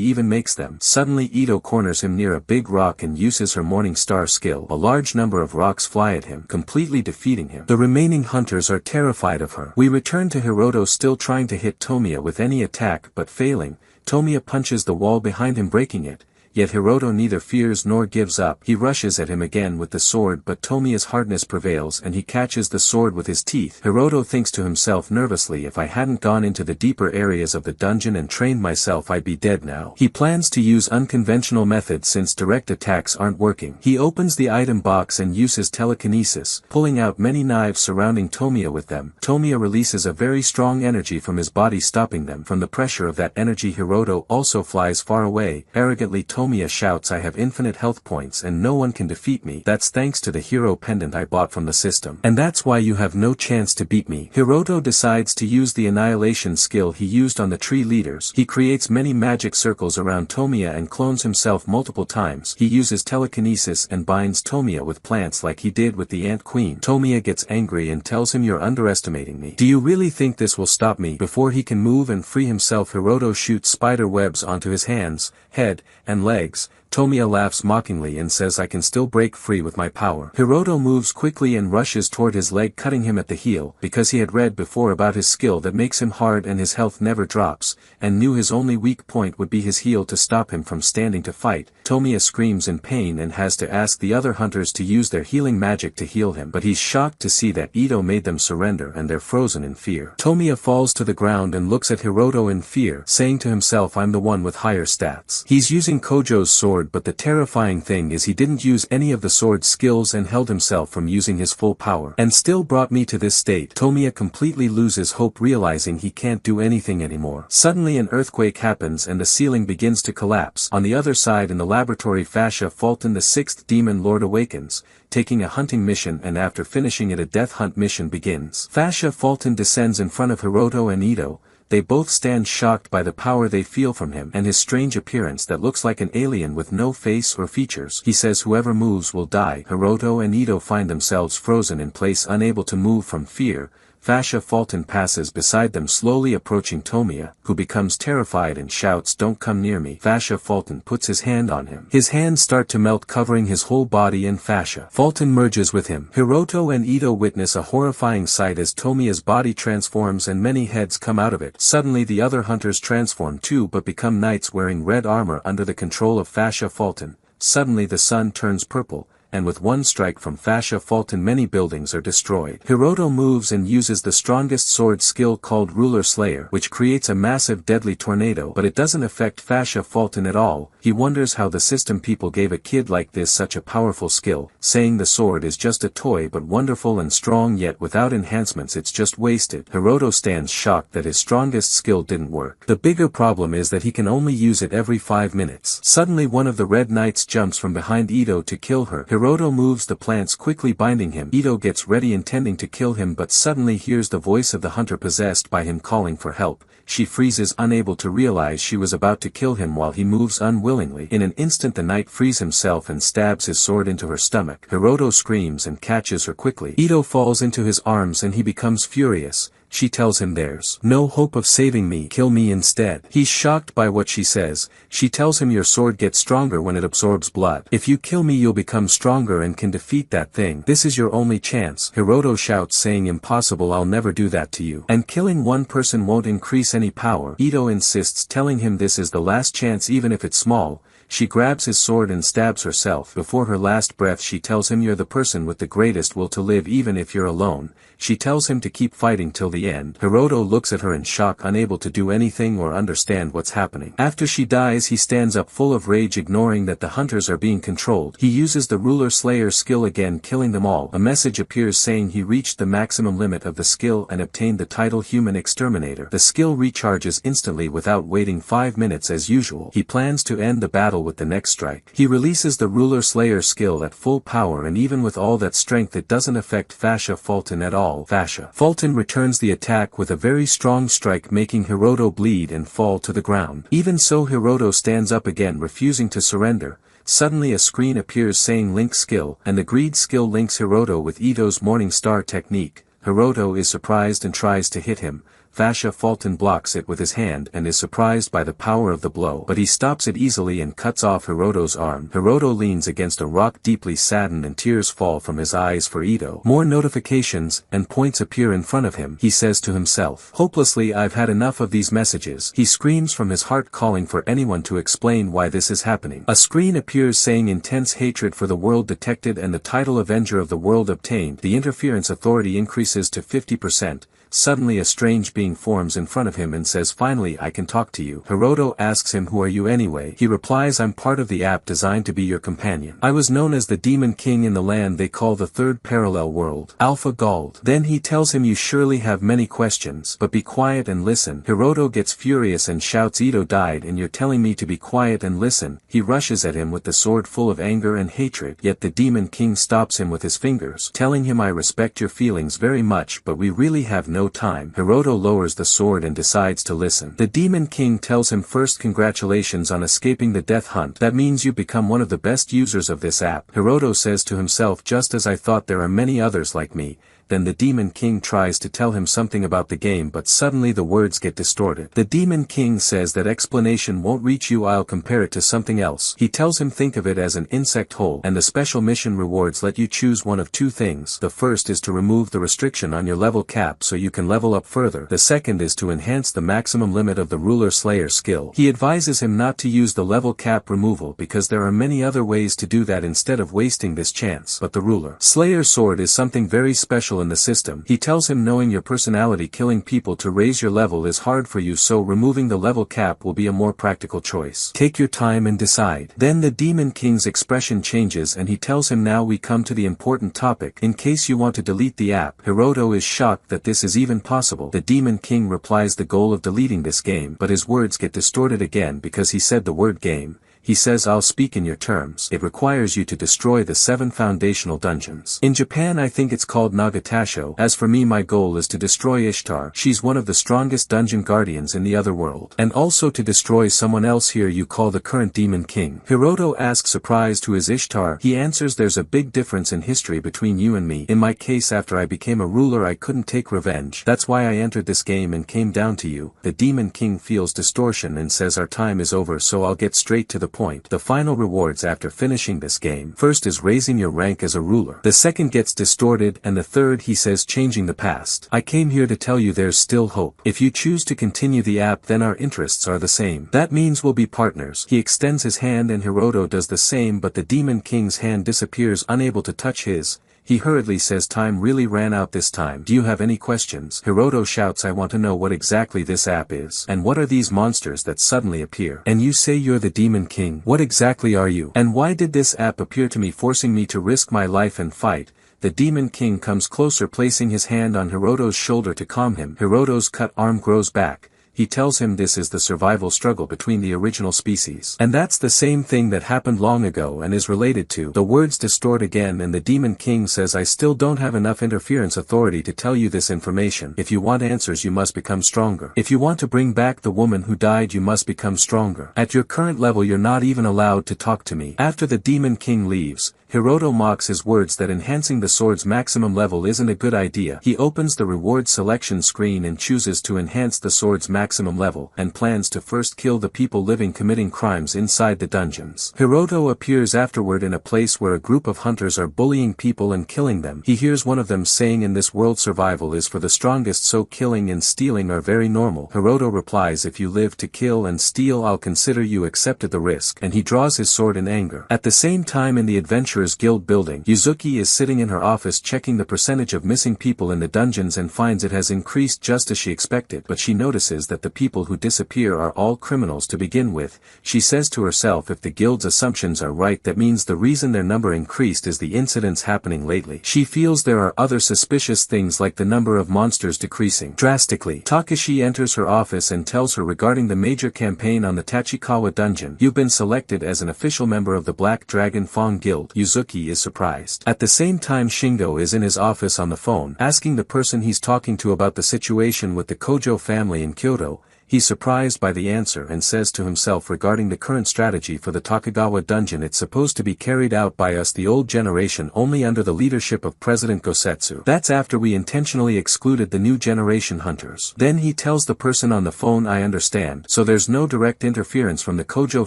even makes them. Suddenly Ito corners him near a big rock and uses her Morning Star skill. A large number of rocks fly at him, completely defeating him. The remaining hunters are terrified of her. We return to Hiroto still trying to hit Tomiya with any attack but failing. Tomiya punches the wall behind him, breaking it. Yet Hiroto neither fears nor gives up. He rushes at him again with the sword, but Tomiya's hardness prevails and he catches the sword with his teeth. Hiroto thinks to himself nervously, if I hadn't gone into the deeper areas of the dungeon and trained myself I'd be dead now. He plans to use unconventional methods since direct attacks aren't working. He opens the item box and uses telekinesis, pulling out many knives surrounding Tomiya with them. Tomiya releases a very strong energy from his body, stopping them. From the pressure of that energy Hiroto also flies far away. Arrogantly Tomiya Tomiya shouts, I have infinite health points and no one can defeat me. That's thanks to the hero pendant I bought from the system. And that's why you have no chance to beat me. Hiroto decides to use the annihilation skill he used on the tree leaders. He creates many magic circles around Tomiya and clones himself multiple times. He uses telekinesis and binds Tomiya with plants like he did with the Ant Queen. Tomiya gets angry and tells him, you're underestimating me. Do you really think this will stop me? Before he can move and free himself, Hiroto shoots spider webs onto his hands, head, and legs. Tomiya laughs mockingly and says, I can still break free with my power. Hiroto moves quickly and rushes toward his leg, cutting him at the heel, because he had read before about his skill that makes him hard and his health never drops, and knew his only weak point would be his heel to stop him from standing to fight. Tomiya screams in pain and has to ask the other hunters to use their healing magic to heal him, but he's shocked to see that Ito made them surrender and they're frozen in fear. Tomiya falls to the ground and looks at Hiroto in fear, saying to himself, I'm the one with higher stats. He's using Kojo's sword, but the terrifying thing is he didn't use any of the sword's skills and held himself from using his full power, and still brought me to this state. Tomiya completely loses hope, realizing he can't do anything anymore. Suddenly an earthquake happens and the ceiling begins to collapse. On the other side in the laboratory, Fascia Fulton, the 6th Demon Lord, awakens, taking a hunting mission, and after finishing it a death hunt mission begins. Fascia Fulton descends in front of Hiroto and Ito. They both stand shocked by the power they feel from him and his strange appearance that looks like an alien with no face or features. He says whoever moves will die. Hiroto and Ito find themselves frozen in place, unable to move from fear. Fascia Fulton passes beside them, slowly approaching Tomiya, who becomes terrified and shouts, don't come near me. Fascia Fulton puts his hand on him. His hands start to melt, covering his whole body, and Fascia Fulton merges with him. Hiroto and Ito witness a horrifying sight as Tomiya's body transforms and many heads come out of it. Suddenly the other hunters transform too, but become knights wearing red armor under the control of Fascia Fulton. Suddenly the sun turns purple, and with one strike from Fascia Fulton many buildings are destroyed. Hiroto moves and uses the strongest sword skill called Ruler Slayer, which creates a massive deadly tornado, but it doesn't affect Fascia Fulton at all. He wonders how the system people gave a kid like this such a powerful skill, saying the sword is just a toy but wonderful and strong, yet without enhancements it's just wasted. Hiroto stands shocked that his strongest skill didn't work. The bigger problem is that he can only use it every 5 minutes. Suddenly one of the Red Knights jumps from behind Ito to kill her. Hiroto moves the plants, quickly binding him. Ito gets ready, intending to kill him, but suddenly hears the voice of the hunter possessed by him calling for help. She freezes, unable to realize she was about to kill him while he moves unwillingly. In an instant the knight frees himself and stabs his sword into her stomach. Hiroto screams and catches her quickly. Ito falls into his arms and he becomes furious. She tells him there's no hope of saving me, kill me instead. He's shocked by what she says. She tells him your sword gets stronger when it absorbs blood. If you kill me you'll become stronger and can defeat that thing. This is your only chance. Hiroto shouts, saying impossible, I'll never do that to you. And killing one person won't increase any power. Ito insists, telling him this is the last chance even if it's small. She grabs his sword and stabs herself. Before her last breath she tells him you're the person with the greatest will to live even if you're alone. She tells him to keep fighting till the end. Hiroto looks at her in shock, unable to do anything or understand what's happening. After she dies he stands up full of rage, ignoring that the hunters are being controlled. He uses the Ruler Slayer skill again, killing them all. A message appears saying he reached the maximum limit of the skill and obtained the title Human Exterminator. The skill recharges instantly without waiting 5 minutes as usual. He plans to end the battle with the next strike. He releases the Ruler Slayer skill at full power, and even with all that strength it doesn't affect Fascia Fulton at all. Fascia Fulton returns the attack with a very strong strike, making Hiroto bleed and fall to the ground. Even so Hiroto stands up again, refusing to surrender. Suddenly a screen appears saying Link skill, and the greed skill links Hiroto with Ito's Morning Star technique. Hiroto is surprised and tries to hit him. Fascia Fulton blocks it with his hand and is surprised by the power of the blow, but he stops it easily and cuts off Hiroto's arm. Hiroto leans against a rock, deeply saddened, and tears fall from his eyes for Ito. More notifications and points appear in front of him. He says to himself, hopelessly, I've had enough of these messages. He screams from his heart, calling for anyone to explain why this is happening. A screen appears saying intense hatred for the world detected and the title Avenger of the World obtained. The interference authority increases to 50%. suddenly a strange being forms in front of him and says, "Finally I can talk to you." Hiroto asks him, "Who are you anyway?" He replies, "I'm part of the app designed to be your companion. I was known as the Demon King in the land they call the Third Parallel World, Alpha Gald." Then he tells him, "You surely have many questions, but be quiet and listen." Hiroto gets furious and shouts, "Ito died and you're telling me to be quiet and listen." He rushes at him with the sword full of anger and hatred, yet the Demon King stops him with his fingers, telling him, "I respect your feelings very much, but we really have no time." Hiroto lowers the sword and decides to listen. The Demon King tells him, "First, congratulations on escaping the death hunt. That means you become one of the best users of this app." Hiroto says to himself, "Just as I thought, there are many others like me." Then the Demon King tries to tell him something about the game, but suddenly the words get distorted. The Demon King says that explanation won't reach you, I'll compare it to something else. He tells him think of it as an insect hole, and the special mission rewards let you choose one of two things. The first is to remove the restriction on your level cap so you can level up further. The second is to enhance the maximum limit of the Ruler Slayer skill. He advises him not to use the level cap removal because there are many other ways to do that instead of wasting this chance. But the Ruler Slayer sword is something very special in the system. He tells him knowing your personality, killing people to raise your level is hard for you, so removing the level cap will be a more practical choice. Take your time and decide. Then the Demon King's expression changes and he tells him, "Now we come to the important topic. In case you want to delete the app." Hiroto is shocked that this is even possible. The Demon King replies the goal of deleting this game, but his words get distorted again because he said the word game. He says, "I'll speak in your terms. It requires you to destroy the 7 foundational dungeons. In Japan I think it's called Nagatasho. As for me, my goal is to destroy Ishtar. She's one of the strongest dungeon guardians in the other world. And also to destroy someone else here you call the current Demon King." Hiroto asks, surprised, "Who is Ishtar?" He answers, "There's a big difference in history between you and me. In my case, after I became a ruler I couldn't take revenge. That's why I entered this game and came down to you." The Demon King feels distortion and says, "Our time is over, so I'll get straight to the point. The final rewards after finishing this game. First is raising your rank as a ruler. The second gets distorted, and the third, he says, changing the past. I came here to tell you there's still hope. If you choose to continue the app, then our interests are the same. That means we'll be partners." He extends his hand and Hiroto does the same, but the Demon King's hand disappears, unable to touch his. He hurriedly says, "Time really ran out this time. Do you have any questions?" Hiroto shouts, "I want to know what exactly this app is. And what are these monsters that suddenly appear? And you say you're the Demon King. What exactly are you? And why did this app appear to me, forcing me to risk my life and fight?" The Demon King comes closer, placing his hand on Hiroto's shoulder to calm him. Hiroto's cut arm grows back. He tells him this is the survival struggle between the original species. And that's the same thing that happened long ago and is related to. The words distort again and the Demon King says, "I still don't have enough interference authority to tell you this information. If you want answers you must become stronger. If you want to bring back the woman who died you must become stronger. At your current level you're not even allowed to talk to me." After the Demon King leaves, Hiroto mocks his words that enhancing the sword's maximum level isn't a good idea. He opens the reward selection screen and chooses to enhance the sword's maximum level, and plans to first kill the people living committing crimes inside the dungeons. Hiroto appears afterward in a place where a group of hunters are bullying people and killing them. He hears one of them saying, "In this world survival is for the strongest, so killing and stealing are very normal." Hiroto replies, "If you live to kill and steal I'll consider you accepted the risk," and he draws his sword in anger. At the same time in the Adventurers Guild building, Yuzuki is sitting in her office checking the percentage of missing people in the dungeons and finds it has increased just as she expected, but she notices that the people who disappear are all criminals to begin with. She says to herself, if the guild's assumptions are right, that means the reason their number increased is the incidents happening lately. She feels there are other suspicious things like the number of monsters decreasing drastically. Takashi enters her office and tells her regarding the major campaign on the Tachikawa dungeon. "You've been selected as an official member of the Black Dragon Fawn Guild." Yuzuki is surprised. At the same time Shingo is in his office on the phone, asking the person he's talking to about the situation with the Kojo family in Kyoto. He's surprised by the answer and says to himself regarding the current strategy for the Takagawa dungeon, it's supposed to be carried out by us the old generation only under the leadership of President Gosetsu. That's after we intentionally excluded the new generation hunters. Then he tells the person on the phone, "I understand. So there's no direct interference from the Kojo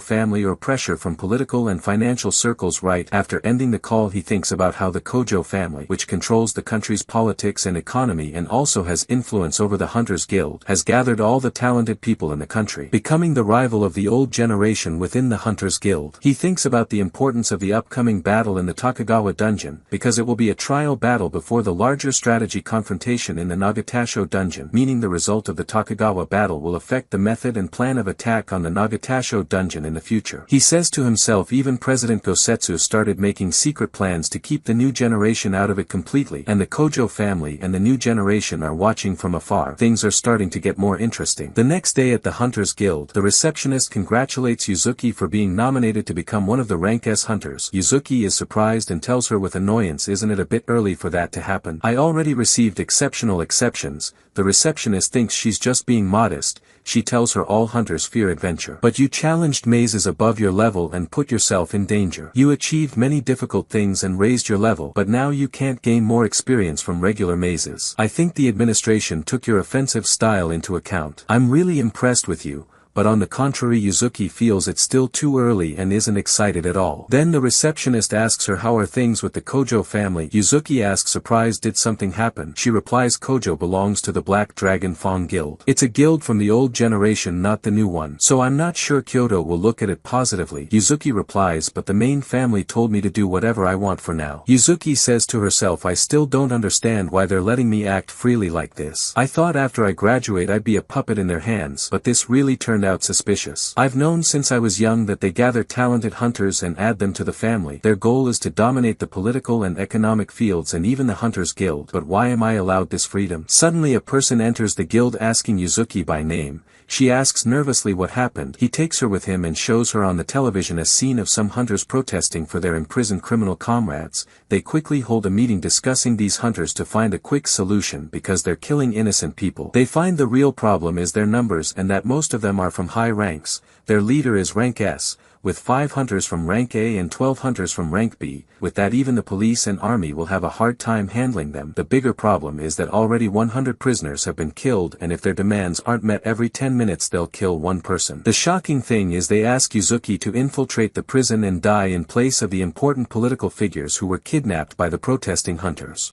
family or pressure from political and financial circles, right?" After ending the call he thinks about how the Kojo family, which controls the country's politics and economy and also has influence over the Hunters Guild, has gathered all the talented talented people in the country, becoming the rival of the old generation within the Hunters Guild. He thinks about the importance of the upcoming battle in the Takagawa dungeon, because it will be a trial battle before the larger strategy confrontation in the Nagatasho dungeon, meaning the result of the Takagawa battle will affect the method and plan of attack on the Nagatasho dungeon in the future. He says to himself even President Gosetsu started making secret plans to keep the new generation out of it completely, and the Kojo family and the new generation are watching from afar. Things are starting to get more interesting. The next day at the Hunters Guild, the receptionist congratulates Yuzuki for being nominated to become one of the rank S hunters. Yuzuki is surprised and tells her with annoyance, isn't it a bit early for that to happen? I already received exceptional exceptions. The receptionist thinks she's just being modest. She tells her all hunters fear adventure. But you challenged mazes above your level and put yourself in danger. You achieved many difficult things and raised your level, but now you can't gain more experience from regular mazes. I think the administration took your offensive style into account. I'm really impressed with you. But on the contrary, Yuzuki feels it's still too early and isn't excited at all. Then the receptionist asks her how are things with the Kojo family. Yuzuki asks surprised, did something happen? She replies Kojo belongs to the Black Dragon Fawn Guild. It's a guild from the old generation, not the new one. So I'm not sure Kyoto will look at it positively. Yuzuki replies, but the main family told me to do whatever I want for now. Yuzuki says to herself, I still don't understand why they're letting me act freely like this. I thought after I graduate I'd be a puppet in their hands, but this really turned out suspicious. I've known since I was young that they gather talented hunters and add them to the family. Their goal is to dominate the political and economic fields and even the Hunters Guild. But why am I allowed this freedom? Suddenly a person enters the guild asking Yuzuki by name. She asks nervously what happened. He takes her with him and shows her on the television a scene of some hunters protesting for their imprisoned criminal comrades. They quickly hold a meeting discussing these hunters to find a quick solution because they're killing innocent people. They find the real problem is their numbers and that most of them are from high ranks. Their leader is rank S, with 5 hunters from rank A and 12 hunters from rank B. With that even the police and army will have a hard time handling them. The bigger problem is that already 100 prisoners have been killed, and if their demands aren't met every 10 minutes they'll kill one person. The shocking thing is they ask Yuzuki to infiltrate the prison and die in place of the important political figures who were kidnapped by the protesting hunters.